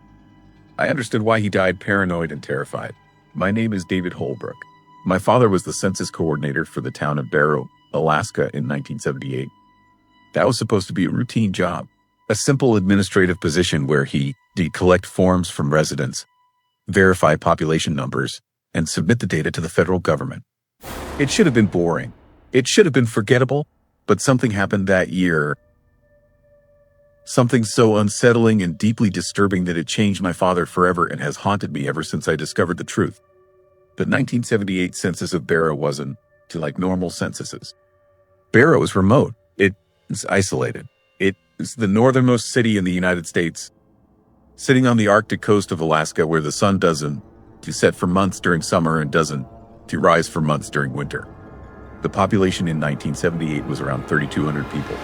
I understood why he died paranoid and terrified. My name is David Holbrook. My father was the census coordinator for the town of Barrow, Alaska in 1978. That was supposed to be a routine job, a simple administrative position where he'd collect forms from residents, verify population numbers, and submit the data to the federal government. It should have been boring. It should have been forgettable, but something happened that year. Something so unsettling and deeply disturbing that it changed my father forever and has haunted me ever since I discovered the truth. The 1978 census of Barrow wasn't like normal censuses. Barrow is remote. It's isolated. It's the northernmost city in the United States, sitting on the Arctic coast of Alaska where the sun doesn't set for months during summer and doesn't rise for months during winter. The population in 1978 was around 3,200 people.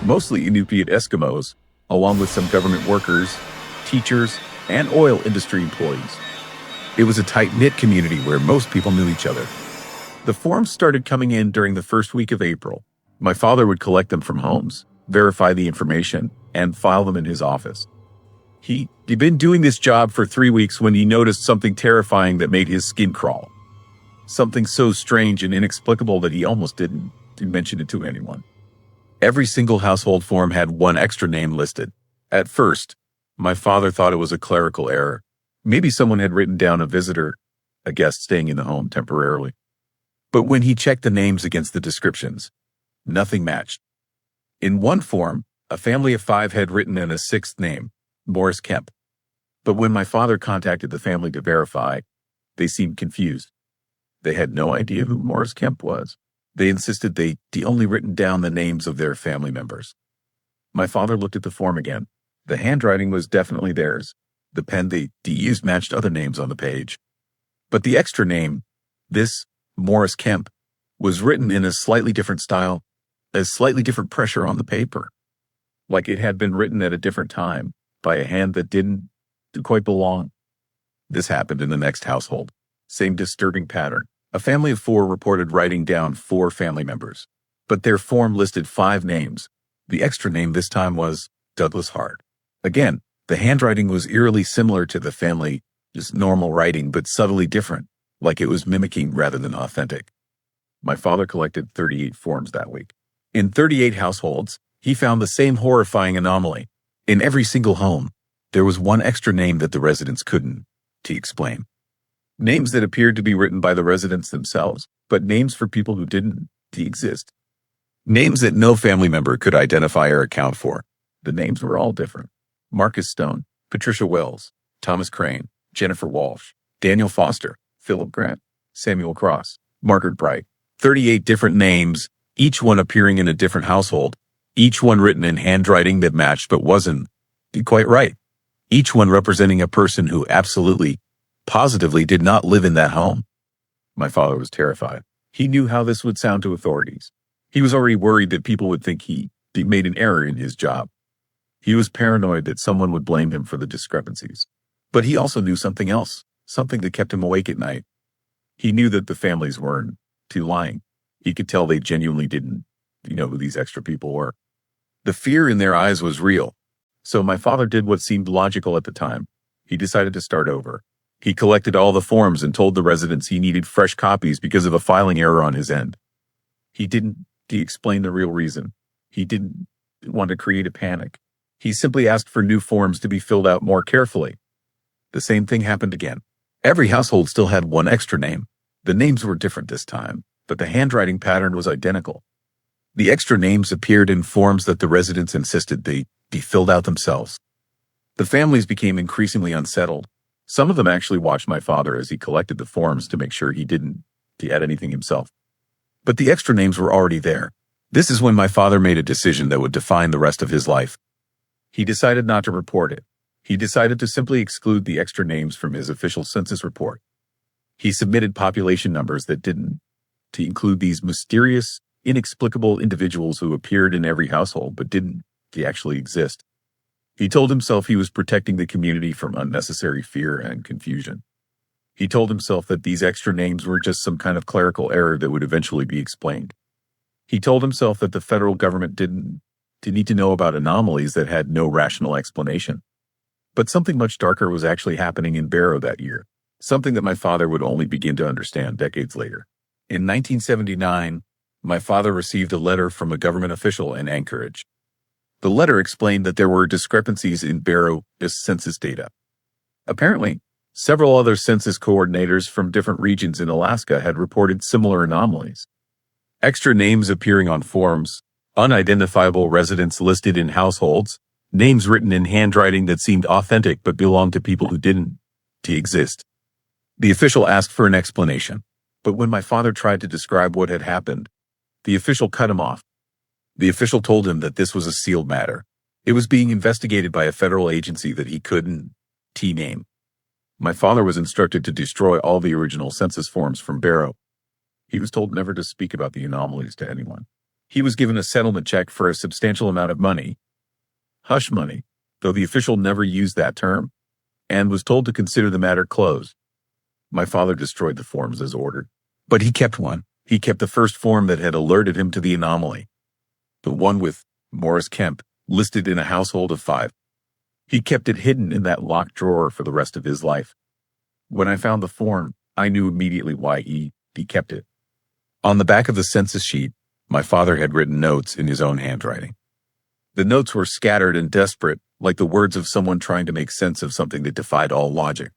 Mostly Inupiat Eskimos, along with some government workers, teachers, and oil industry employees. It was a tight-knit community where most people knew each other. The forms started coming in during the first week of April. My father would collect them from homes, verify the information, and file them in his office. He'd been doing this job for 3 weeks when he noticed something terrifying that made his skin crawl. Something so strange and inexplicable that he almost didn't mention it to anyone. Every single household form had one extra name listed. At first, my father thought it was a clerical error. Maybe someone had written down a visitor, a guest staying in the home temporarily. But when he checked the names against the descriptions, nothing matched. In one form, a family of 5 had written in a 6th name, Morris Kemp. But when my father contacted the family to verify, they seemed confused. They had no idea who Morris Kemp was. They insisted they'd only written down the names of their family members. My father looked at the form again. The handwriting was definitely theirs. The pen they used matched other names on the page. But the extra name, this Morris Kemp, was written in a slightly different style, a slightly different pressure on the paper. Like it had been written at a different time by a hand that didn't quite belong. This happened in the next household. Same disturbing pattern. A family of 4 reported writing down 4 family members, but their form listed 5 names. The extra name this time was Douglas Hart. Again, the handwriting was eerily similar to the family, just normal writing, but subtly different, like it was mimicking rather than authentic. My father collected 38 forms that week. In 38 households, he found the same horrifying anomaly. In every single home, there was one extra name that the residents couldn't explain. Names that appeared to be written by the residents themselves, but names for people who didn't exist. Names that no family member could identify or account for. The names were all different. Marcus Stone, Patricia Wells, Thomas Crane, Jennifer Walsh, Daniel Foster, Philip Grant, Samuel Cross, Margaret Bright. 38 different names, each one appearing in a different household, each one written in handwriting that matched but wasn't quite right. Each one representing a person who absolutely, positively did not live in that home. My father was terrified. He knew how this would sound to authorities. He was already worried that people would think he made an error in his job. He was paranoid that someone would blame him for the discrepancies. But he also knew something else, something that kept him awake at night. He knew that the families weren't lying. He could tell they genuinely didn't know who these extra people were. The fear in their eyes was real. So my father did what seemed logical at the time. He decided to start over. He collected all the forms and told the residents he needed fresh copies because of a filing error on his end. He didn't explain the real reason. He didn't want to create a panic. He simply asked for new forms to be filled out more carefully. The same thing happened again. Every household still had one extra name. The names were different this time, but the handwriting pattern was identical. The extra names appeared in forms that the residents insisted they be filled out themselves. The families became increasingly unsettled. Some of them actually watched my father as he collected the forms to make sure he didn't add anything himself. But the extra names were already there. This is when my father made a decision that would define the rest of his life. He decided not to report it. He decided to simply exclude the extra names from his official census report. He submitted population numbers that didn't include these mysterious, inexplicable individuals who appeared in every household but didn't actually exist. He told himself he was protecting the community from unnecessary fear and confusion. He told himself that these extra names were just some kind of clerical error that would eventually be explained. He told himself that the federal government didn't need to know about anomalies that had no rational explanation. But something much darker was actually happening in Barrow that year, something that my father would only begin to understand decades later. In 1979, my father received a letter from a government official in Anchorage. The letter explained that there were discrepancies in Barrow's census data. Apparently, several other census coordinators from different regions in Alaska had reported similar anomalies. Extra names appearing on forms, unidentifiable residents listed in households, names written in handwriting that seemed authentic but belonged to people who didn't exist. The official asked for an explanation, but when my father tried to describe what had happened, the official cut him off. The official told him that this was a sealed matter. It was being investigated by a federal agency that he couldn't name. My father was instructed to destroy all the original census forms from Barrow. He was told never to speak about the anomalies to anyone. He was given a settlement check for a substantial amount of money, hush money, though the official never used that term, and was told to consider the matter closed. My father destroyed the forms as ordered, but he kept one. He kept the first form that had alerted him to the anomaly, the one with Morris Kemp listed in a household of 5. He kept it hidden in that locked drawer for the rest of his life. When I found the form, I knew immediately why he kept it. On the back of the census sheet, my father had written notes in his own handwriting. The notes were scattered and desperate, like the words of someone trying to make sense of something that defied all logic.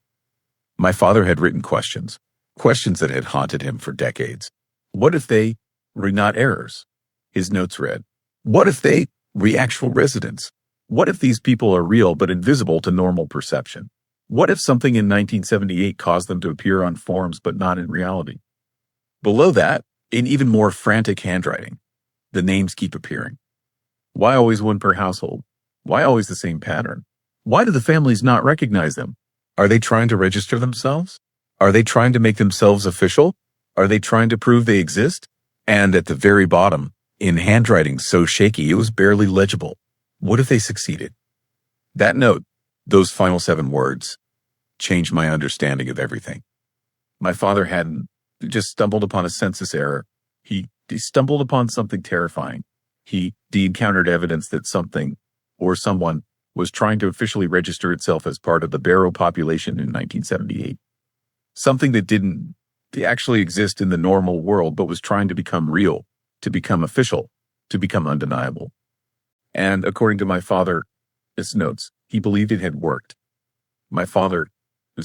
My father had written questions that had haunted him for decades. What if they were not errors? His notes read, what if they were actual residents? What if these people are real but invisible to normal perception? What if something in 1978 caused them to appear on forms but not in reality? Below that, in even more frantic handwriting, the names keep appearing. Why always one per household? Why always the same pattern? Why do the families not recognize them? Are they trying to register themselves? Are they trying to make themselves official? Are they trying to prove they exist? And at the very bottom, in handwriting so shaky it was barely legible, what if they succeeded? That note, those final 7 words, changed my understanding of everything. My father hadn't just stumbled upon a census error. He stumbled upon something terrifying. He encountered evidence that something or someone was trying to officially register itself as part of the Barrow population in 1978. Something that didn't actually exist in the normal world, but was trying to become real, to become official, to become undeniable. And according to my father's notes, he believed it had worked. My father's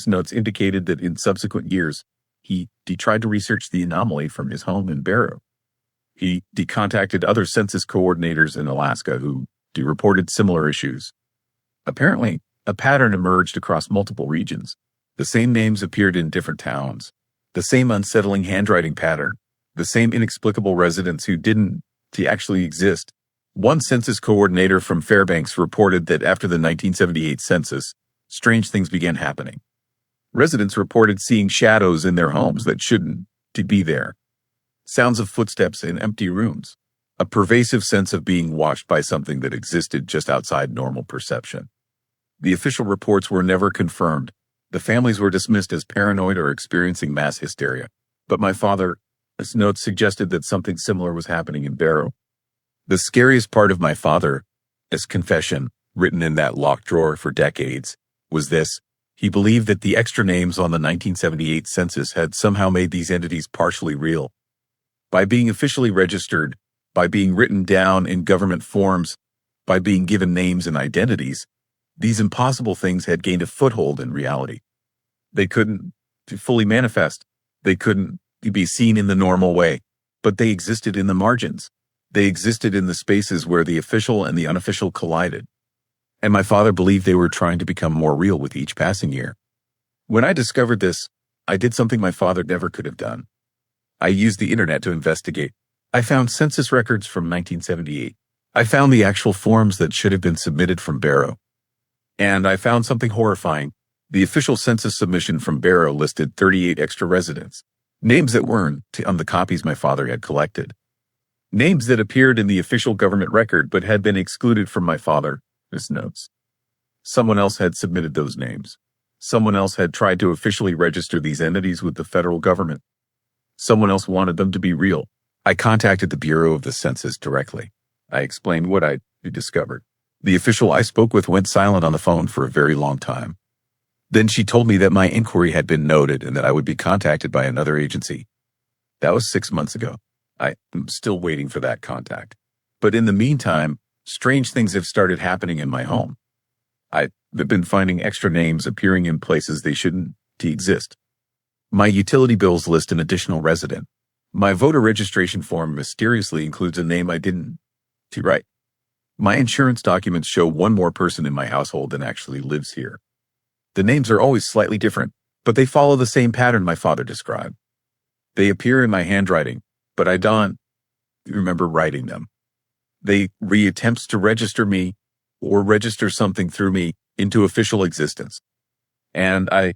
notes indicated that in subsequent years, he tried to research the anomaly from his home in Barrow. He contacted other census coordinators in Alaska who reported similar issues. Apparently, a pattern emerged across multiple regions. The same names appeared in different towns. The same unsettling handwriting pattern. The same inexplicable residents who didn't actually exist. One census coordinator from Fairbanks reported that after the 1978 census, strange things began happening. Residents reported seeing shadows in their homes that shouldn't be there. Sounds of footsteps in empty rooms. A pervasive sense of being watched by something that existed just outside normal perception. The official reports were never confirmed. The families were dismissed as paranoid or experiencing mass hysteria. But my father's notes suggested that something similar was happening in Barrow. The scariest part of my father's confession, written in that locked drawer for decades, was this: He believed that the extra names on the 1978 census had somehow made these entities partially real. By being officially registered, by being written down in government forms, by being given names and identities, these impossible things had gained a foothold in reality. They couldn't fully manifest. They couldn't be seen in the normal way, but they existed in the margins. They existed in the spaces where the official and the unofficial collided. And my father believed they were trying to become more real with each passing year. When I discovered this, I did something my father never could have done. I used the internet to investigate. I found census records from 1978. I found the actual forms that should have been submitted from Barrow. And I found something horrifying. The official census submission from Barrow listed 38 extra residents, names that weren't on the copies my father had collected. Names that appeared in the official government record but had been excluded from my father's notes. Someone else had submitted those names. Someone else had tried to officially register these entities with the federal government. Someone else wanted them to be real. I contacted the Bureau of the Census directly. I explained what I'd discovered. The official I spoke with went silent on the phone for a very long time. Then she told me that my inquiry had been noted and that I would be contacted by another agency. That was 6 months ago. I am still waiting for that contact. But in the meantime, strange things have started happening in my home. I've been finding extra names appearing in places they shouldn't exist. My utility bills list an additional resident. My voter registration form mysteriously includes a name I didn't write. My insurance documents show one more person in my household than actually lives here. The names are always slightly different, but they follow the same pattern my father described. They appear in my handwriting, but I don't remember writing them. They reattempts to register me or register something through me into official existence. And I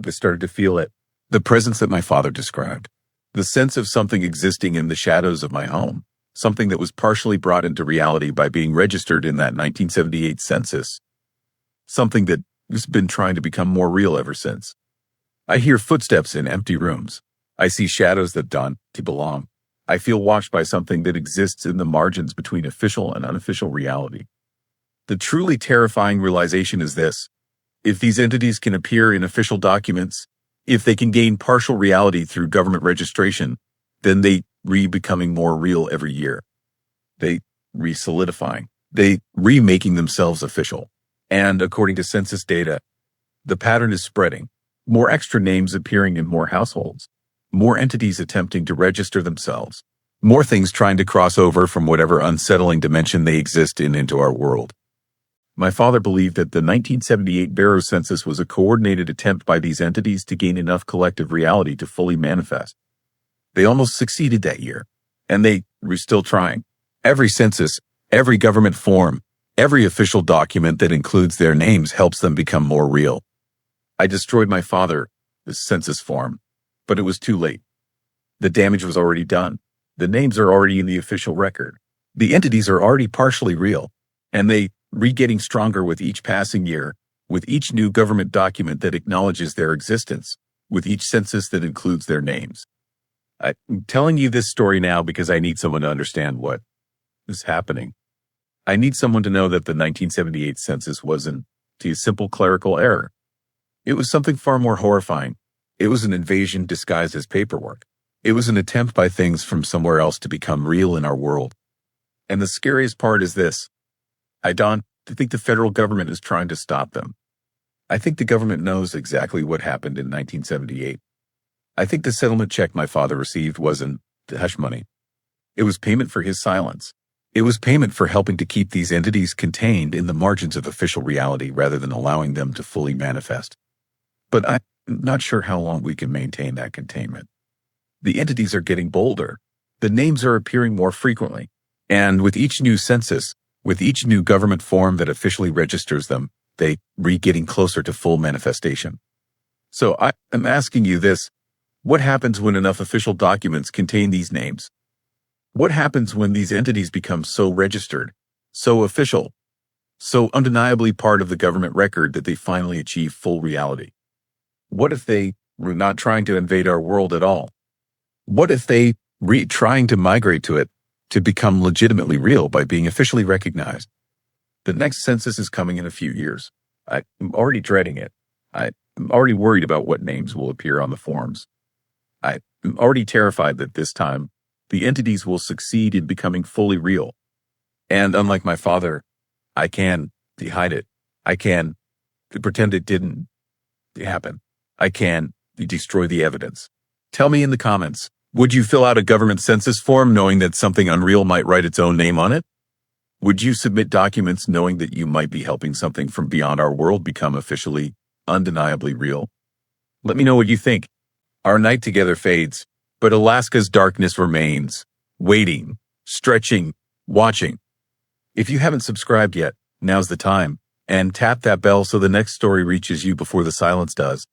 started to feel it. The presence that my father described. The sense of something existing in the shadows of my home. Something that was partially brought into reality by being registered in that 1978 census. Something that has been trying to become more real ever since. I hear footsteps in empty rooms. I see shadows that don't belong. I feel watched by something that exists in the margins between official and unofficial reality. The truly terrifying realization is this. If these entities can appear in official documents, if they can gain partial reality through government registration, then they becoming more real every year. They solidifying. They making themselves official. And according to census data, the pattern is spreading. More extra names appearing in more households. More entities attempting to register themselves. More things trying to cross over from whatever unsettling dimension they exist in into our world. My father believed that the 1978 Barrow census was a coordinated attempt by these entities to gain enough collective reality to fully manifest. They almost succeeded that year, and they were still trying. Every census, every government form, every official document that includes their names helps them become more real. I destroyed my father's census form, but it was too late. The damage was already done. The names are already in the official record. The entities are already partially real, and they getting stronger with each passing year, with each new government document that acknowledges their existence, with each census that includes their names. I'm telling you this story now because I need someone to understand what is happening. I need someone to know that the 1978 census wasn't a simple clerical error. It was something far more horrifying. It was an invasion disguised as paperwork. It was an attempt by things from somewhere else to become real in our world. And the scariest part is this. I don't think the federal government is trying to stop them. I think the government knows exactly what happened in 1978. I think the settlement check my father received wasn't the hush money. It was payment for his silence. It was payment for helping to keep these entities contained in the margins of official reality rather than allowing them to fully manifest. But I'm not sure how long we can maintain that containment. The entities are getting bolder. The names are appearing more frequently. And with each new census, with each new government form that officially registers them, they getting closer to full manifestation. So I am asking you this. What happens when enough official documents contain these names? What happens when these entities become so registered, so official, so undeniably part of the government record that they finally achieve full reality? What if they were not trying to invade our world at all? What if they trying to migrate to it to become legitimately real by being officially recognized? The next census is coming in a few years. I'm already dreading it. I'm already worried about what names will appear on the forums. I'm already terrified that this time the entities will succeed in becoming fully real. And unlike my father, I can hide it. I can pretend it didn't happen. I can destroy the evidence. Tell me in the comments, would you fill out a government census form knowing that something unreal might write its own name on it? Would you submit documents knowing that you might be helping something from beyond our world become officially, undeniably real? Let me know what you think. Our night together fades, but Alaska's darkness remains, waiting, stretching, watching. If you haven't subscribed yet, now's the time, and tap that bell so the next story reaches you before the silence does.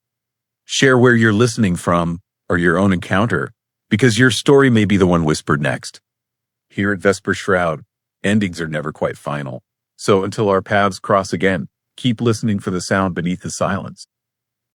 Share where you're listening from or your own encounter, because your story may be the one whispered next. Here at Vesper Shroud, endings are never quite final. So until our paths cross again, keep listening for the sound beneath the silence.